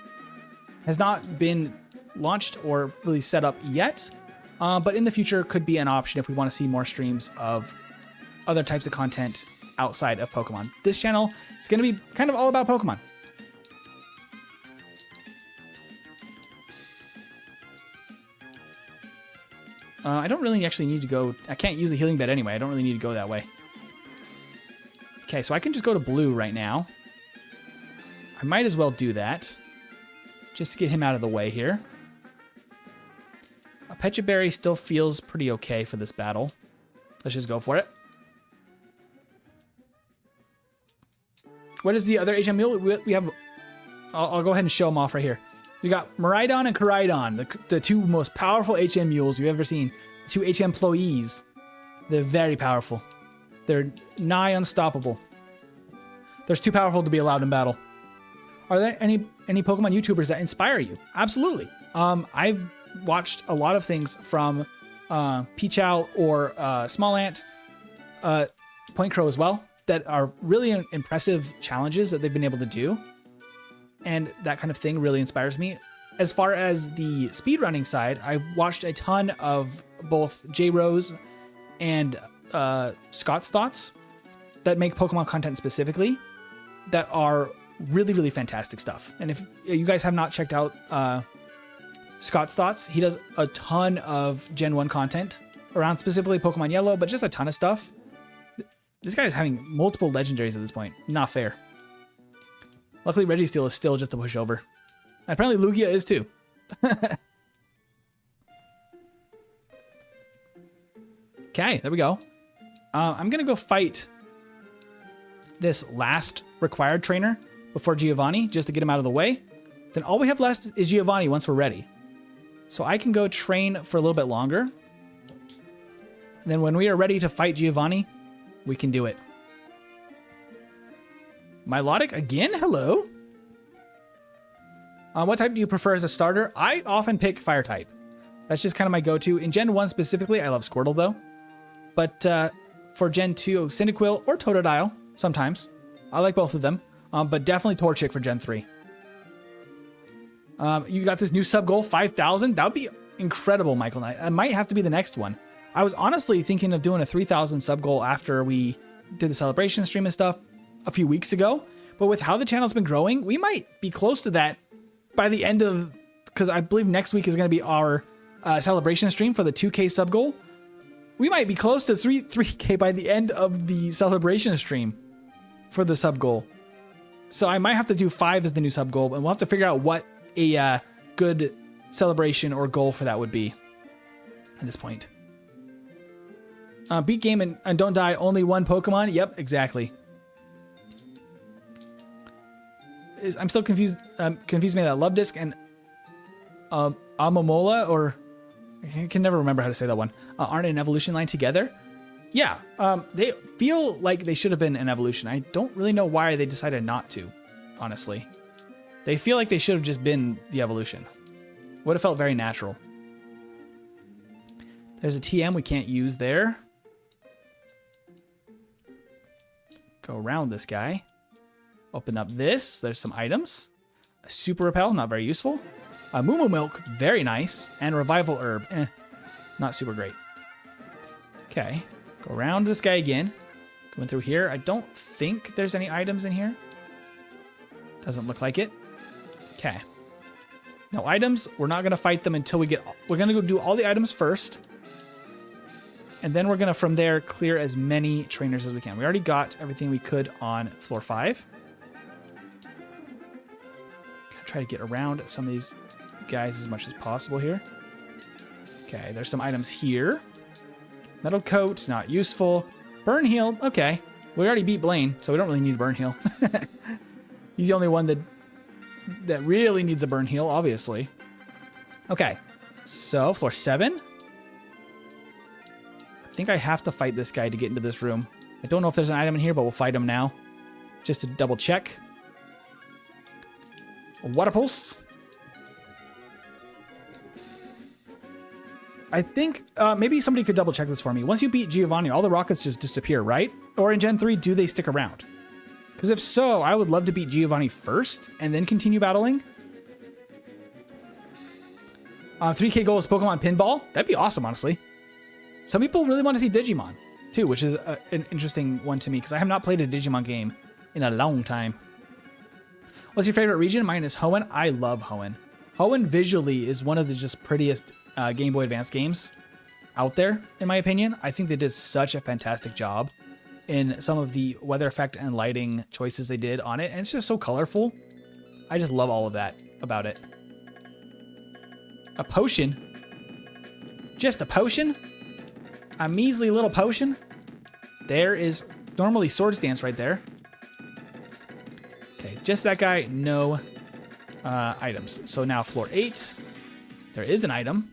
has not been launched or really set up yet. But in the future could be an option if we want to see more streams of other types of content outside of Pokemon. This channel is going to be kind of all about Pokemon. I don't really actually need to go... I can't use the healing bed anyway. I don't really need to go that way. Okay, so I can just go to blue right now. I might as well do that. Just to get him out of the way here. A Pecha Berry still feels pretty okay for this battle. Let's just go for it. What is the other HM mule? We have... I'll go ahead and show them off right here. We got Miraidon and Koraidon, the 2 most powerful HM mules you've ever seen. 2 HM employees. They're very powerful. They're nigh unstoppable. They're too powerful to be allowed in battle. Are there any Pokemon YouTubers that inspire you? Absolutely. I've watched a lot of things from Pichow or Smallant, Point Crow as well, that are really impressive challenges that they've been able to do. And that kind of thing really inspires me. As far as the speedrunning side, I've watched a ton of both J Rose and Scott's Thoughts that make Pokemon content specifically that are really, really fantastic stuff. And if you guys have not checked out Scott's Thoughts, he does a ton of Gen 1 content around specifically Pokemon Yellow, but just a ton of stuff. This guy is having multiple legendaries at this point. Not fair. Luckily, Registeel is still just a pushover. And apparently Lugia is too. Okay, there we go. I'm going to go fight this last required trainer before Giovanni, just to get him out of the way. Then all we have left is Giovanni once we're ready. So I can go train for a little bit longer. And then when we are ready to fight Giovanni, we can do it. Milotic again? Hello. What type do you prefer as a starter? I often pick fire type. That's just kind of my go-to. In Gen 1 specifically, I love Squirtle though. But for Gen 2, Cyndaquil or Totodile sometimes. I like both of them. But definitely Torchic for Gen 3. You got this new sub goal, 5,000. That would be incredible, Michael Knight. That might have to be the next one. I was honestly thinking of doing a 3,000 sub goal after we did the celebration stream and stuff a few weeks ago. But with how the channel's been growing, we might be close to that by the end of... Because I believe next week is going to be our celebration stream for the 2K sub goal. We might be close to 3K by the end of the celebration stream for the sub goal. So I might have to do 5 as the new sub goal, and we'll have to figure out what a good celebration or goal for that would be at this point. Beat game and don't die, only one Pokemon? Yep, exactly. I'm still confused. Confused me that Love Disc and Amamola, or I can never remember how to say that one, aren't an evolution line together. Yeah, they feel like they should have been an evolution. I don't really know why they decided not to, honestly. They feel like they should have just been the evolution. Would have felt very natural. There's a TM we can't use there. Go around this guy. Open up this. There's some items. A Super Repel, not very useful. A Moo Moo Milk, very nice. And Revival Herb, not super great. Okay, go around this guy again. Going through here. I don't think there's any items in here. Doesn't look like it. Okay. No items. We're not going to fight them until we get... We're going to go do all the items first. And then we're going to, from there, clear as many trainers as we can. We already got everything we could on floor 5. Try to get around some of these guys as much as possible here. Okay, there's some items here. Metal coat, not useful. Burn heal, okay. We already beat Blaine, so we don't really need burn heal. He's the only one that really needs a burn heal, obviously. Okay, so floor 7. I think I have to fight this guy to get into this room. I don't know if there's an item in here, but we'll fight him now. Just to double check. Water pulse. I think maybe somebody could double check this for me. Once you beat Giovanni, all the rockets just disappear, right? Or in Gen 3, do they stick around? Because if so, I would love to beat Giovanni first and then continue battling. 3K goal is Pokemon Pinball. That'd be awesome, honestly. Some people really want to see Digimon, too, which is an interesting one to me because I have not played a Digimon game in a long time. What's your favorite region? Mine is Hoenn. I love Hoenn. Hoenn visually is one of the just prettiest Game Boy Advance games out there, in my opinion. I think they did such a fantastic job in some of the weather effect and lighting choices they did on it, and it's just so colorful. I just love all of that about it. A potion? Just a potion? A measly little potion? There is normally Swords Dance right there. Okay, just that guy, no items. So now floor 8, there is an item.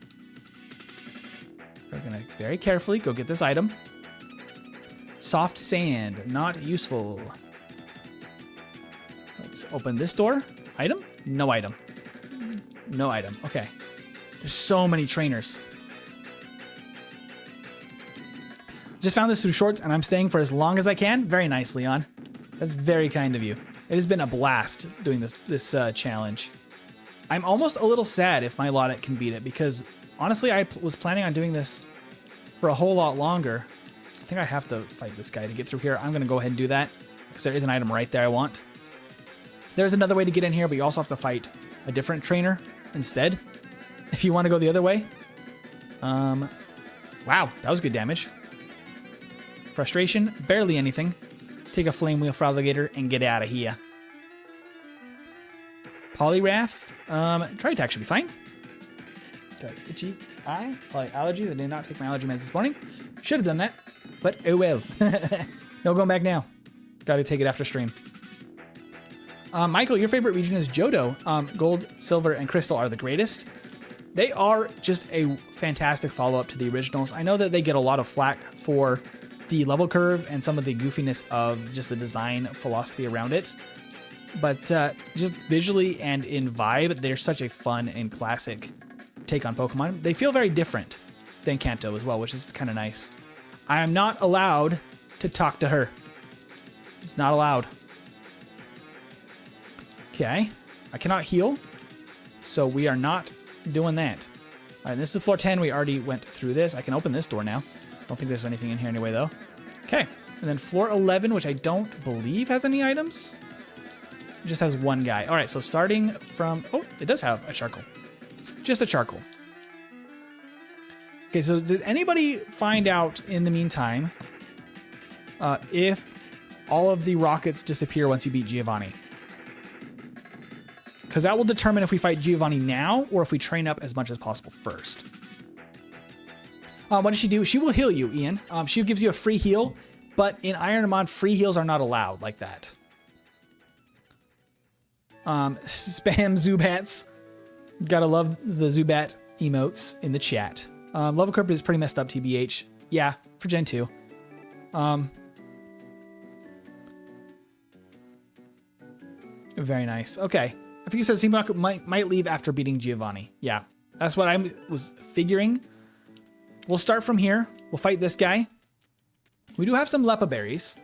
We're gonna very carefully go get this item. Soft sand, not useful. Let's open this door. Item? No item. No item, okay. There's so many trainers. Just found this through shorts and I'm staying for as long as I can. Very nice, Leon. That's very kind of you. It has been a blast doing this challenge. I'm almost a little sad if Milotic can beat it because honestly, I was planning on doing this for a whole lot longer. I think I have to fight this guy to get through here. I'm going to go ahead and do that because there is an item right there I want. There's another way to get in here, but you also have to fight a different trainer instead if you want to go the other way. Wow, that was good damage. Frustration, barely anything. Take a Flame Wheel Froligator and get out of here. Poliwrath. Try attack should be fine. Got itchy eye. Probably allergies. I did not take my allergy meds this morning. Should have done that, but oh well. No going back now. Got to take it after stream. Michael, your favorite region is Johto. Gold, Silver, and Crystal are the greatest. They are just a fantastic follow-up to the originals. I know that they get a lot of flack for the level curve and some of the goofiness of just the design philosophy around it. But just visually and in vibe, they're such a fun and classic take on Pokemon. They feel very different than Kanto as well, which is kind of nice. I am not allowed to talk to her. It's not allowed. Okay. I cannot heal, so we are not doing that. All right, this is floor 10. We already went through this. I can open this door now. Don't think there's anything in here anyway, though. Okay. And then floor 11, which I don't believe has any items. It just has one guy. All right, so starting from... Oh, it does have a charcoal. Just a charcoal. Okay, so did anybody find out in the meantime if all of the rockets disappear once you beat Giovanni? Because that will determine if we fight Giovanni now or if we train up as much as possible first. What does she do? She will heal you, Ian. She gives you a free heal, but in Ironmon, free heals are not allowed like that. Spam Zubats. Gotta love the Zubat emotes in the chat. Level curve is pretty messed up, TBH. Yeah, for Gen 2. Very nice. Okay. I think you said Seamock might leave after beating Giovanni. Yeah, that's what I was figuring. We'll start from here. We'll fight this guy. We do have some Lepa berries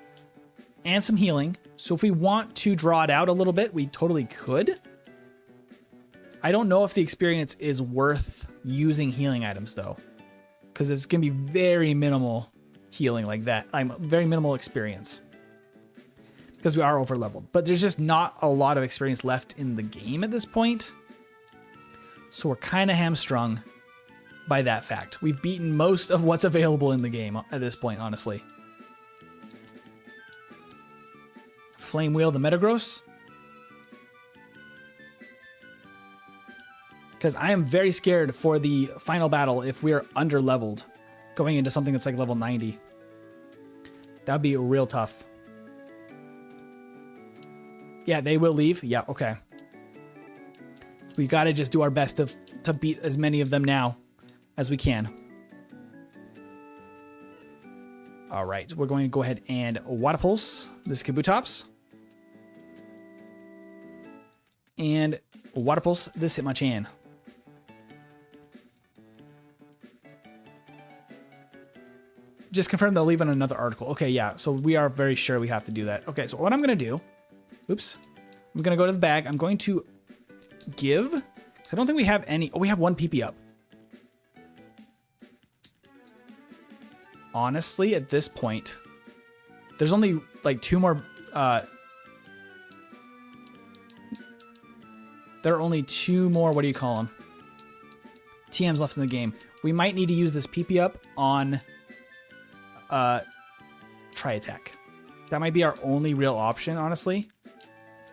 and some healing. So if we want to draw it out a little bit, we totally could. I don't know if the experience is worth using healing items though, because it's going to be very minimal healing like that. Very minimal experience because we are over leveled, but there's just not a lot of experience left in the game at this point. So we're kind of hamstrung by that fact. We've beaten most of what's available in the game at this point, honestly. Flame Wheel the Metagross. Because I am very scared for the final battle if we are under-leveled going into something that's like level 90. That would be real tough. Yeah, they will leave. Yeah, okay. We got to just do our best to beat as many of them now as we can. All right, we're going to go ahead and Water Pulse this Kabutops. And Water Pulse this Hitmonchan. Just confirm they'll leave on another article. Okay, yeah, so we are very sure we have to do that. Okay, so what I'm going to do, oops, I'm going to go to the bag. I'm going to give, because I don't think we have any. Oh, we have one PP up. Honestly, at this point, there's only like 2 more. There are only 2 more, what do you call them? TMs left in the game. We might need to use this PP up on Tri-Attack. That might be our only real option, honestly,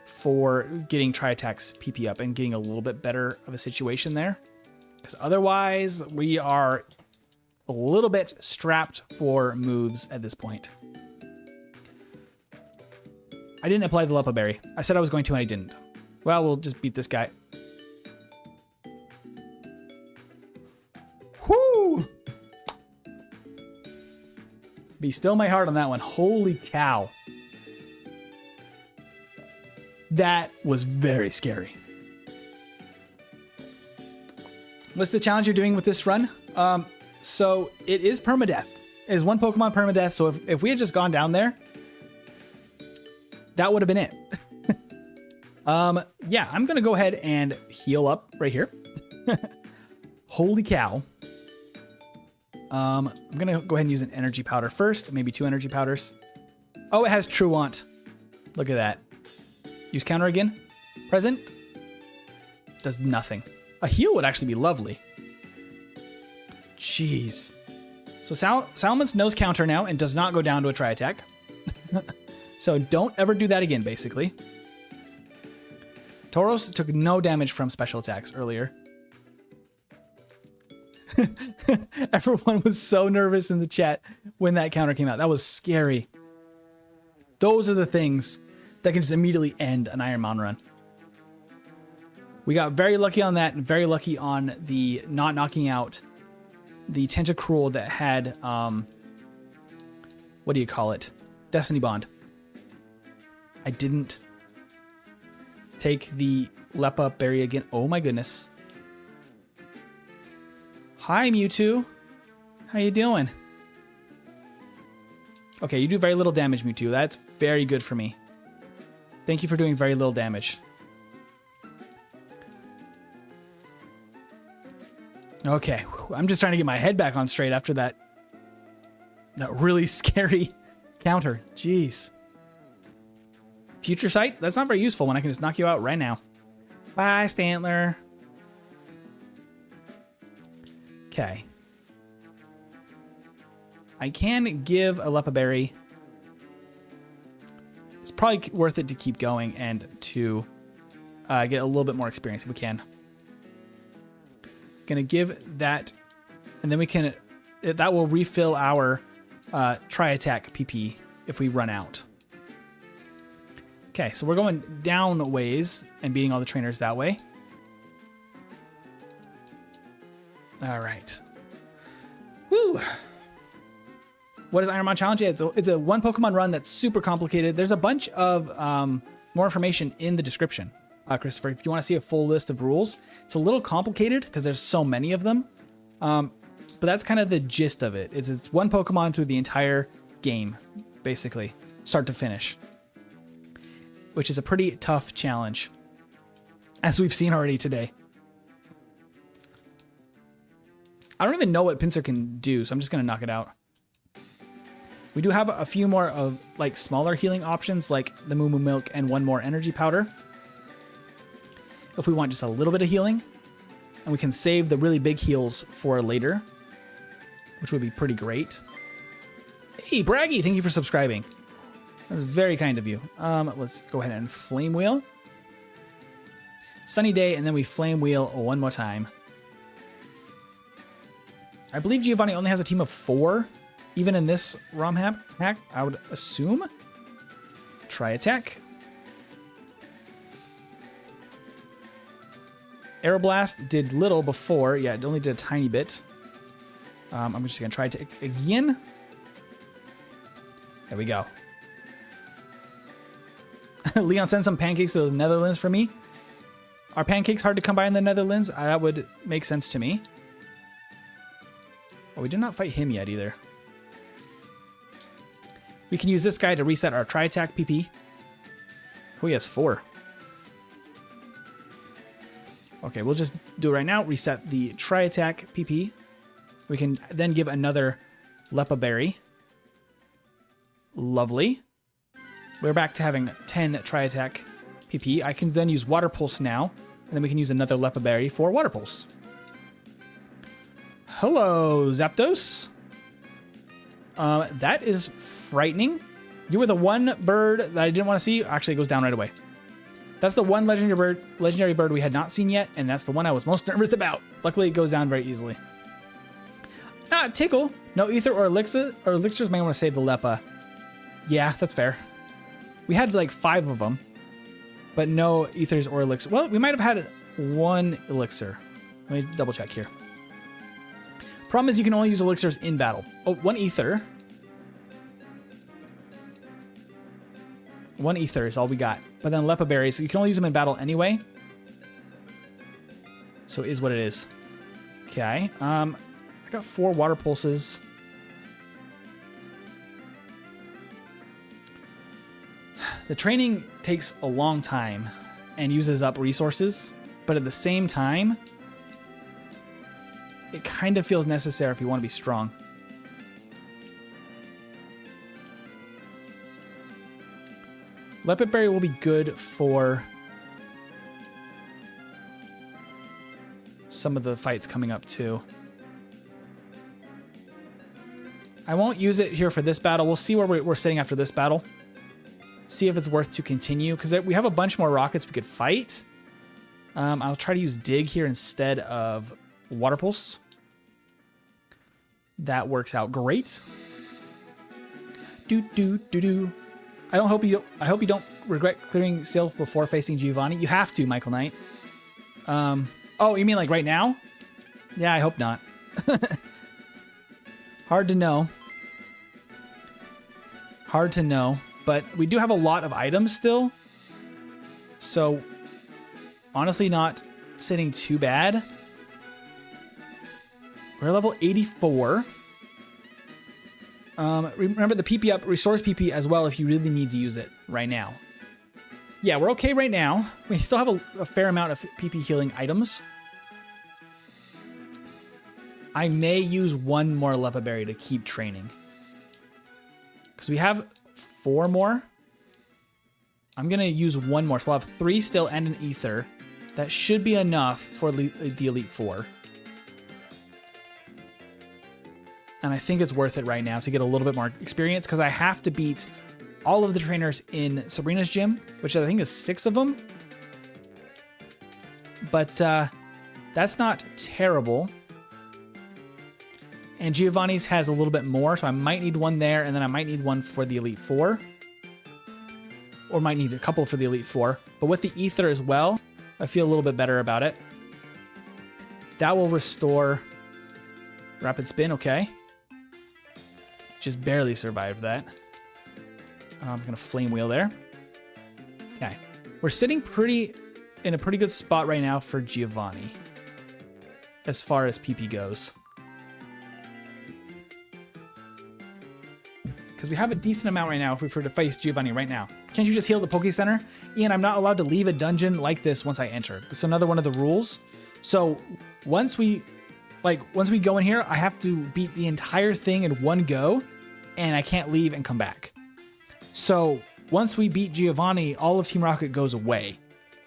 for getting Tri-Attack's PP up and getting a little bit better of a situation there. Because otherwise, we are a little bit strapped for moves at this point. I didn't apply the Lepa Berry. I said I was going to and I didn't. Well, we'll just beat this guy. Whoo! Be still my heart on that one. Holy cow. That was very scary. What's the challenge you're doing with this run? So it is Permadeath. It is one Pokemon Permadeath. So if we had just gone down there, that would have been it. Yeah, I'm going to go ahead and heal up right here. Holy cow. I'm going to go ahead and use an energy powder first, maybe 2 energy powders. Oh, it has Truant. Look at that. Use counter again. Present. Does nothing. A heal would actually be lovely. Jeez. So Salamence knows counter now and does not go down to a Tri-Attack. So don't ever do that again, basically. Tauros took no damage from special attacks earlier. Everyone was so nervous in the chat when that counter came out. That was scary. Those are the things that can just immediately end an Ironmon run. We got very lucky on that and very lucky on the not knocking out the Tentacruel that had, what do you call it? Destiny Bond. I didn't take the Lepa Berry again. Oh my goodness. Hi, Mewtwo. How you doing? Okay, you do very little damage, Mewtwo. That's very good for me. Thank you for doing very little damage. Okay, I'm just trying to get my head back on straight after that really scary counter. Jeez. Future Sight? That's not very useful when I can just knock you out right now. Bye, Stantler. Okay. I can give a Lepa Berry. It's probably worth it to keep going and to get a little bit more experience if we can. Gonna give that, and then we can, that will refill our Tri-Attack PP if we run out. Okay, so we're going down ways and beating all the trainers that way. All right. Woo! What is Ironmon Challenge? Yeah, it's a one Pokemon run that's super complicated. There's a bunch of more information in the description, Christopher. If you want to see a full list of rules, it's a little complicated because there's so many of them. But that's kind of the gist of it. It's one Pokemon through the entire game, basically, start to finish, which is a pretty tough challenge, as we've seen already today. I don't even know what Pinsir can do, so I'm just going to knock it out. We do have a few more of like smaller healing options, like the Moo Moo Milk and one more energy powder, if we want just a little bit of healing. And we can save the really big heals for later, which would be pretty great. Hey, Braggy, thank you for subscribing. That's very kind of you. Let's go ahead and Flame Wheel. Sunny Day, and then we Flame Wheel one more time. I believe Giovanni only has a team of 4, even in this ROM hack, I would assume. Try attack. Aeroblast did little before. Yeah, it only did a tiny bit. I'm just going to try it again. There we go. Leon, send some pancakes to the Netherlands for me. Are pancakes hard to come by in the Netherlands? That would make sense to me. Oh, we did not fight him yet either. We can use this guy to reset our tri-attack PP. Oh, he has 4. Okay, we'll just do it right now. Reset the tri-attack PP. We can then give another Lepa Berry. Lovely. We're back to having 10 tri-attack PP. I can then use Water Pulse now, and then we can use another Lepa Berry for Water Pulse. Hello, Zapdos. That is frightening. You were the one bird that I didn't want to see. Actually, it goes down right away. That's the one legendary bird we had not seen yet, and that's the one I was most nervous about. Luckily, it goes down very easily. Tickle. No ether or elixir. Or elixirs may want to save the Lepa. Yeah, that's fair. We had like 5 of them, but no ethers or elixir. Well, we might have had 1 elixir. Let me double check here. Problem is you can only use elixirs in battle. Oh, 1 ether. 1 ether is all we got. But then Lepa Berries, so you can only use them in battle anyway. So it is what it is. Okay. I got 4 water pulses. The training takes a long time and uses up resources, but at the same time, it kind of feels necessary if you want to be strong. Leopard Berry will be good for some of the fights coming up too. I won't use it here for this battle. We'll see where we're sitting after this battle. See if it's worth to continue, because we have a bunch more rockets we could fight. I'll try to use Dig here instead of Water Pulse. That works out great. I hope you don't regret clearing Sylph before facing Giovanni. You have to, Michael Knight. Oh, you mean like right now? Yeah, I hope not. Hard to know. Hard to know. But we do have a lot of items still. So, honestly, not sitting too bad. We're level 84. Remember the PP up, restores PP as well if you really need to use it right now. Yeah, we're okay right now. We still have a fair amount of PP healing items. I may use 1 more Lepa Berry to keep training. Because we have 4 more. I'm going to use 1 more. So we'll have 3 still and an ether. That should be enough for the Elite 4. And I think it's worth it right now to get a little bit more experience, because I have to beat all of the trainers in Sabrina's gym, which I think is 6 of them. But that's not terrible. And Giovanni's has a little bit more, so I might need 1 there, and then I might need 1 for the Elite 4. Or might need a couple for the Elite 4. But with the Ether as well, I feel a little bit better about it. That will restore Rapid Spin, okay. Just barely survived that. I'm going to Flame Wheel there. Okay. We're sitting in a pretty good spot right now for Giovanni, as far as PP goes. Because we have a decent amount right now if we were to face Giovanni right now. Can't you just heal the Poke Center? Ian, I'm not allowed to leave a dungeon like this once I enter. That's another one of the rules. So once we go in here, I have to beat the entire thing in one go, and I can't leave and come back. So once we beat Giovanni, all of Team Rocket goes away,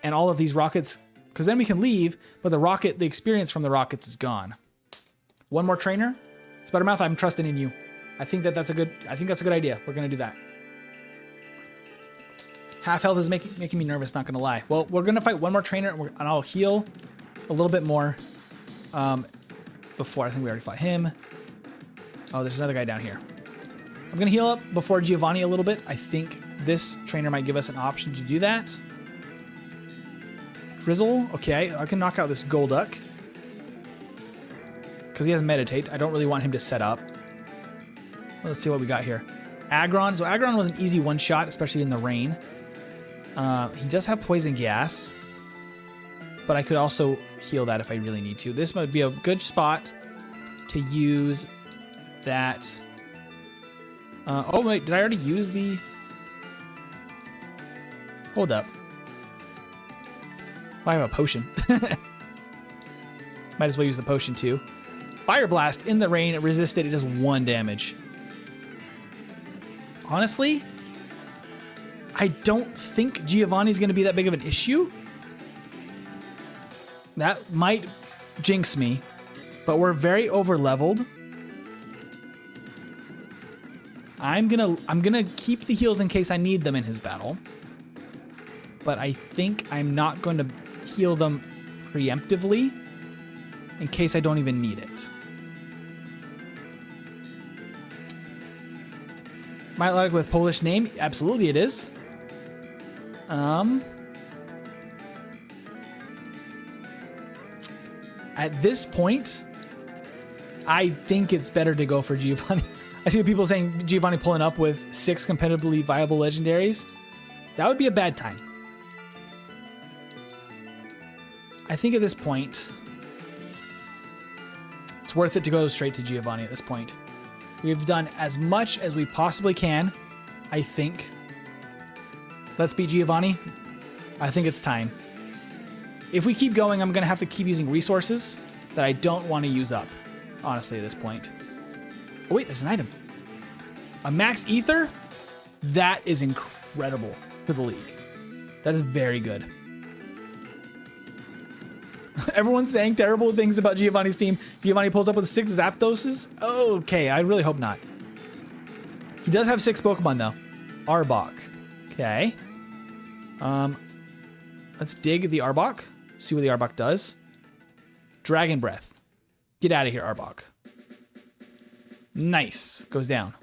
and all of these rockets Because then we can leave, but the experience from the rockets is gone. One more trainer. Spidermouth, I'm trusting in you. I think that's a good idea. We're gonna do that. Half health is making me nervous, not gonna lie. Well, we're gonna fight one more trainer, and I'll heal a little bit more. Before I think we already fought him. Oh, there's another guy down here. I'm gonna heal up before Giovanni a little bit. I think this trainer might give us an option to do that. Drizzle, okay, I can knock out this Golduck. Because he has Meditate. I don't really want him to set up. Let's see what we got here. Aggron. So Aggron was an easy one-shot, especially in the rain. He does have Poison Gas. But I could also heal that if I really need to. This might be a good spot to use that. Oh, wait. Did I already use the... Hold up. Oh, I have a potion. Might as well use the potion too. Fire Blast in the rain. It resisted. It does 1 damage. Honestly, I don't think Giovanni's going to be that big of an issue. That might jinx me, but we're very over leveled. I'm gonna keep the heals in case I need them in his battle. But I think I'm not going to heal them preemptively in case I don't even need it. Milotic with Polish name? Absolutely it is. At this point, I think it's better to go for Giovanni. I see people saying Giovanni pulling up with 6 competitively viable legendaries. That would be a bad time. I think at this point, it's worth it to go straight to Giovanni at this point. We've done as much as we possibly can, I think. Let's beat Giovanni. I think it's time. If we keep going, I'm going to have to keep using resources that I don't want to use up, honestly, at this point. Oh, wait, there's an item. A max ether? That is incredible for the league. That is very good. Everyone's saying terrible things about Giovanni's team. Giovanni pulls up with 6 Zapdoses? Okay, I really hope not. He does have 6 Pokemon, though. Arbok. Okay. Let's dig the Arbok. See what the Arbok does. Dragon Breath. Get out of here, Arbok. Nice. Goes down.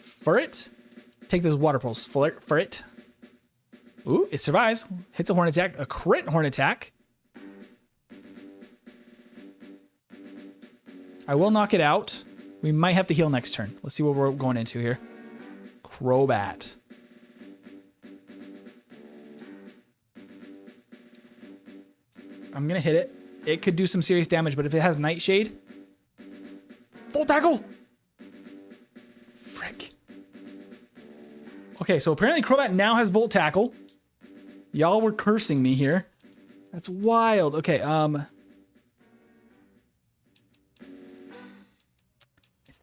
Furret. Take those water pulse. Furret. Ooh, it survives. Hits a horn attack. A crit horn attack. I will knock it out. We might have to heal next turn. Let's see what we're going into here. Crobat. I'm going to hit it. It could do some serious damage, but if it has Nightshade... Full tackle! Frick. Okay, so apparently Crobat now has Volt Tackle. Y'all were cursing me here. That's wild. Okay, I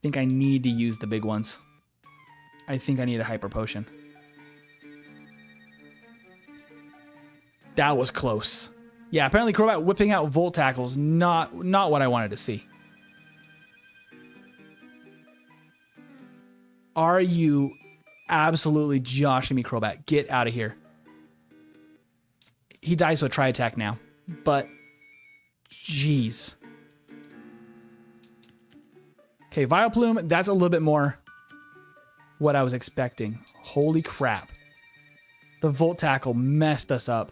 think I need to use the big ones. I think I need a Hyper Potion. That was close. Yeah, apparently Crobat whipping out Volt Tackle's not what I wanted to see. Are you absolutely joshing me, Crobat? Get out of here. He dies to a Tri-Attack now, but jeez. Okay, Vileplume, that's a little bit more what I was expecting. Holy crap. The Volt Tackle messed us up.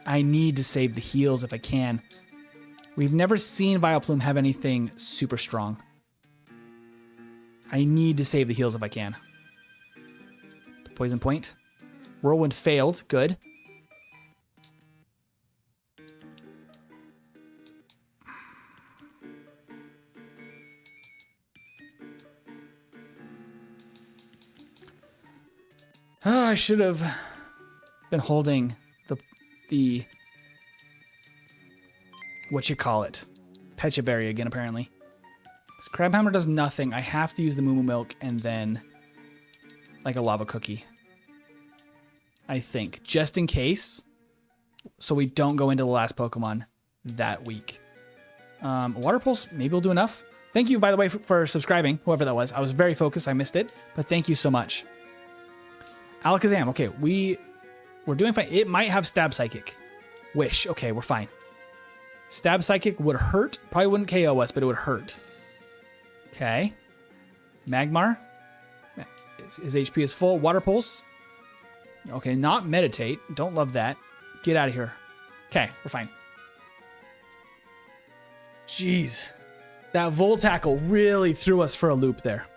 I need to save the heals if I can. We've never seen Vileplume have anything super strong. I need to save the heals if I can. Poison Point. Whirlwind failed. Good. Oh, I should have been holding the what you call it, Pecha Berry again, apparently. This Crabhammer does nothing. I have to use the Moo Moo Milk and then like a lava cookie. I think, just in case, so we don't go into the last Pokemon that week. Water Pulse, maybe we'll do enough. Thank you, by the way, for subscribing, whoever that was. I was very focused, I missed it, but thank you so much. Alakazam, okay, we're doing fine. It might have Stab Psychic. Wish, okay, we're fine. Stab Psychic would hurt. Probably wouldn't KO us, but it would hurt. Okay. Magmar. His HP is full. Water Pulse. Okay, not Meditate. Don't love that. Get out of here. Okay, we're fine. Jeez. That Volt Tackle really threw us for a loop there.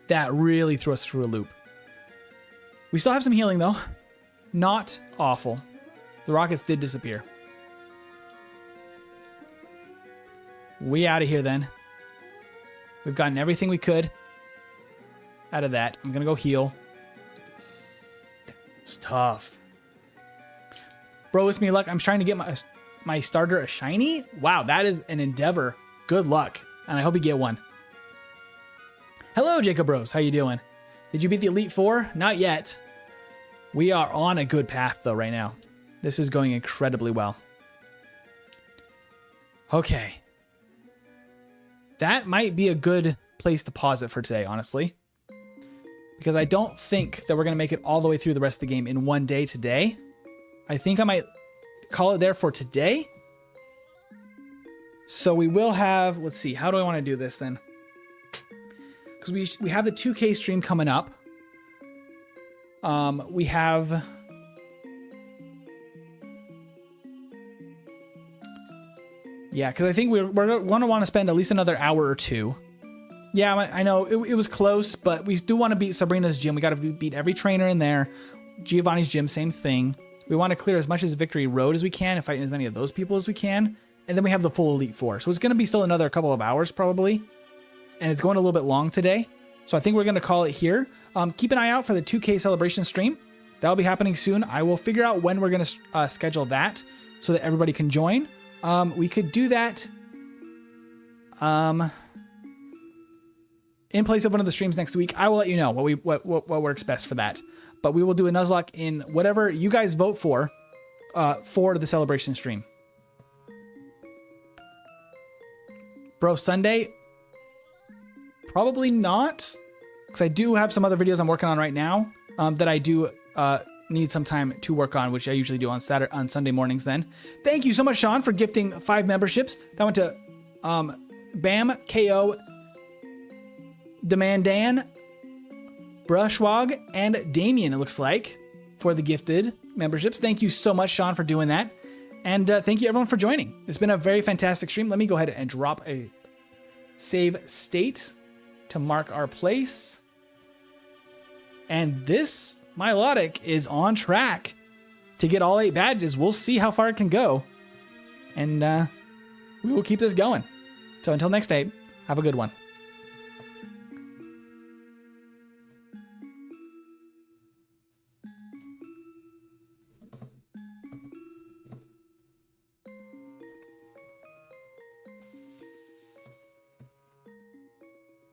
That really threw us through a loop. We still have some healing, though. Not awful. The rockets did disappear. We out of here, then. We've gotten everything we could out of that. I'm going to go heal. It's tough. Bro, wish me luck. I'm trying to get my starter a shiny. Wow, that is an endeavor. Good luck. And I hope you get one. Hello, Jacob Bros. How you doing? Did you beat the Elite Four? Not yet. We are on a good path, though, right now. This is going incredibly well. Okay. That might be a good place to pause it for today, honestly. Because I don't think that we're going to make it all the way through the rest of the game in one day today. I think I might call it there for today. So we will have, let's see, how do I want to do this then? Because we have the 2K stream coming up. We have... Yeah, because I think we're going to want to spend at least another hour or two. Yeah, I know it was close, but we do want to beat Sabrina's gym. We got to beat every trainer in there. Giovanni's gym, same thing. We want to clear as much as Victory Road as we can and fight as many of those people as we can. And then we have the full Elite Four. So it's going to be still another couple of hours probably. And it's going a little bit long today. So I think we're going to call it here. Keep an eye out for the 2K celebration stream. That'll be happening soon. I will figure out when we're going to schedule that so that everybody can join. We could do that in place of one of the streams next week. I will let you know what works best for that. But we will do a Nuzlocke in whatever you guys vote for the celebration stream. Bro, Sunday? Probably not. Because I do have some other videos I'm working on right now that I do need some time to work on, which I usually do on Sunday mornings then. Thank you so much, Sean, for gifting 5 memberships. That went to Bam, KO, Demandan, Brushwog, and Damien, it looks like, for the gifted memberships. Thank you so much, Sean, for doing that. And thank you, everyone, for joining. It's been a very fantastic stream. Let me go ahead and drop a save state to mark our place. And this Milotic is on track to get all 8 badges. We'll see how far it can go. And we will keep this going. So until next day, have a good one.